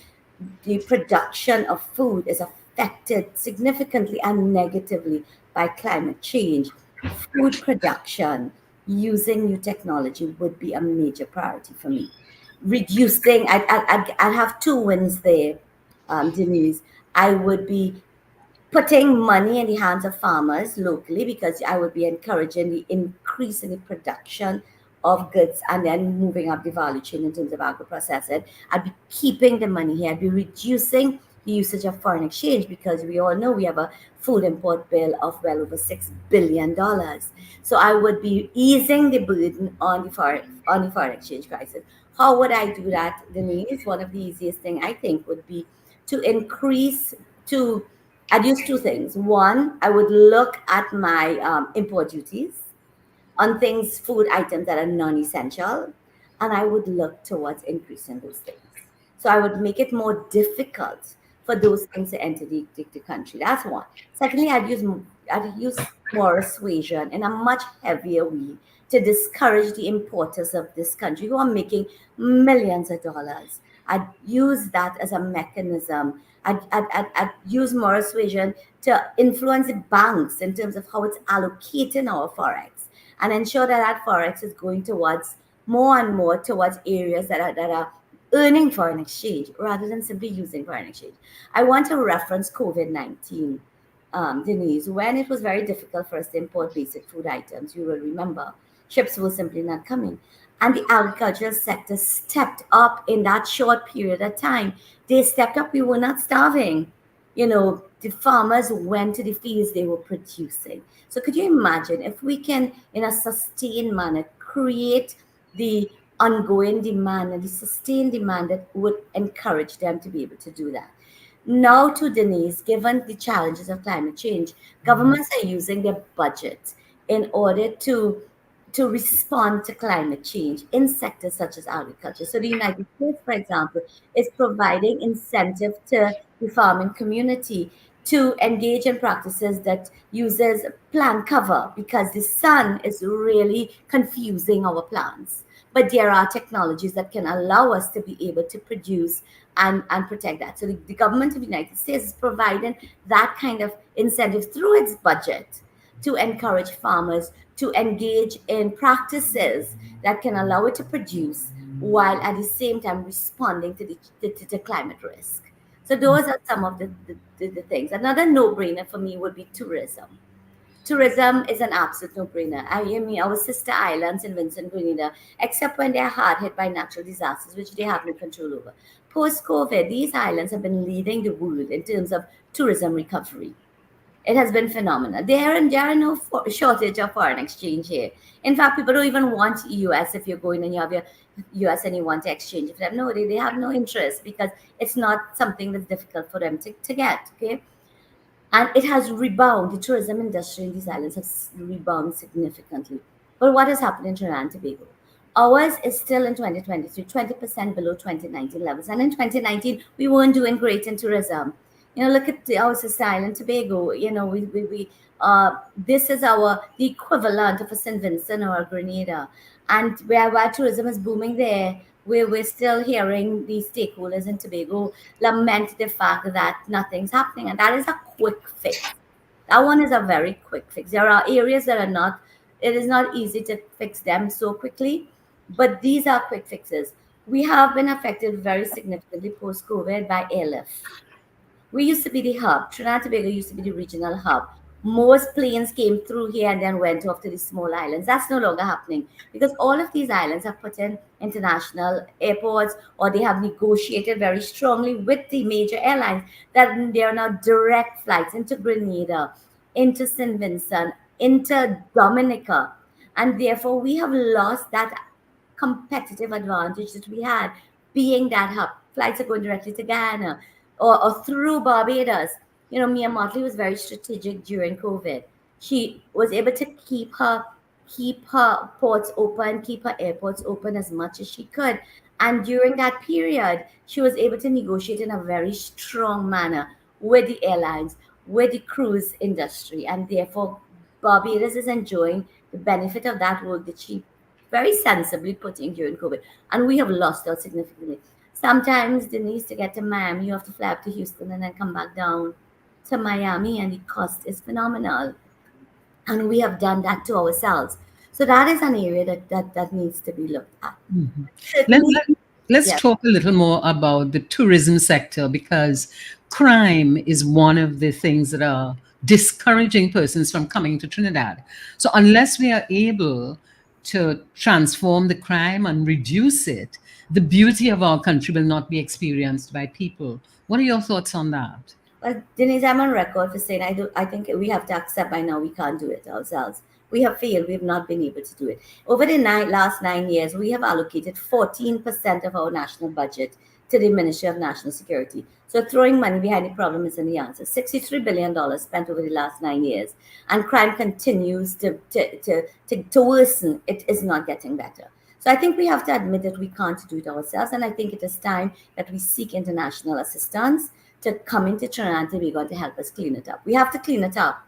the production of food is affected significantly and negatively by climate change, food production using new technology would be a major priority for me. Reducing, I'd have two wins there, Denise. I would be putting money in the hands of farmers locally, because I would be encouraging the increase in the production of goods and then moving up the value chain in terms of agro-processing. I'd be keeping the money here. I'd be reducing the usage of foreign exchange, because we all know we have a food import bill of well over $6 billion. So I would be easing the burden on the foreign exchange crisis. How would I do that, Denise? One of the easiest things I think would be to I'd use two things. One, I would look at my import duties on things, food items that are non-essential, and I would look towards increasing those things. So I would make it more difficult for those things to enter the country. That's one. Secondly, I'd use moral suasion in a much heavier way to discourage the importers of this country who are making millions of dollars. I'd use that as a mechanism. I'd use moral suasion to influence the banks in terms of how it's allocating our forex, and ensure that forex is going towards more and more towards areas that are earning foreign exchange rather than simply using foreign exchange. I want to reference COVID-19, Denise, when it was very difficult for us to import basic food items. You will remember ships were simply not coming. And the agricultural sector stepped up in that short period of time. They stepped up. We were not starving. The farmers went to the fields, they were producing. So could you imagine if we can, in a sustained manner, create the ongoing demand and the sustained demand that would encourage them to be able to do that? Now to Denise, given the challenges of climate change, governments are using their budget in order to respond to climate change in sectors such as agriculture. So the United States, for example, is providing incentive to the farming community to engage in practices that uses plant cover, because the sun is really confusing our plants. But there are technologies that can allow us to be able to produce and protect that. So the government of the United States is providing that kind of incentive through its budget to encourage farmers to engage in practices that can allow it to produce while at the same time responding to the climate risk. So those are some of the things. Another no-brainer for me would be tourism. Tourism is an absolute no-brainer. I mean, our sister islands in Vincent, Grenada, except when they're hard hit by natural disasters, which they have no control over. Post-COVID, these islands have been leading the world in terms of tourism recovery. It has been phenomenal. There are no shortage of foreign exchange here. In fact, people don't even want US if you're going and you have your US and you want to exchange with them. No, they have no interest because it's not something that's difficult for them to get, okay? And it has rebounded. The tourism industry in these islands has rebounded significantly. But what has happened in Trinidad and Tobago? Ours is still in 2023, 20% below 2019 levels. And in 2019, we weren't doing great in tourism. You know, look at our sister island, Tobago. You know, this is the equivalent of a St. Vincent or a Grenada. And where tourism is booming there, we're still hearing the stakeholders in Tobago lament the fact that nothing's happening. And that is a quick fix. That one is a very quick fix. There are areas that are not, it is not easy to fix them so quickly, but these are quick fixes. We have been affected very significantly post-COVID by airlift. We used to be the hub. Trinidad and Tobago used to be the regional hub. Most planes came through here and then went off to the small islands. That's no longer happening because all of these islands have put in international airports, or they have negotiated very strongly with the major airlines that there are now direct flights into Grenada, into St. Vincent, into Dominica. And therefore, we have lost that competitive advantage that we had being that hub. Flights are going directly to Guyana or through Barbados. You know, Mia Motley was very strategic during COVID. She was able to keep her ports open, keep her airports open as much as she could. And during that period, she was able to negotiate in a very strong manner with the airlines, with the cruise industry. And therefore, Barbados is enjoying the benefit of that work that she very sensibly put in during COVID. And we have lost out significantly. Sometimes, Dennise, to get to Miami, you have to fly up to Houston and then come back down to Miami, and the cost is phenomenal. And we have done that to ourselves. So that is an area that needs to be looked at. Mm-hmm. Let's talk a little more about the tourism sector, because crime is one of the things that are discouraging persons from coming to Trinidad. So unless we are able to transform the crime and reduce it, the beauty of our country will not be experienced by people. What are your thoughts on that? Well, Dennise, I'm on record for saying I think we have to accept by now we can't do it ourselves. We have failed. We have not been able to do it. Over the last 9 years, we have allocated 14% of our national budget to the Ministry of National Security. So throwing money behind the problem isn't the answer. $63 billion spent over the last 9 years, and crime continues to worsen. It is not getting better. So I think we have to admit that we can't do it ourselves, and I think it is time that we seek international assistance to come into Trinidad and Tobago to help us clean it up. We have to clean it up.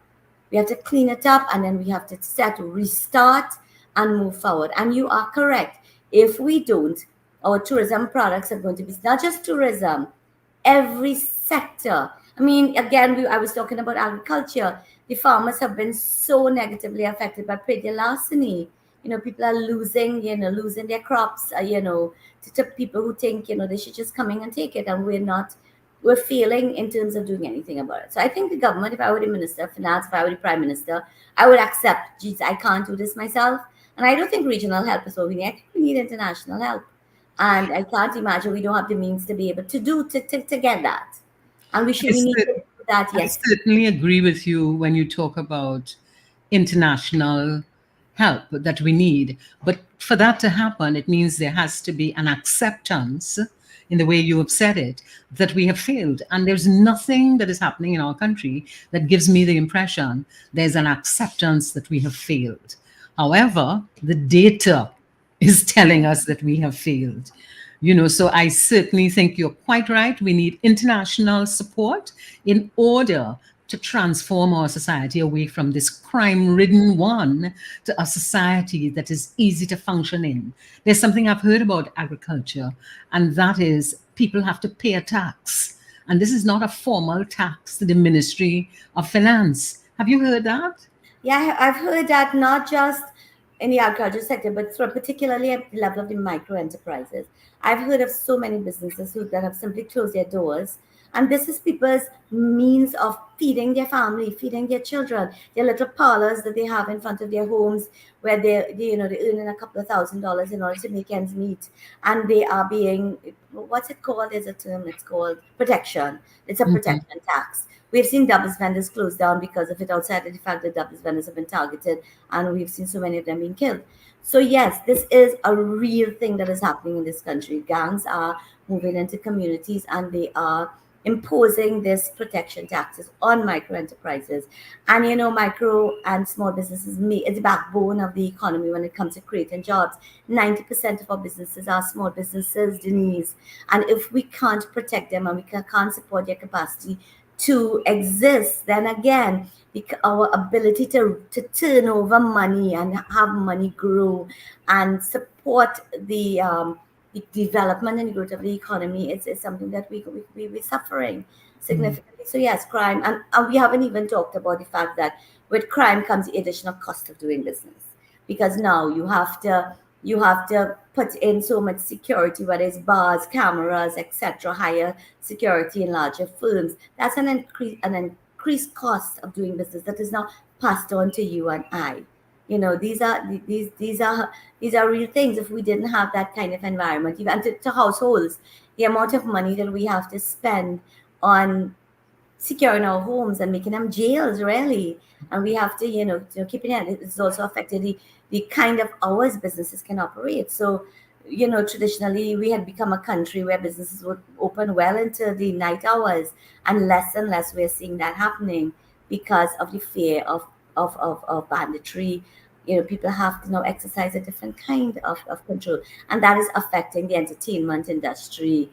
We have to clean it up, and then we have to restart and move forward. And you are correct. If we don't, our tourism products are going to be not just tourism, every sector. I mean, again, I was talking about agriculture. The farmers have been so negatively affected by predial larceny. You know, people are losing their crops, to people who think, they should just come in and take it. And we're failing in terms of doing anything about it. So I think the government, if I were the Minister of Finance, if I were the Prime Minister, I would accept, geez, I can't do this myself. And I don't think regional help is what we need. I think we need international help. And I can't imagine we don't have the means to be able to get that. And we need to do that, yes. I certainly agree with you when you talk about international help that we need. But for that to happen, it means there has to be an acceptance, in the way you have said it, that we have failed. And there's nothing that is happening in our country that gives me the impression there's an acceptance that we have failed. However, the data is telling us that we have failed. So I certainly think you're quite right. We need international support in order to transform our society away from this crime-ridden one to a society that is easy to function in. There's something I've heard about agriculture, and that is people have to pay a tax. And this is not a formal tax to the Ministry of Finance. Have you heard that? Yeah, I've heard that not just in the agriculture sector, but particularly at the level of the micro enterprises. I've heard of so many businesses that have simply closed their doors. And this is people's means of feeding their family, feeding their children, their little parlors that they have in front of their homes where they're earning a couple of $1,000s in order to make ends meet. And they are being, what's it called? There's a term, it's called protection. It's a protection tax. We've seen doubles vendors close down because of it, outside of the fact that doubles vendors have been targeted, and we've seen so many of them being killed. So yes, this is a real thing that is happening in this country. Gangs are moving into communities and they are imposing this protection taxes on micro enterprises. And micro and small businesses is the backbone of the economy when it comes to creating jobs. 90% of our businesses are small businesses, Dennise. And if we can't protect them and we can't support their capacity to exist, then again, our ability to turn over money and have money grow and support the development and growth of the economy is something that we're suffering significantly. So yes, crime, and we haven't even talked about the fact that with crime comes the additional cost of doing business, because now you have to put in so much security, whether it's bars, cameras, etc., higher security in larger firms. That's an increased cost of doing business that is now passed on to you and I. These are real things. If we didn't have that kind of environment, even to households, the amount of money that we have to spend on securing our homes and making them jails, really, and we have to keeping it. It's also affected the kind of hours businesses can operate. So traditionally we had become a country where businesses would open well into the night hours, and less we're seeing that happening because of the fear of banditry. People have to now exercise a different kind of control, and that is affecting the entertainment industry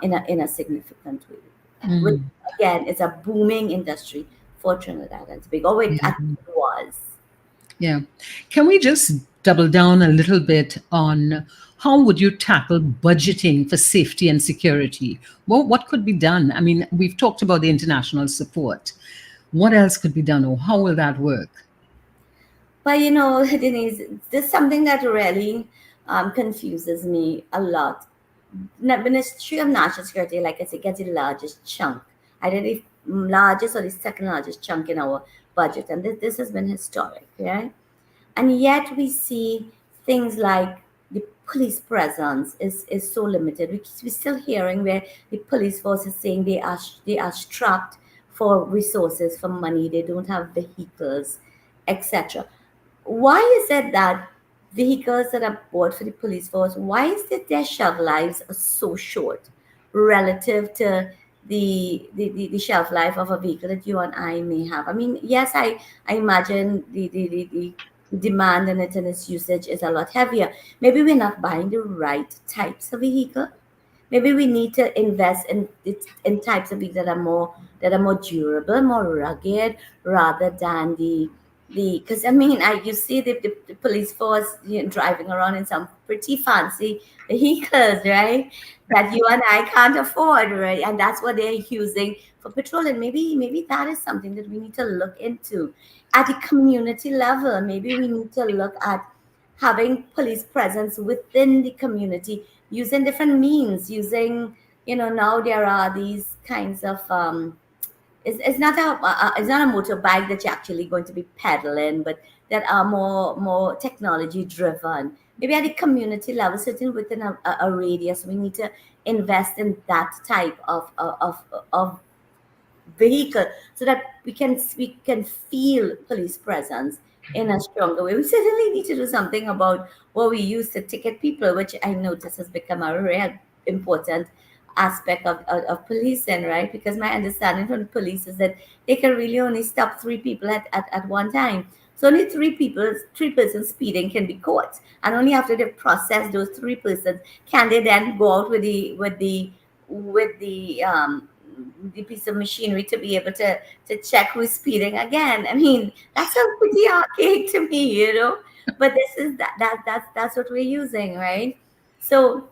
in a significant way. Which again is a booming industry for Trinidad and Tobago. It was. Yeah. Can we just double down a little bit on how would you tackle budgeting for safety and security? What could be done? I mean, we've talked about the international support. What else could be done, or how will that work? But Dennise, there's something that really confuses me a lot. The Ministry of National Security, like I said, gets the largest chunk, either the largest or the second largest chunk in our budget, and this has been historic, right? And yet we see things like the police presence is so limited. We're still hearing where the police force is saying they are strapped for resources, for money. They don't have vehicles, etc. Why is it that vehicles that are bought for the police force, why is it their shelf lives are so short relative to the shelf life of a vehicle that you and I may have? I mean, yes, I imagine the demand on it and its usage is a lot heavier. Maybe we're not buying the right types of vehicle. Maybe we need to invest in types of vehicles that are more durable, more rugged, rather than because I mean, you see the police force driving around in some pretty fancy vehicles, right? That you and I can't afford, right? And that's what they're using for patrol. And maybe that is something that we need to look into at the community level. Maybe we need to look at having police presence within the community, using different means, using now there are these kinds of it's not a motorbike that you're actually going to be pedaling, but that are more technology driven. Maybe at the community level, sitting within a radius, we need to invest in that type of vehicle so that we can feel police presence in a stronger way. We certainly need to do something about what we use to ticket people, which I notice has become a real important aspect of policing, right? Because my understanding from the police is that they can really only stop 3 people at one time. So only three persons speeding can be caught, and only after they've processed those 3 persons can they then go out with the piece of machinery to be able to check who's speeding again. I mean, that sounds pretty archaic to me, you know. But this is that's what we're using, right? So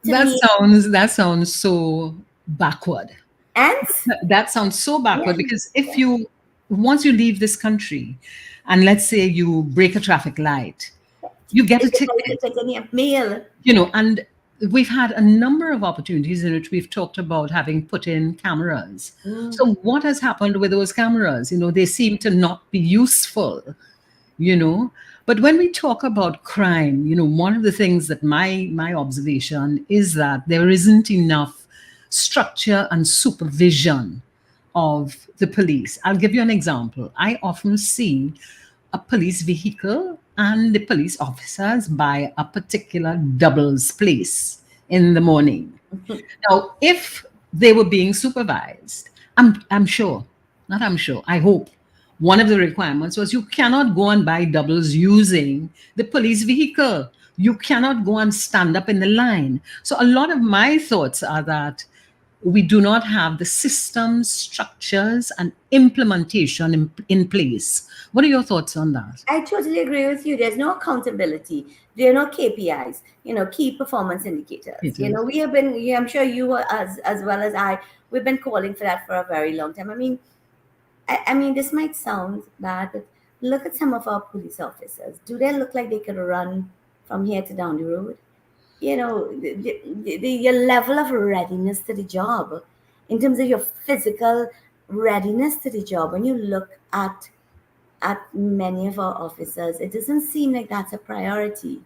that sounds so backward. And that sounds so backward because if you once you leave this country, and let's say you break a traffic light, you get a ticket. Mail. You know, and we've had a number of opportunities in which we've talked about having put in cameras. So what has happened with those cameras? You know, they seem to not be useful, you know. But when we talk about crime, you know, one of the things that my observation is that there isn't enough structure and supervision of the police. I'll give you an example. I often see a police vehicle and the police officers by a particular doubles place in the morning. Now, if they were being supervised, I hope one of the requirements was you cannot go and buy doubles using the police vehicle. You cannot go and stand up in the line. So a lot of my thoughts are that we do not have the systems, structures, and implementation in place. What are your thoughts on that? I totally agree with you. There's no accountability. There are no KPIs, you know, key performance indicators. You know, we have been, I'm sure you as well as I, we've been calling for that for a very long time. I mean, this might sound bad, but look at some of our police officers. Do they look like they could run from here to down the road? You know, your level of readiness to the job, in terms of your physical readiness to the job, when you look at many of our officers, it doesn't seem like that's a priority.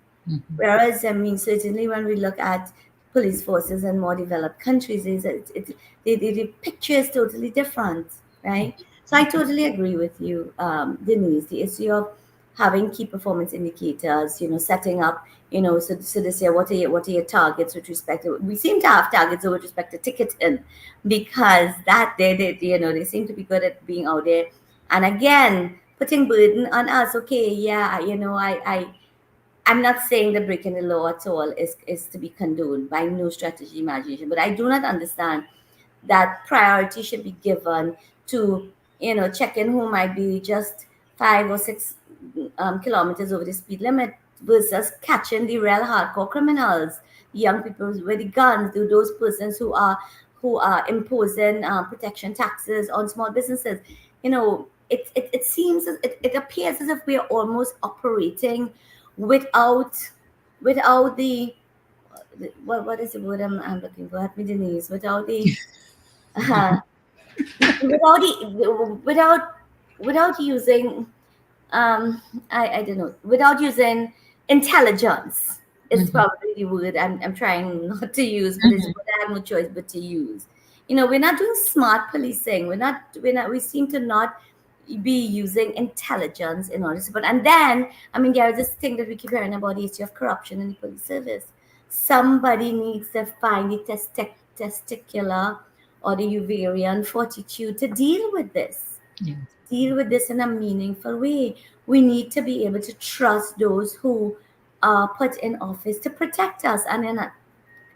Whereas, I mean, certainly when we look at police forces in more developed countries, the picture is totally different, right? So I totally agree with you, Dennise, the issue of having key performance indicators, you know, setting up, you know, so this year, what are your targets with respect to, we seem to have targets with respect to ticketing, because that they you know, they seem to be good at being out there. And again, putting burden on us. Okay, yeah, you know, I'm not saying that breaking the law at all is to be condoned by no strategy imagination, but I do not understand that priority should be given to, you know, checking who might be just 5 or 6 kilometers over the speed limit versus catching the real hardcore criminals, young people with the guns, those persons who are imposing protection taxes on small businesses. You know, it seems, it appears as if we are almost operating without the what is the word I'm looking for? Help me, Dennise. Without the without using I don't know, without using intelligence is probably the word I'm trying not to use, but it's what I have no choice but to use. You know, we're not doing smart policing. We seem to not be using intelligence in order to support. And then, I mean, there is this thing that we keep hearing about, the issue of corruption in the police service. Somebody needs to find the testicular or the ovarian fortitude to deal with this. Yeah. Deal with this in a meaningful way. We need to be able to trust those who are put in office to protect us. And to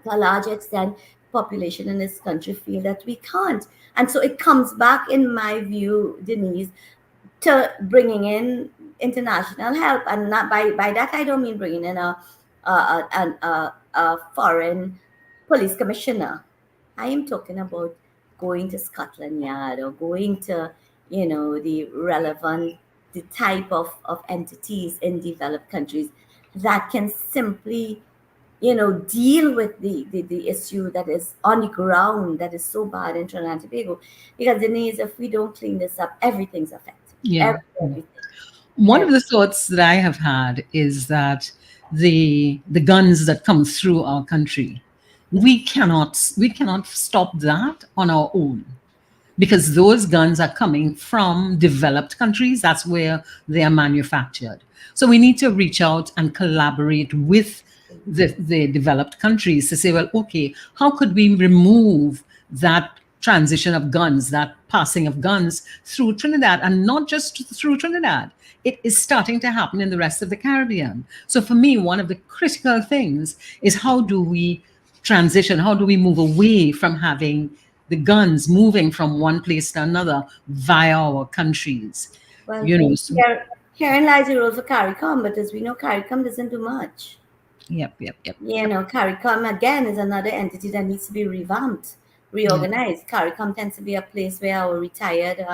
a large extent, population in this country feel that we can't. And so it comes back, in my view, Dennise, to bringing in international help. And not by that, I don't mean bringing in a foreign police commissioner. I am talking about going to Scotland Yard or going to, you know, the type of entities in developed countries that can simply, you know, deal with the issue that is on the ground, that is so bad in Trinidad and Tobago. Because, Dennise, if we don't clean this up, everything's affected. Yeah. Everything. One of the thoughts that I have had is that the guns that come through our country, we cannot stop that on our own, because those guns are coming from developed countries. That's where they are manufactured. So we need to reach out and collaborate with the developed countries to say, well, okay, how could we remove that transition of guns, that passing of guns through Trinidad, and not just through Trinidad. It is starting to happen in the rest of the Caribbean. So for me, one of the critical things is how do we transition? How do we move away from having the guns moving from one place to another via our countries? Well, So, herein lies the role for CARICOM, but as we know, CARICOM doesn't do much. Yep. CARICOM again is another entity that needs to be revamped, reorganized. CARICOM tends to be a place where our retired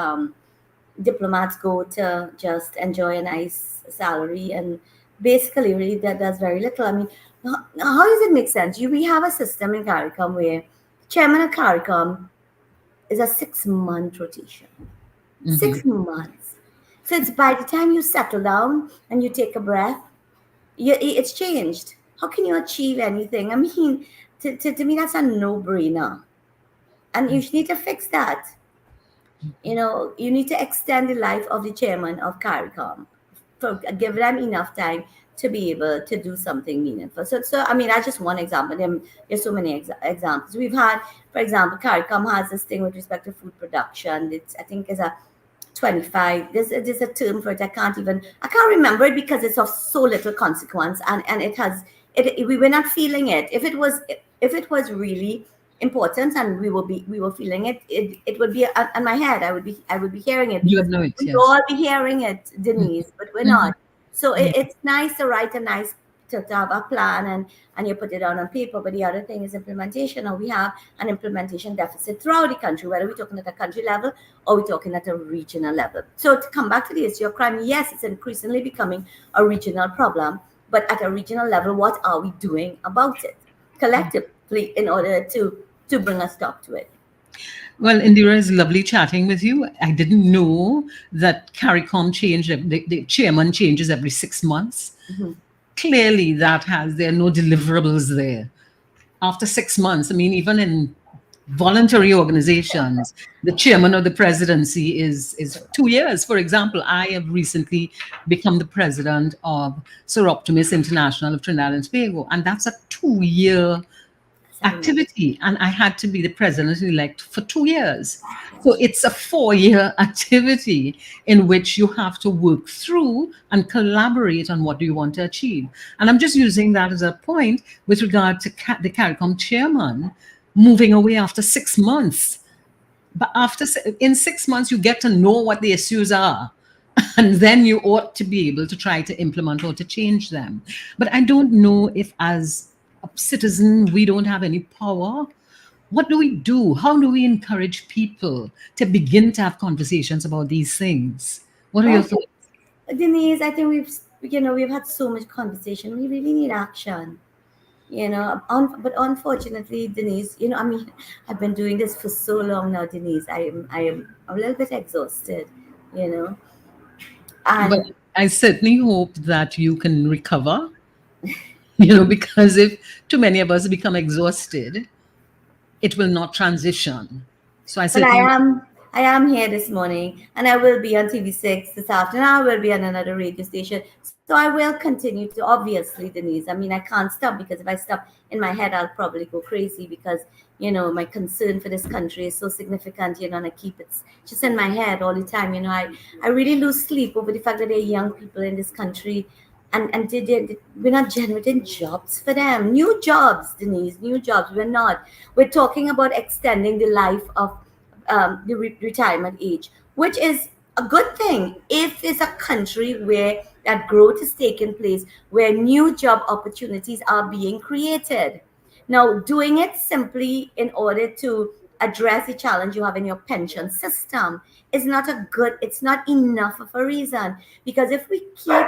diplomats go to just enjoy a nice salary, and basically really that does very little. I mean, how does it make sense? We have a system in CARICOM where chairman of CARICOM is a 6-month rotation. 6 months. So it's by the time you settle down and you take a breath, it's changed. How can you achieve anything? I mean, to me, that's a no-brainer. And you need to fix that. You need to extend the life of the chairman of CARICOM, give them enough time to be able to do something meaningful. So I mean, that's just one example. There's so many examples. We've had, for example, CARICOM has this thing with respect to food production. I think is a 25. There's a term for it. I can't remember it because it's of so little consequence, and we were not feeling it. If it was really important and we were feeling it, it would be on my head. I would be hearing it. You would know it, we'd yes. all be hearing it, Dennise, but we're not. So it's nice to write to have a plan and you put it down on paper, but the other thing is implementation. Now we have an implementation deficit throughout the country, whether we're talking at a country level or we're talking at a regional level. So to come back to the issue of crime, yes, it's increasingly becoming a regional problem, but at a regional level, what are we doing about it collectively in order to bring a stop to it? Well, Indira, it's lovely chatting with you. I didn't know that CARICOM the chairman changes every 6 months. Clearly, there are no deliverables there. After 6 months, I mean, even in voluntary organizations, the chairman of the presidency is 2 years. For example, I have recently become the president of Sir Optimus International of Trinidad and Tobago, and that's a 2-year activity, and I had to be the president-elect for 2 years. So it's a 4-year activity in which you have to work through and collaborate on what do you want to achieve. And I'm just using that as a point with regard to the CARICOM chairman moving away after 6 months. But in 6 months, you get to know what the issues are. And then you ought to be able to try to implement or to change them. But I don't know if as a citizen, we don't have any power. What do we do? How do we encourage people to begin to have conversations about these things? What are your thoughts? Dennise, I think we've had so much conversation. We really need action. But unfortunately, Dennise, I mean, I've been doing this for so long now, Dennise. I am a little bit exhausted, And but I certainly hope that you can recover. Because if too many of us become exhausted, it will not transition. So I am here this morning, and I will be on TV6 this afternoon. I will be on another radio station. So I will continue to, obviously, Dennise. I mean, I can't stop, because if I stop in my head, I'll probably go crazy, because, my concern for this country is so significant, and I keep it just in my head all the time. I really lose sleep over the fact that there are young people in this country, and we're not generating jobs for them. New jobs, Dennise, new jobs. We're not. We're talking about extending the life of the retirement age, which is a good thing if it's a country where that growth is taking place, where new job opportunities are being created. Now, doing it simply in order to address the challenge you have in your pension system is it's not enough of a reason, because if we keep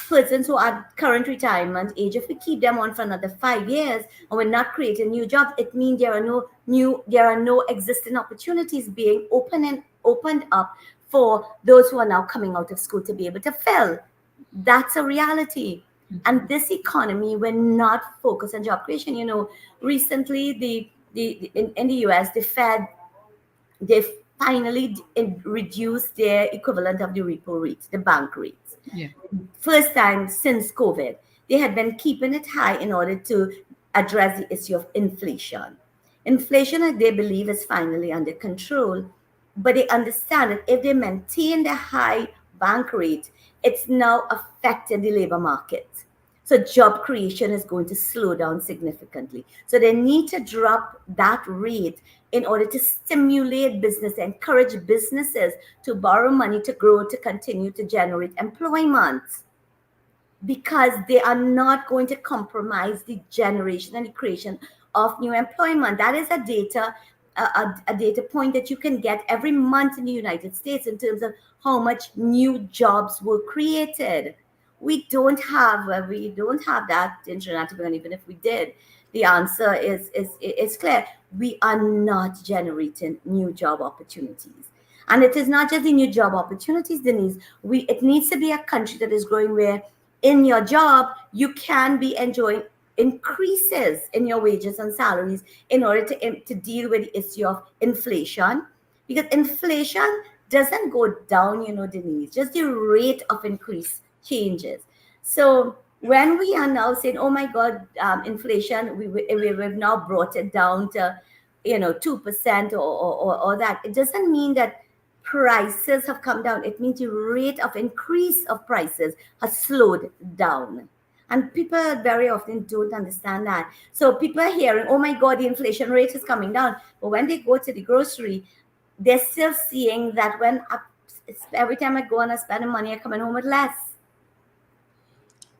persons who are current retirement age, if we keep them on for another 5 years and we're not creating new jobs, it means there are no existing opportunities being opened up for those who are now coming out of school to be able to fill. That's a reality. And this economy, we're not focused on job creation. Recently in the US, the Fed, they finally reduced their equivalent of the repo rate, the bank rates. Yeah. First time since COVID. They had been keeping it high in order to address the issue of inflation. Inflation, they believe, is finally under control, but they understand that if they maintain the high bank rate, it's now affected the labor market. So job creation is going to slow down significantly. So they need to drop that rate in order to stimulate business, encourage businesses to borrow money to grow, to continue to generate employment, because they are not going to compromise the generation and the creation of new employment. That is a data point that you can get every month in the United States in terms of how much new jobs were created. We don't have that in Trinidad and Tobago. Even if we did, the answer is clear. We are not generating new job opportunities. And it is not just the new job opportunities, Dennise. It needs to be a country that is growing, where in your job you can be enjoying increases in your wages and salaries in order to deal with the issue of inflation. Because inflation doesn't go down, Dennise, just the rate of increase changes. So when we are now saying, oh my God, inflation, we've now brought it down to 2% or that, it doesn't mean that prices have come down. It means the rate of increase of prices has slowed down. And people very often don't understand that. So people are hearing, oh my God, the inflation rate is coming down. But when they go to the grocery, they're still seeing that every time I go and I spend the money, I'm coming home with less.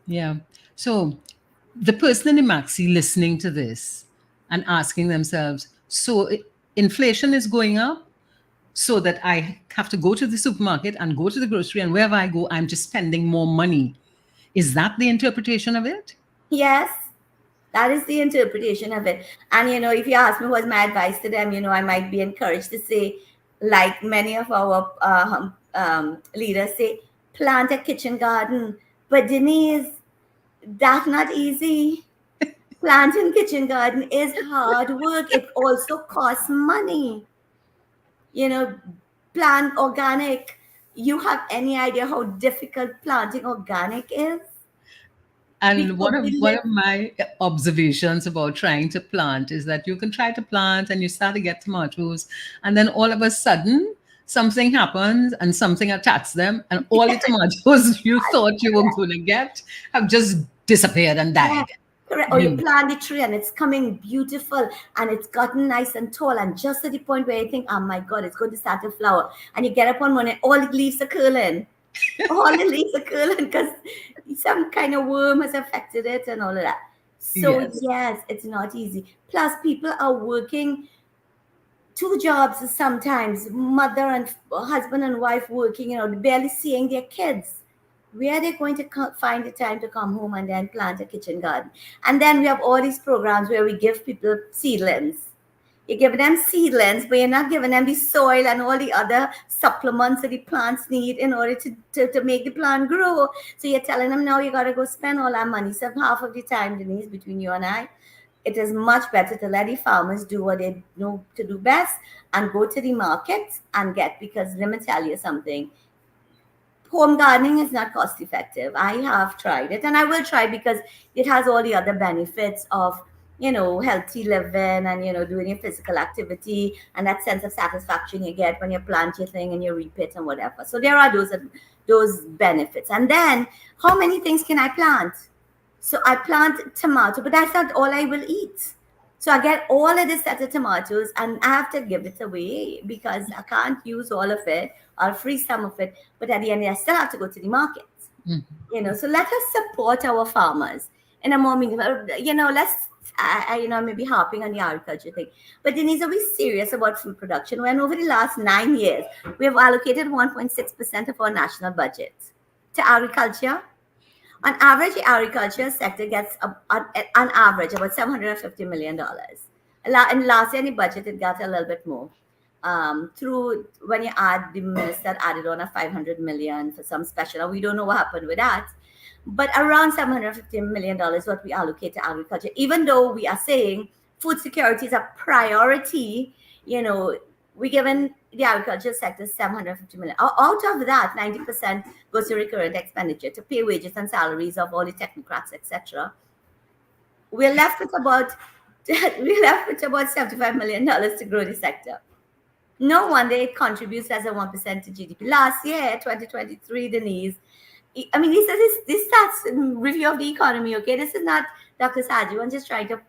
Yeah. So the person in the maxi listening to this and asking themselves, so inflation is going up, so that I have to go to the supermarket and go to the grocery, and wherever I go, I'm just spending more money. Is that the interpretation of it? Yes, that is the interpretation of it. And, if you ask me what's my advice to them, I might be encouraged to say, like many of our leaders say, plant a kitchen garden. But Dennise, that's not easy. Planting kitchen garden is hard work. It also costs money. Plant organic. You have any idea how difficult planting organic is? And one of my observations about trying to plant is that you can try to plant and you start to get tomatoes, and then all of a sudden something happens and something attacks them, and all the tomatoes you thought you were going to get have just disappeared and died. Yeah. Correct. Or you plant the tree and it's coming beautiful and it's gotten nice and tall, and just at the point where you think, oh my God, it's going to start to flower, and you get up one morning, all the leaves are curling. All the leaves are curling because some kind of worm has affected it and all of that. So yes, it's not easy. Plus, people are working 2 jobs sometimes, mother and husband and wife working, barely seeing their kids. Where are they going to find the time to come home and then plant a kitchen garden? And then we have all these programs where we give people seedlings. You give them seedlings, but you're not giving them the soil and all the other supplements that the plants need in order to make the plant grow. So you're telling them, now you got to go spend all that money. So half of the time, Dennise, between you and I, it is much better to let the farmers do what they know to do best and go to the market and get, because let me tell you something. Home gardening is not cost effective. I have tried it and I will try, because it has all the other benefits of healthy living and doing your physical activity and that sense of satisfaction you get when you plant your thing and you reap it and whatever. So there are those benefits. And then how many things can I plant? So I plant tomato, but that's not all I will eat. So I get all of this set of tomatoes and I have to give it away because I can't use all of it. I'll freeze some of it, but at the end I still have to go to the market. So let us support our farmers in a more meaningful, I maybe harping on the agriculture thing, but Dennise, are we serious about food production when over the last 9 years we have allocated 1.6% of our national budget to agriculture? On average, the agriculture sector gets on average about $750 million. And last year in the budget, it got a little bit more. Through when you add, the minister added on a $500 million for some special. We don't know what happened with that. But around $750 million is what we allocate to agriculture. Even though we are saying food security is a priority, we're giving the agriculture sector $750 million. Out of that, 90% goes to recurrent expenditure to pay wages and salaries of all the technocrats, etc. We're left with about we left with about $75 million to grow the sector. No wonder it contributes as a 1% to GDP. Last year, 2023, Dennise, I mean, this stats review of the economy, okay? This is not Dr. Saji. I'm just trying to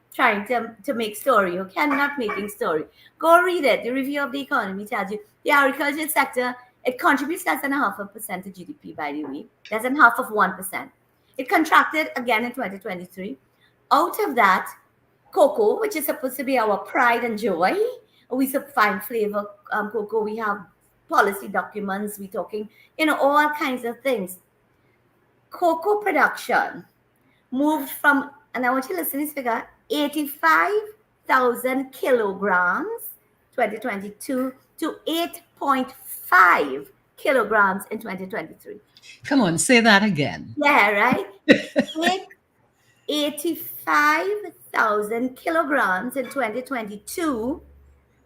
make story, okay? I'm not making story. Go read it. The review of the economy tells you the agriculture sector, it contributes less than 0.5% to GDP, by the way. Less than half of 1%. It contracted again in 2023. Out of that, cocoa, which is supposed to be our pride and joy, we fine flavor cocoa, we have policy documents, we're talking, all kinds of things. Cocoa production moved from, and I want you to listen to this figure, 85,000 kilograms 2022 to 8.5 kilograms in 2023. Come on, say that again. Yeah, right? 85,000 kilograms in 2022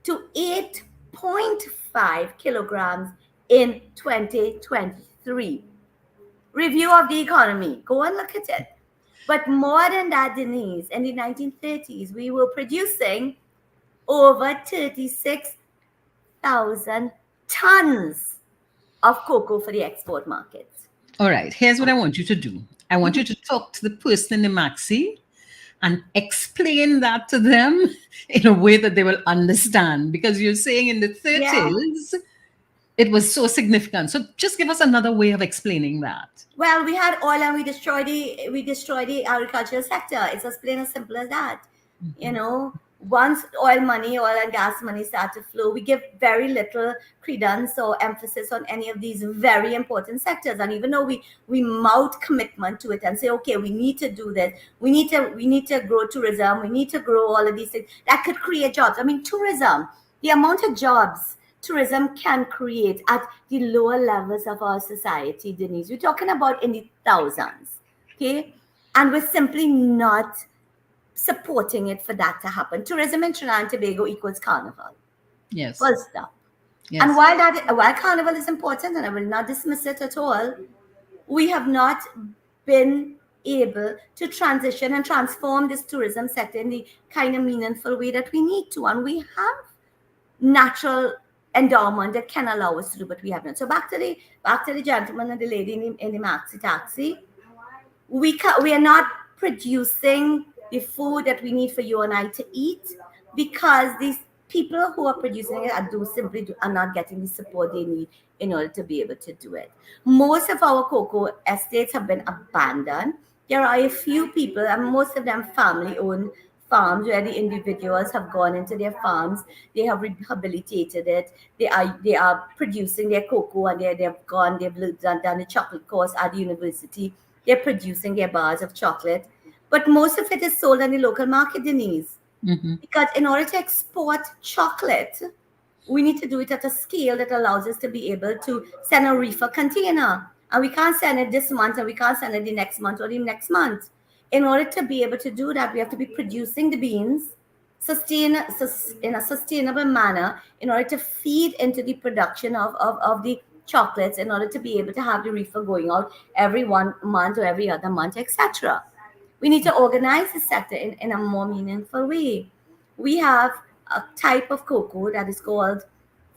to 8.5 kilograms in 2023. Review of the economy. Go and look at it. But more than that, Dennise, in the 1930s, we were producing over 36,000 tons of cocoa for the export markets. All right, here's what I want you to do. I want you to talk to the person in the maxi and explain that to them in a way that they will understand, because you're saying in the 30s, it was so significant. So just give us another way of explaining that. Well, we had oil and we destroyed the agricultural sector. It's as plain as simple as that. Once oil and gas money start to flow, we give very little credence or emphasis on any of these very important sectors. And even though we mouth commitment to it and say, okay, we need to do this, we need to grow tourism, we need to grow all of these things that could create jobs. I mean, tourism, the amount of jobs tourism can create at the lower levels of our society, Dennise, we're talking about in the thousands, okay? And we're simply not supporting it for that to happen. Tourism in Trinidad and Tobago equals carnival. Yes. Full stop. Yes. And while carnival is important, and I will not dismiss it at all, we have not been able to transition and transform this tourism sector in the kind of meaningful way that we need to. And we have natural endowment that can allow us to do, but we haven't. So back to the gentleman and the lady in the maxi taxi. We are not producing the food that we need for you and I to eat, because these people who are producing it are not getting the support they need in order to be able to do it. Most of our cocoa estates have been abandoned. There are a few people, and most of them family-owned farms, where the individuals have gone into their farms, they have rehabilitated it, they are producing their cocoa, and they've done the chocolate course at the university. They're producing their bars of chocolate. But most of it is sold in the local market, Dennise. Mm-hmm. Because in order to export chocolate, we need to do it at a scale that allows us to be able to send a reefer container. And we can't send it this month, and we can't send it the next month or the next month. In order to be able to do that, we have to be producing the beans in a sustainable manner in order to feed into the production of the chocolates, in order to be able to have the reefer going out every 1 month or every other month, etc. We need to organize the sector in a more meaningful way. We have a type of cocoa that is called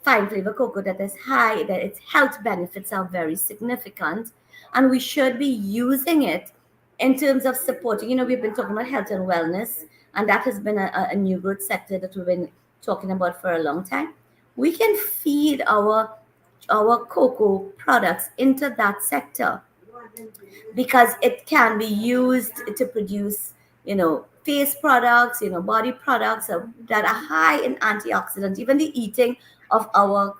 fine flavor cocoa that is high, that its health benefits are very significant, and we should be using it in terms of supporting. We've been talking about health and wellness, and that has been a new growth sector that we've been talking about for a long time. We can feed our cocoa products into that sector, because it can be used to produce, face products, body products that are high in antioxidants. Even the eating of our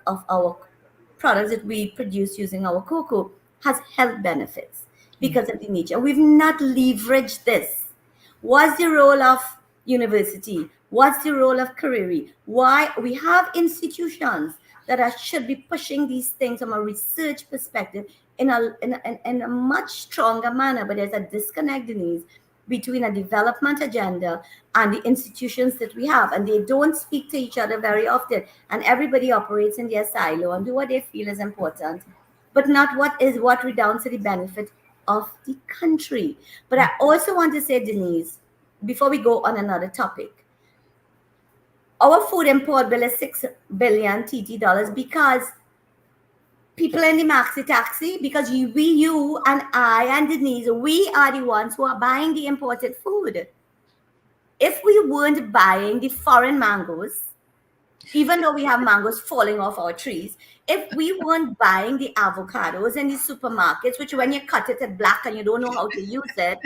products that we produce using our cocoa has health benefits because of the nature. We've not leveraged this. What's the role of university? What's the role of career? Why we have institutions that should be pushing these things from a research perspective in a much stronger manner, but there's a disconnect, Dennise, between a development agenda and the institutions that we have, and they don't speak to each other very often, and everybody operates in their silo and do what they feel is important, but not what redounds to the benefit of the country. But I also want to say, Dennise, before we go on another topic, Our food import bill is 6 billion TT dollars because people in the maxi taxi, because you and I and Dennise, we are the ones who are buying the imported food. If we weren't buying the foreign mangoes, even though we have mangoes falling off our trees, if we weren't buying the avocados in the supermarkets, which when you cut it, it's black and you don't know how to use it,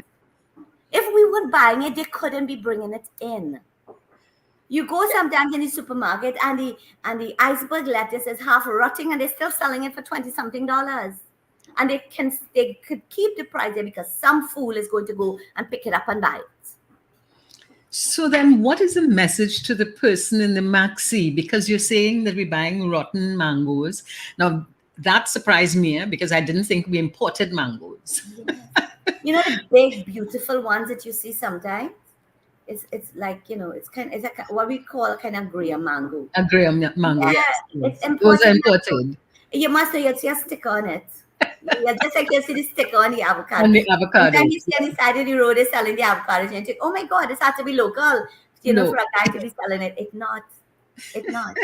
if we weren't buying it, they couldn't be bringing it in. You go sometimes in the supermarket and the iceberg lettuce is half rotting and they're still selling it for $20-something. And they could keep the price there because some fool is going to go and pick it up and buy it. So then what is the message to the person in the maxi? Because you're saying that we're buying rotten mangoes. Now, that surprised me because I didn't think we imported mangoes. You know, the big, beautiful ones that you see sometimes? It's like, it's like what we call kind of Graham mango. A Graham mango, Yeah, yes. it's imported. Those are imported. You must know, you see a sticker on it. Yeah, just like you see the sticker on the avocado. On the avocado. And then you see on the side of the road, they're selling the avocados, and you think, oh my God, this has to be local, No. for a guy to be selling it. It's not,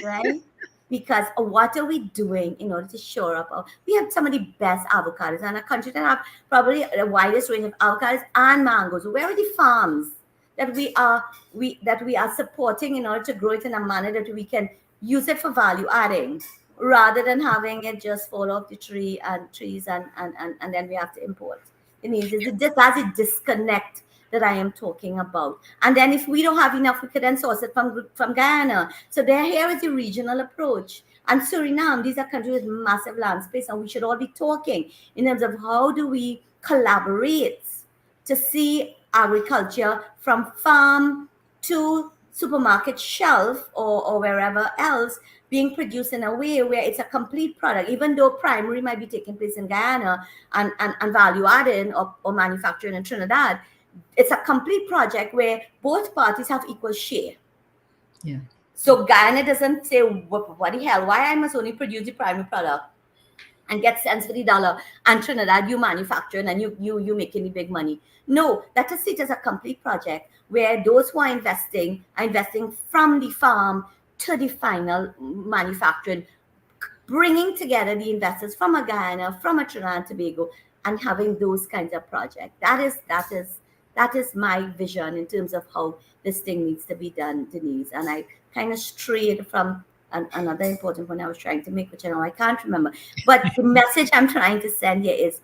right? Because what are we doing in order to shore up? We have some of the best avocados in our country that have probably the widest range of avocados and mangoes. Where are the farms that we are supporting in order to grow it in a manner that we can use it for value adding, rather than having it just fall off the trees and then we have to import? That's a disconnect that I am talking about. And then if we don't have enough, we could then source it from Guyana. So here is the regional approach. And Suriname, these are countries with massive land space, and we should all be talking in terms of how do we collaborate to see agriculture from farm to supermarket shelf or wherever else being produced in a way where it's a complete product, even though primary might be taking place in Guyana and value adding or manufacturing in Trinidad. It's a complete project where both parties have equal share. Yeah. So Guyana doesn't say, what the hell, why I must only produce the primary product and get cents for the dollar, and Trinidad you manufacturing and you making the big money. No, that is it as a complete project where those who are investing from the farm to the final manufacturing, bringing together the investors from a Guyana, from a Trinidad and Tobago, and having those kinds of projects. That is my vision in terms of how this thing needs to be done, Dennise. And I kind of strayed from another important point I was trying to make, which I can't remember. But the message I'm trying to send here is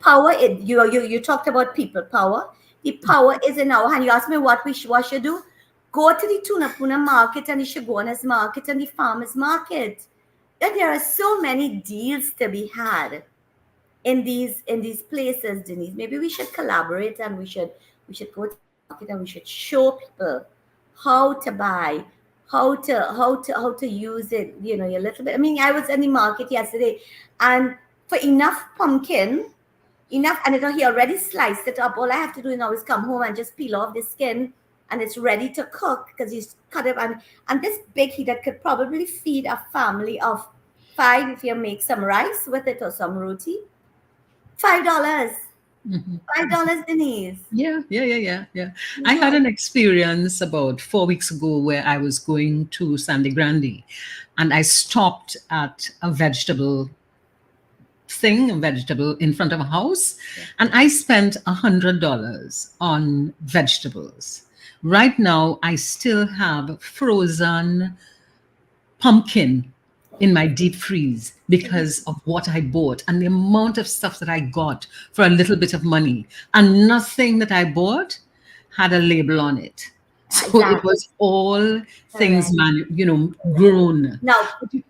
power. You talked about people power. The power is in our hand. You asked me what should do. Go to the Tunapuna market and the Shagonas market and the farmers market. And there are so many deals to be had in these places, Dennise. Maybe we should collaborate and we should go to the market and we should show people how to buy, how to use it, a little bit. I mean, I was in the market yesterday and for enough pumpkin, and he already sliced it up. All I have to do now is come home and just peel off the skin and it's ready to cook because he's cut it. And this big heater could probably feed a family of 5 if you make some rice with it or some roti. $5. $5, Dennise. Yeah. I had an experience about 4 weeks ago where I was going to Sandy Grande and I stopped at a vegetable in front of a house, and I spent $100 on vegetables. Right now, I still have frozen pumpkin in my deep freeze because of what I bought and the amount of stuff that I got for a little bit of money, and nothing that I bought had a label on it. So it was all things, grown. Now,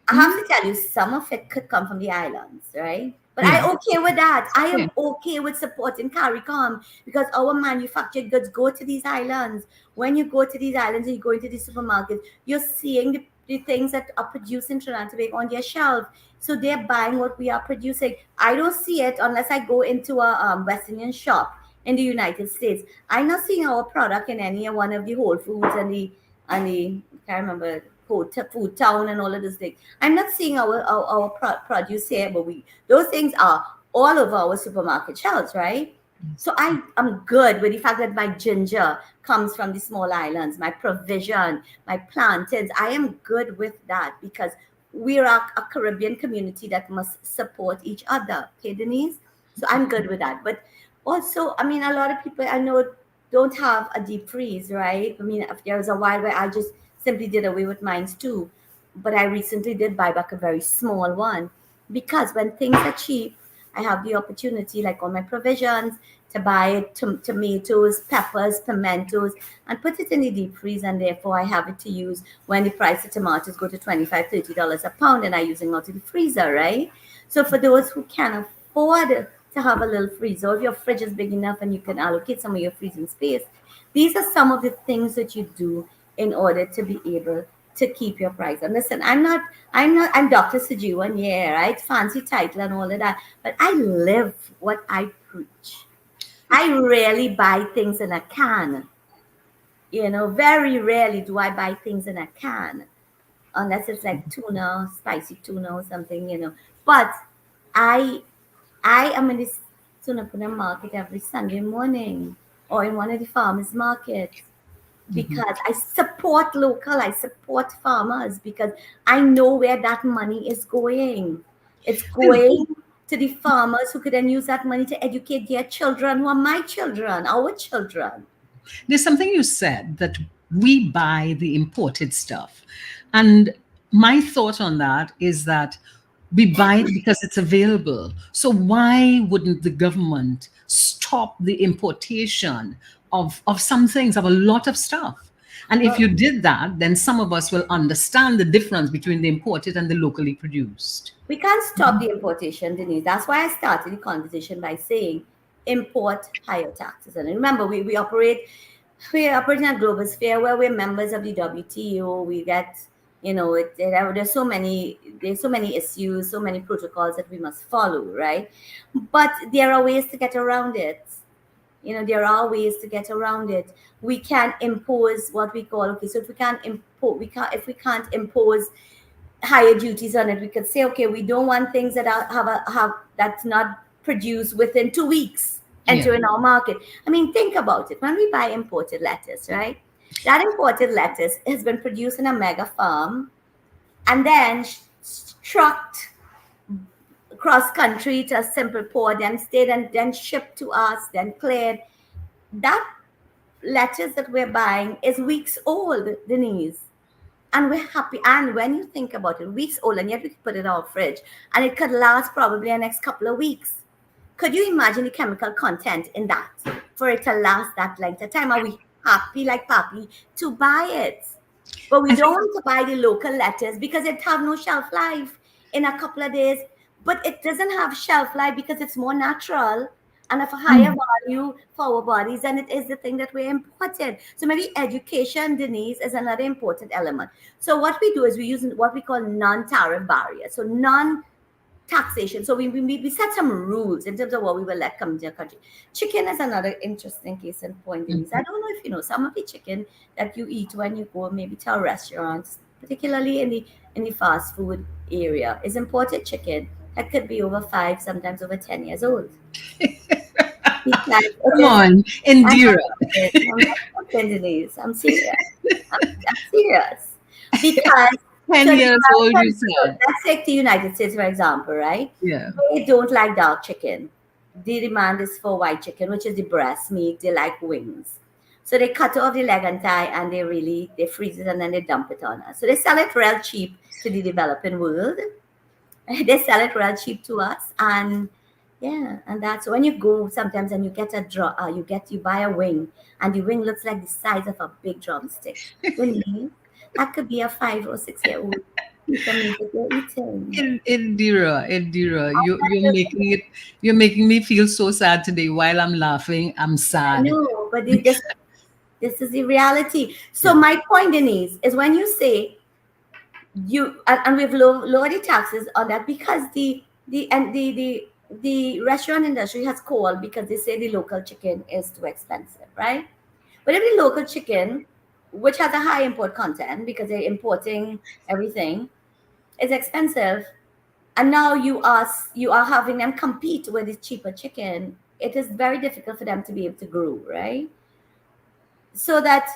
I have to tell you, some of it could come from the islands, right? But I'm okay with that. I am okay with supporting CARICOM because our manufactured goods go to these islands. When you go to these islands and you go into the supermarket, you're seeing the things that are produced in Trinidad and Tobago on their shelf. So they're buying what we are producing. I don't see it unless I go into a West Indian shop in the United States. I'm not seeing our product in any one of the Whole Foods and the I can't remember, Food Town and all of those things. I'm not seeing our produce here, but those things are all over our supermarket shelves, right? So I am good with the fact that my ginger comes from the small islands, my provision, my plantains. I am good with that because we are a Caribbean community that must support each other. Okay, Denise? So I'm good with that. But also, I mean, a lot of people I know don't have a deep freeze, right? I mean, there was a while where I just simply did away with mine too. But I recently did buy back a very small one because when things are cheap, I have the opportunity, like all my provisions, to buy tomatoes, peppers, pimentos, and put it in the deep freeze. And therefore, I have it to use when the price of tomatoes go to $25, $30 a pound, and I'm using out of the freezer, right? So for those who can afford to have a little freezer, or if your fridge is big enough and you can allocate some of your freezing space, these are some of the things that you do in order to be able to keep your price. And listen, I'm Dr. Sajiwan, yeah, right? Fancy title and all of that. But I live what I preach. I rarely buy things in a can. You know, very rarely do I buy things in a can. Unless it's like tuna, spicy tuna or something, you know. But I am in this Tunapuna market every Sunday morning or in one of the farmers markets because I support local, I support farmers because I know where that money is going. It's going to the farmers who could then use that money to educate their children, who are my children, our children. There's something you said that we buy the imported stuff. And my thought on that is that we buy it because it's available. So why wouldn't the government stop the importation of some things, of a lot of stuff? And if you did that, then some of us will understand the difference between the imported and the locally produced. We can't stop the importation, Denise. That's why I started the conversation by saying import higher taxes. And remember, we operate in a global sphere where we're members of the WTO. We get, you know, there's so many issues, so many protocols that we must follow, right? But there are ways to get around it. You know, there are ways to get around it. We can impose what we call, okay, so if we can't impose higher duties on it, we could say, okay, we don't want things that that's not produced within 2 weeks entering our market. I mean, think about it. When we buy imported lettuce, right? That imported lettuce has been produced in a mega farm and then trucked cross country to a simple port, then stayed and then shipped to us, then cleared. That lettuce that we're buying is weeks old, Denise. And we're happy. And when you think about it, weeks old, and yet we could put it in our fridge, and it could last probably the next couple of weeks. Could you imagine the chemical content in that for it to last that length of time? Are we happy like Papi to buy it? But we don't want to buy the local lettuce because it have no shelf life in a couple of days. But it doesn't have shelf life because it's more natural and of a higher value for our bodies than it is the thing that we're importing. So maybe education, Denise, is another important element. So what we do is we use what we call non-tariff barriers. So non-taxation. So we set some rules in terms of what we will let come into the country. Chicken is another interesting case in point, Denise. I don't know if you know some of the chicken that you eat when you go maybe to a restaurant, particularly in the fast food area, is imported chicken that could be over 5, sometimes over 10 years old. Come on, Indira. I'm serious. I'm serious. Because 10 years old, you said. Let's take the United States, for example, right? Yeah. They don't like dark chicken. The demand is for white chicken, which is the breast meat. They like wings. So they cut off the leg and thigh and they freeze it and then they dump it on us. So they sell it real cheap to the developing world. They sell it real cheap to us. And yeah, and that's when you go sometimes and you get you buy a wing and the wing looks like the size of a big drumstick. Really? That could be a 5 or 6 year old piece of meat that you're eating. Indira, you're making me feel so sad today. While I'm laughing, I'm sad. I know, but this is the reality. So my point, Denise, is when you say and we've lowered the taxes on that because the restaurant industry has called because they say the local chicken is too expensive, right? But if the local chicken, which has a high import content because they're importing everything, is expensive, and now you are having them compete with the cheaper chicken, it is very difficult for them to be able to grow, right? So that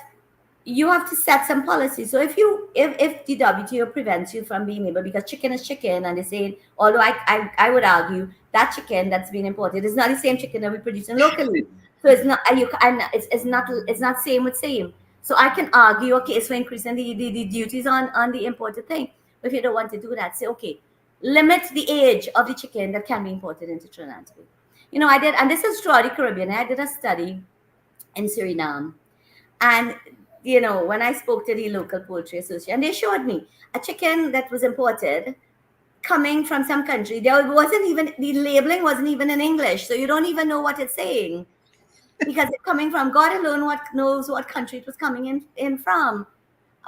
you have to set some policy. So if the WTO prevents you from being able, because chicken is chicken, and they say, although I would argue that chicken that's being imported is not the same chicken that we produce locally. So it's not it's not same with same. So I can argue, okay, it's for increasing the duties on the imported thing. But if you don't want to do that, say, okay, limit the age of the chicken that can be imported into Trinidad and Tobago. You know, I did, and this is throughout the Caribbean. I did a study in Suriname. And, you know, when I spoke to the local poultry association, they showed me a chicken that was imported coming from some country. There wasn't even, the labeling wasn't even in English. So you don't even know what it's saying, because it's coming from, God alone knows what country it was coming in from.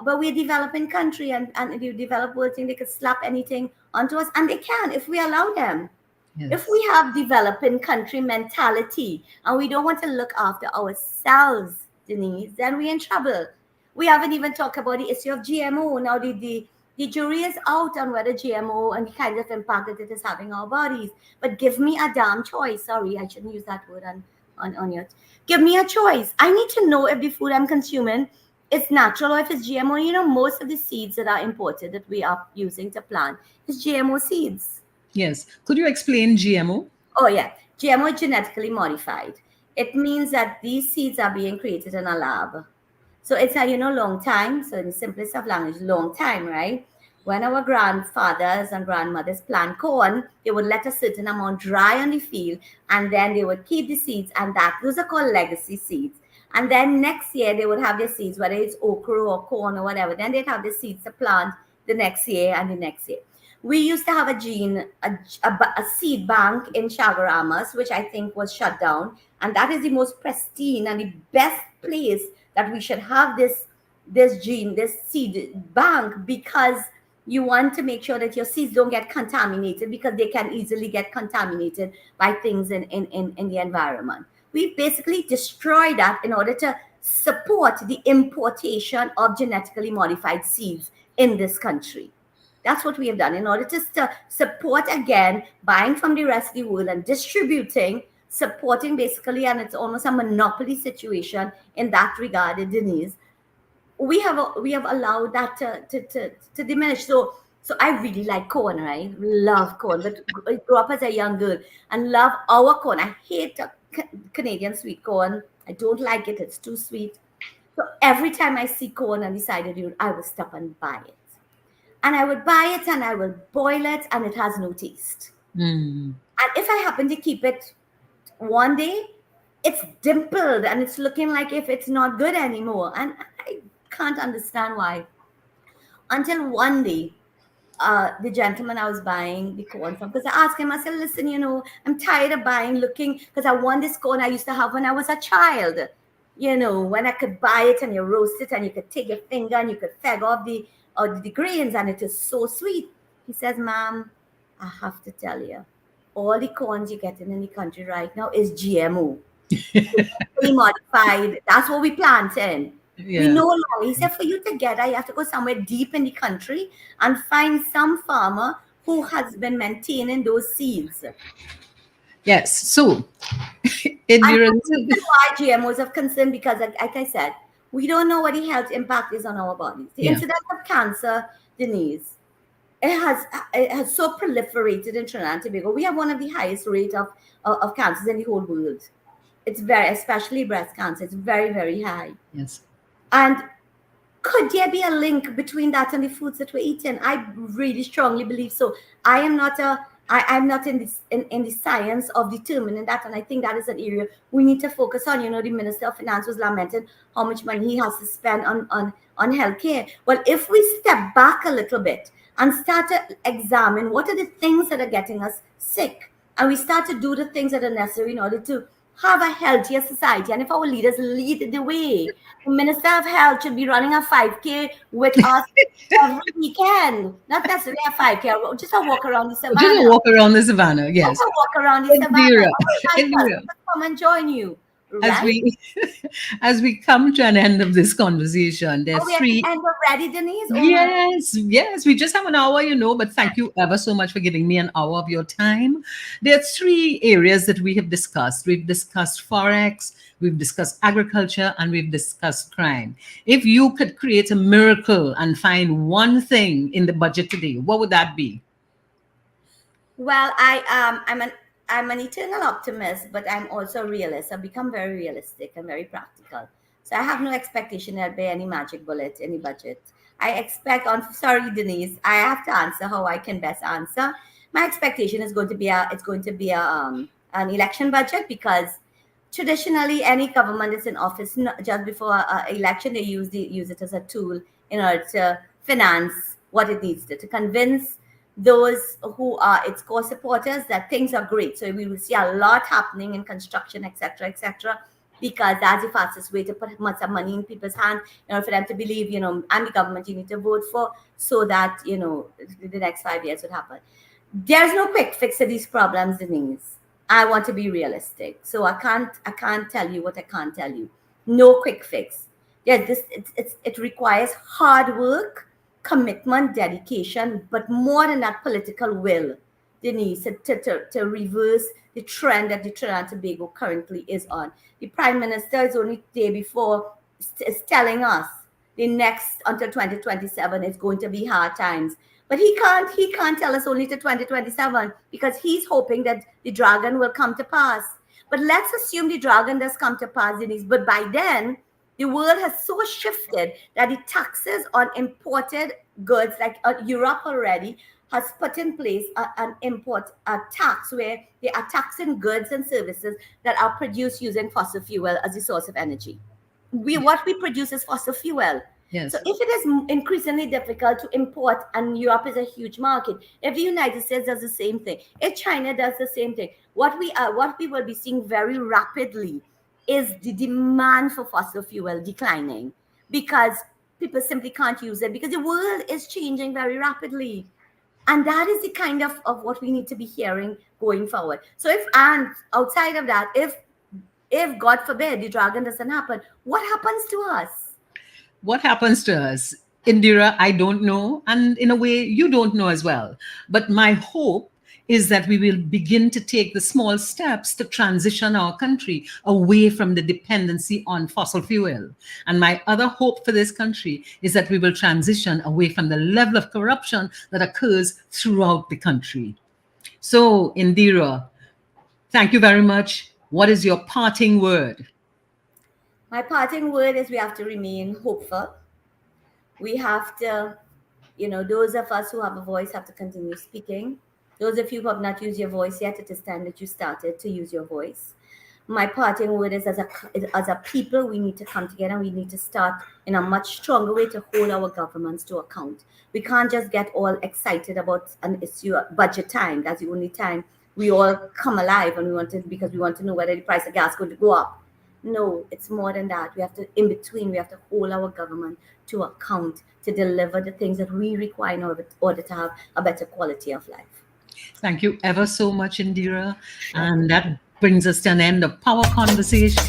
But we're a developing country, and if you develop world thing, they could slap anything onto us, and they can if we allow them. Yes. If we have developing country mentality and we don't want to look after ourselves, Dennise, then we're in trouble. We haven't even talked about the issue of GMO. Now the jury is out on whether GMO and the kind of impact that it is having on our bodies. But give me a damn choice. Sorry, I shouldn't use that word on your. Give me a choice. I need to know if the food I'm consuming is natural or if it's GMO. You know, most of the seeds that are imported that we are using to plant is GMO seeds. Yes. Could you explain GMO? Oh, yeah. GMO is genetically modified. It means that these seeds are being created in a lab. So it's a, long time. So in the simplest of language, long time, right? When our grandfathers and grandmothers plant corn, they would let a certain amount dry on the field, and then they would keep the seeds, and those are called legacy seeds. And then next year, they would have their seeds, whether it's okra or corn or whatever. Then they'd have the seeds to plant the next year and the next year. We used to have a seed bank in Chagaramas, which I think was shut down. And that is the most pristine and the best place that we should have this seed bank, because you want to make sure that your seeds don't get contaminated, because they can easily get contaminated by things in the environment. We basically destroyed that in order to support the importation of genetically modified seeds in this country. That's what we have done in order to support, again, buying from the rest of the world and distributing, supporting basically, and it's almost a monopoly situation in that regard, Dennise. We have allowed that to diminish. So I really like corn, right? Love corn, but I grew up as a young girl and love our corn. I hate Canadian sweet corn. I don't like it. It's too sweet. So every time I see corn on the side of the road, I would stop and buy it. And I would buy it and I will boil it, and it has no taste. And if I happen to keep it one day, it's dimpled and it's looking like if it's not good anymore. And I can't understand why. Until one day, the gentleman I was buying the corn from, because I asked him, I said, listen, I'm tired of looking, because I want this corn I used to have when I was a child. When I could buy it and you roast it and you could take your finger and you could feg off the grains, and it is so sweet. He says, ma'am, I have to tell you, all the corns you're getting in the country right now is GMO. It's modified. That's what we plant in. Yeah. We no longer, he said, for you to get that, you have to go somewhere deep in the country and find some farmer who has been maintaining those seeds. Yes. So, why GMOs are concerned, because, like I said, we don't know what the health impact is on our bodies. The incidence of cancer, Dennise, it has so proliferated in Trinidad and Tobago. We have one of the highest rate of cancers in the whole world. It's especially breast cancer. It's very, very high. Yes. And could there be a link between that and the foods that we're eating? I really strongly believe so. I'm not in the science of determining that, and I think that is an area we need to focus on. The Minister of Finance was lamenting how much money he has to spend on healthcare. Well, if we step back a little bit and start to examine what are the things that are getting us sick, and we start to do the things that are necessary in order to have a healthier society, and if our leaders lead the way, the Minister of Health should be running a 5K with us every weekend. Not necessarily a 5K, just a walk around the savannah. Just a walk around the savannah, yes. Just a walk around the savannah. Come and join you. As we as we come to an end of this conversation, there's we're at three. the end already, Dennise? Oh, Yes, we just have an hour, but thank you ever so much for giving me an hour of your time. There are three areas that we have discussed. We've discussed Forex, we've discussed agriculture, and we've discussed crime. If you could create a miracle and find one thing in the budget today, what would that be? Well, I'm an eternal optimist, but I'm also a realist. I've become very realistic and very practical. So I have no expectation there'll be any magic bullet, any budget. I expect sorry, Dennise, I have to answer how I can best answer. My expectation is going to be an election budget, because traditionally any government is in office just before election, they use it as a tool in order to finance what it needs to convince those who are its core supporters that things are great. So we will see a lot happening in construction, etc., because that's the fastest way to put much of money in people's hands, for them to believe, and the government you need to vote for, so that, the next 5 years would happen. There's no quick fix to these problems, Dennise. I want to be realistic. So I can't tell you what I can't tell you. No quick fix. Yeah, it requires hard work, commitment, dedication, but more than that, political will, Dennise, to reverse the trend that the Trinidad and Tobago currently is on. The Prime Minister is only the day before is telling us the next until 2027 is going to be hard times. But he can't tell us only to 2027, because he's hoping that the dragon will come to pass. But let's assume the dragon does come to pass, Dennise. But by then, the world has so shifted that the taxes on imported goods, like Europe already has put in place an import tax, where they are taxing goods and services that are produced using fossil fuel as a source of energy. What we produce is fossil fuel. Yes. So if it is increasingly difficult to import, and Europe is a huge market, if the United States does the same thing, if China does the same thing, what we will be seeing very rapidly is the demand for fossil fuel declining, because people simply can't use it, because the world is changing very rapidly. And that is the kind of what we need to be hearing going forward. So outside of that, if God forbid the dragon doesn't happen, what happens to us? What happens to us? Indira, I don't know. And in a way, you don't know as well. But my hope is that we will begin to take the small steps to transition our country away from the dependency on fossil fuel. And my other hope for this country is that we will transition away from the level of corruption that occurs throughout the country. So, Indira, thank you very much. What is your parting word? My parting word is we have to remain hopeful. We have to, those of us who have a voice have to continue speaking. Those of you who have not used your voice yet, it is time that you started to use your voice. My parting word is, as a people, we need to come together. We need to start in a much stronger way to hold our governments to account. We can't just get all excited about an issue at budget time. That's the only time we all come alive, and because we want to know whether the price of gas is going to go up. No, it's more than that. We have to, in between, we have to hold our government to account to deliver the things that we require in order to have a better quality of life. Thank you ever so much, Indira. And that brings us to an end of Power Conversation.